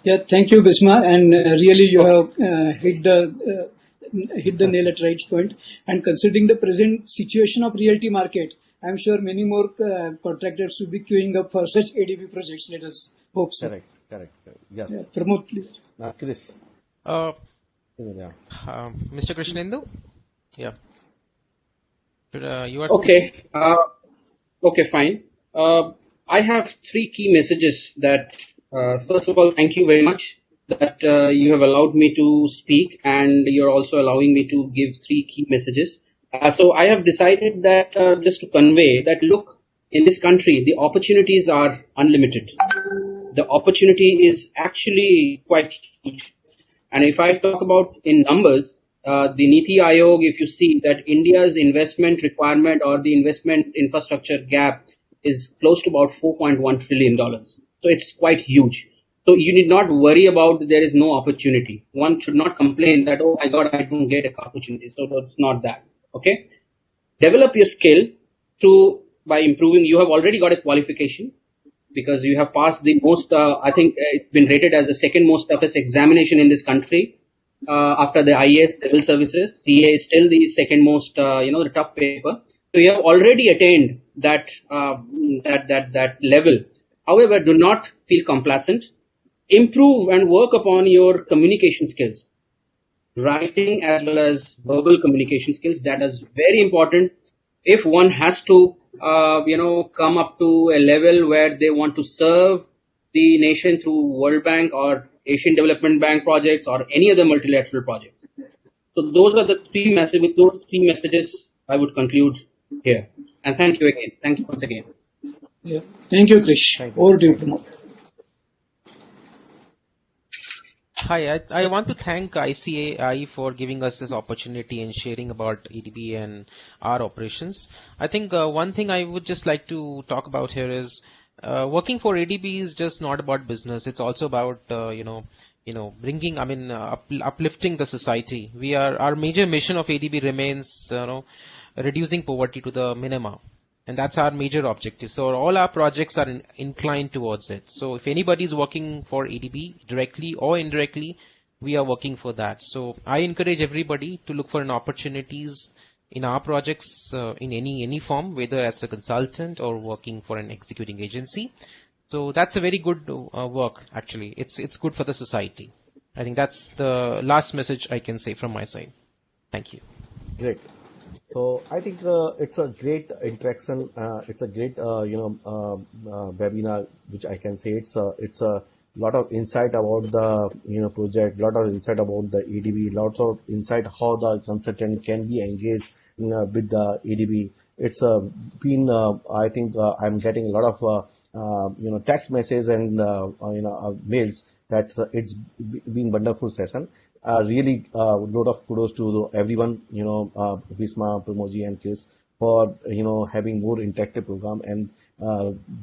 Yeah, thank you, Bisma, and really you have hit the nail at right point. And considering the present situation of realty market, I'm sure many more contractors will be queuing up for such ADB projects. Let us hope so. Correct. Yes. Yeah, Pramod, please. Chris. Mr. Krishnendu? Yeah. You are Okay. Okay, fine. I have three key messages that, first of all, thank you very much that you have allowed me to speak, and you're also allowing me to give three key messages. So I have decided that just to convey that, look, in this country, the opportunities are unlimited. The opportunity is actually quite huge. And if I talk about in numbers, the Niti Aayog, if you see that India's investment requirement or the investment infrastructure gap is close to about $4.1 trillion. So it's quite huge. So you need not worry about there is no opportunity. One should not complain that, oh my God, I don't get an opportunity. So it's not that. Okay. Develop your skill by improving. You have already got a qualification because you have passed the most, I think it's been rated as the second most toughest examination in this country. After the IAS civil services, CA is still the second most, the tough paper. So you have already attained that level. However, do not feel complacent. Improve and work upon your communication skills, writing as well as verbal communication skills. That is very important. If one has to, come up to a level where they want to serve the nation through World Bank or Asian Development Bank projects or any other multilateral projects. So those are the three messages. With those three messages, I would conclude here. And thank you again. Thank you once again. Yeah. Thank you, Krish. Over to you, Pramod. Hi, I want to thank ICAI for giving us this opportunity and sharing about ADB and our operations. I think one thing I would just like to talk about here is working for ADB is just not about business. It's also about bringing, uplifting the society. Our major mission of ADB remains reducing poverty to the minimum. And that's our major objective. So all our projects are inclined towards it. So if anybody is working for ADB directly or indirectly, we are working for that. So I encourage everybody to look for opportunities in our projects in any form, whether as a consultant or working for an executing agency. So that's a very good work, actually. It's good for the society. I think that's the last message I can say from my side. Thank you. Great. So I think it's a great interaction. It's a great webinar, which I can say it's a lot of insight about the project, lot of insight about the ADB, lots of insight how the consultant can be engaged with the ADB. It's been I think I'm getting a lot of text messages and mails that it's been wonderful session. Really lot of kudos to everyone, Bisma, Pramoji and Chris for, having more interactive program and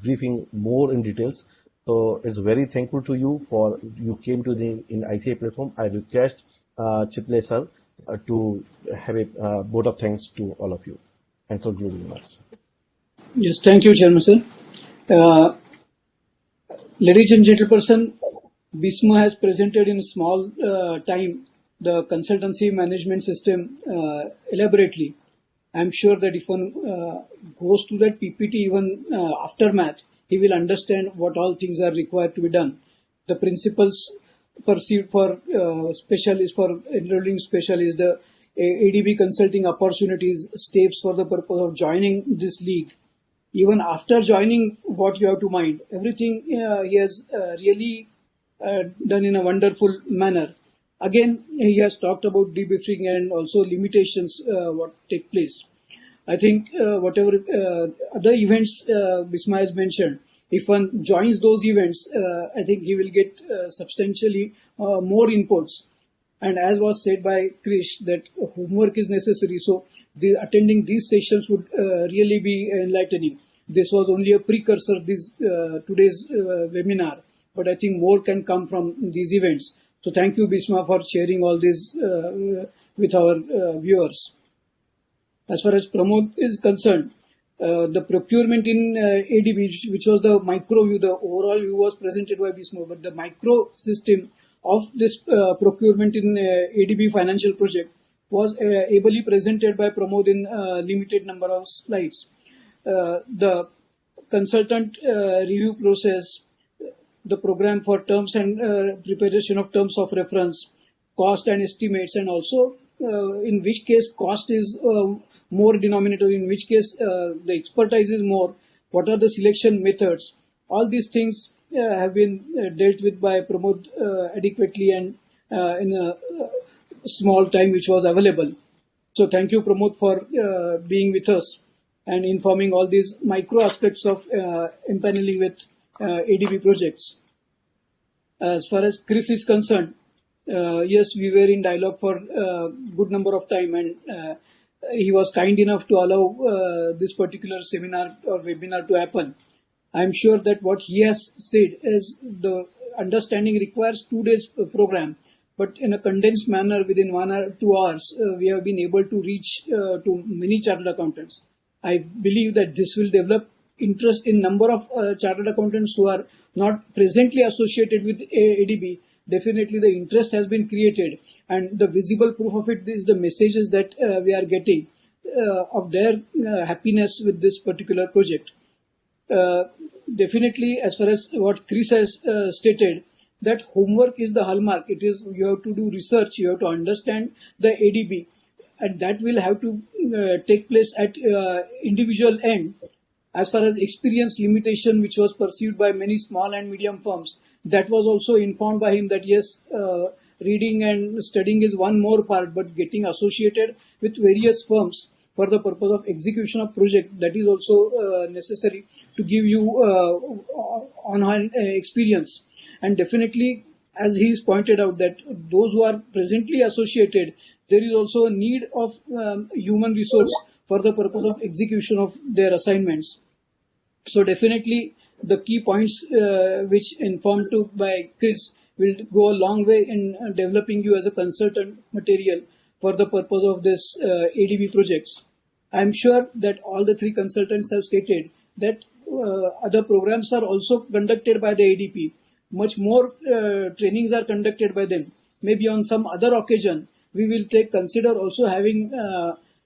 briefing more in details. So it's very thankful to you for you came to the in ICAI platform. I request Chitle sir to have a vote of thanks to all of you and conclude remarks. Yes, thank you, Chairman sir. Ladies and gentlemen, Bisma has presented in small time the consultancy management system elaborately. I'm sure that if one goes to that PPT even aftermath, he will understand what all things are required to be done. The principles perceived for specialists, for enrolling specialists, the ADB consulting opportunities, steps for the purpose of joining this league. Even after joining, what you have to mind, everything he has really done in a wonderful manner. Again, he has talked about debriefing and also limitations what take place. I think whatever other events Bisma has mentioned, if one joins those events, I think he will get substantially more inputs. And as was said by Krish, that homework is necessary. So attending these sessions would really be enlightening. This was only a precursor, this today's webinar, but I think more can come from these events. So thank you, Bisma, for sharing all this with our viewers. As far as Pramod is concerned, the procurement in ADB, which was the micro view, the overall view was presented by Bisma, but the micro system of this procurement in ADB financial project was ably presented by Pramod in limited number of slides. The consultant review process, the program for terms and preparation of terms of reference, cost and estimates, and also in which case cost is more denominator, in which case the expertise is more, what are the selection methods. All these things have been dealt with by Pramod adequately and in a small time which was available. So thank you, Pramod, for being with us and informing all these micro aspects of empaneling with ADB projects. As far as Chris is concerned, yes, we were in dialogue for a good number of time, and he was kind enough to allow this particular seminar or webinar to happen. I'm sure that what he has said is the understanding requires 2 days program, but in a condensed manner within 1 or 2 hours, we have been able to reach to many chartered accountants. I believe that this will develop interest in number of chartered accountants who are not presently associated with ADB. Definitely the interest has been created, and the visible proof of it is the messages that we are getting of their happiness with this particular project. Definitely, as far as what Chris has stated, that homework is the hallmark. It is, you have to do research, you have to understand the ADB, and that will have to take place at individual end. As far as experience limitation, which was perceived by many small and medium firms, that was also informed by him that yes, reading and studying is one more part, but getting associated with various firms for the purpose of execution of project, that is also necessary to give you on-hand experience. And definitely, as he is pointed out, that those who are presently associated, there is also a need of human resource for the purpose of execution of their assignments. So definitely the key points which informed to by Chris will go a long way in developing you as a consultant material for the purpose of this ADB projects. I am sure that all the 3 consultants have stated that other programs are also conducted by the ADB. Much more trainings are conducted by them. Maybe on some other occasion, we will consider also having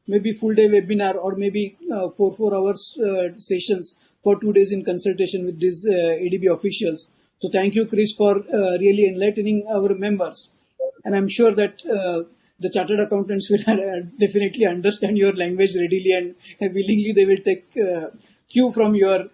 maybe full day webinar or maybe 4 hours sessions for 2 days in consultation with these ADB officials. So thank you, Chris, for really enlightening our members. And I'm sure that the chartered accountants will definitely understand your language readily, and willingly they will take cue from your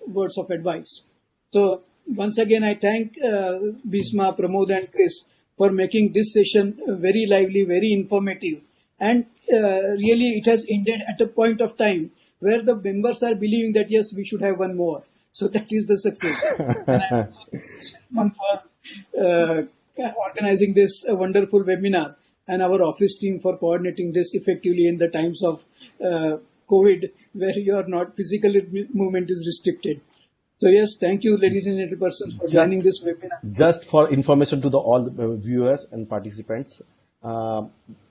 words of advice. So once again, I thank Bisma, Pramod and Chris for making this session very lively, very informative. And really it has ended at a point of time where the members are believing that yes, we should have one more. So that is the success. And I'm also for organizing this wonderful webinar, and our office team for coordinating this effectively in the times of COVID, where your not physical movement is restricted. So yes, thank you, ladies and gentlemen, for joining this webinar. Just for information to all the viewers and participants,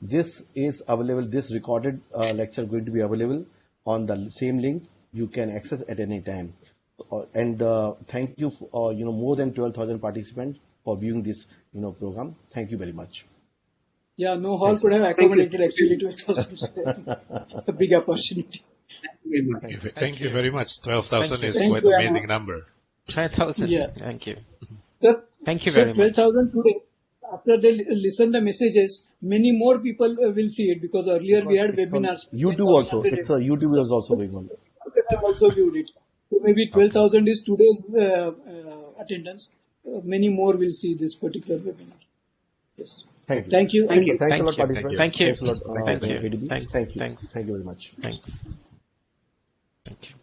this is available. This recorded lecture going to be available on the same link. You can access at any time. And thank you for more than 12,000 participants for viewing this program. Thank you very much. Yeah, no hall could have accommodated actually 12,000. A big opportunity. Thank you very much. 12,000 is quite an amazing number. 12,000. Yeah. Thank you. So, Thank you very much. 12,000 today. After they listen the messages, many more people will see it, because earlier we had webinars. YouTube also. It's YouTube is also going on. Have also viewed it. So maybe 12,000 is today's attendance. Many more will see this particular webinar. Yes. Thank you. Thank you. Thank you. Thanks a lot, Thank you. participants. Thank you. Thanks a lot, Thank you. ADB. Thanks. Thank you. Thanks. Thank you very much. Thanks. Thank you.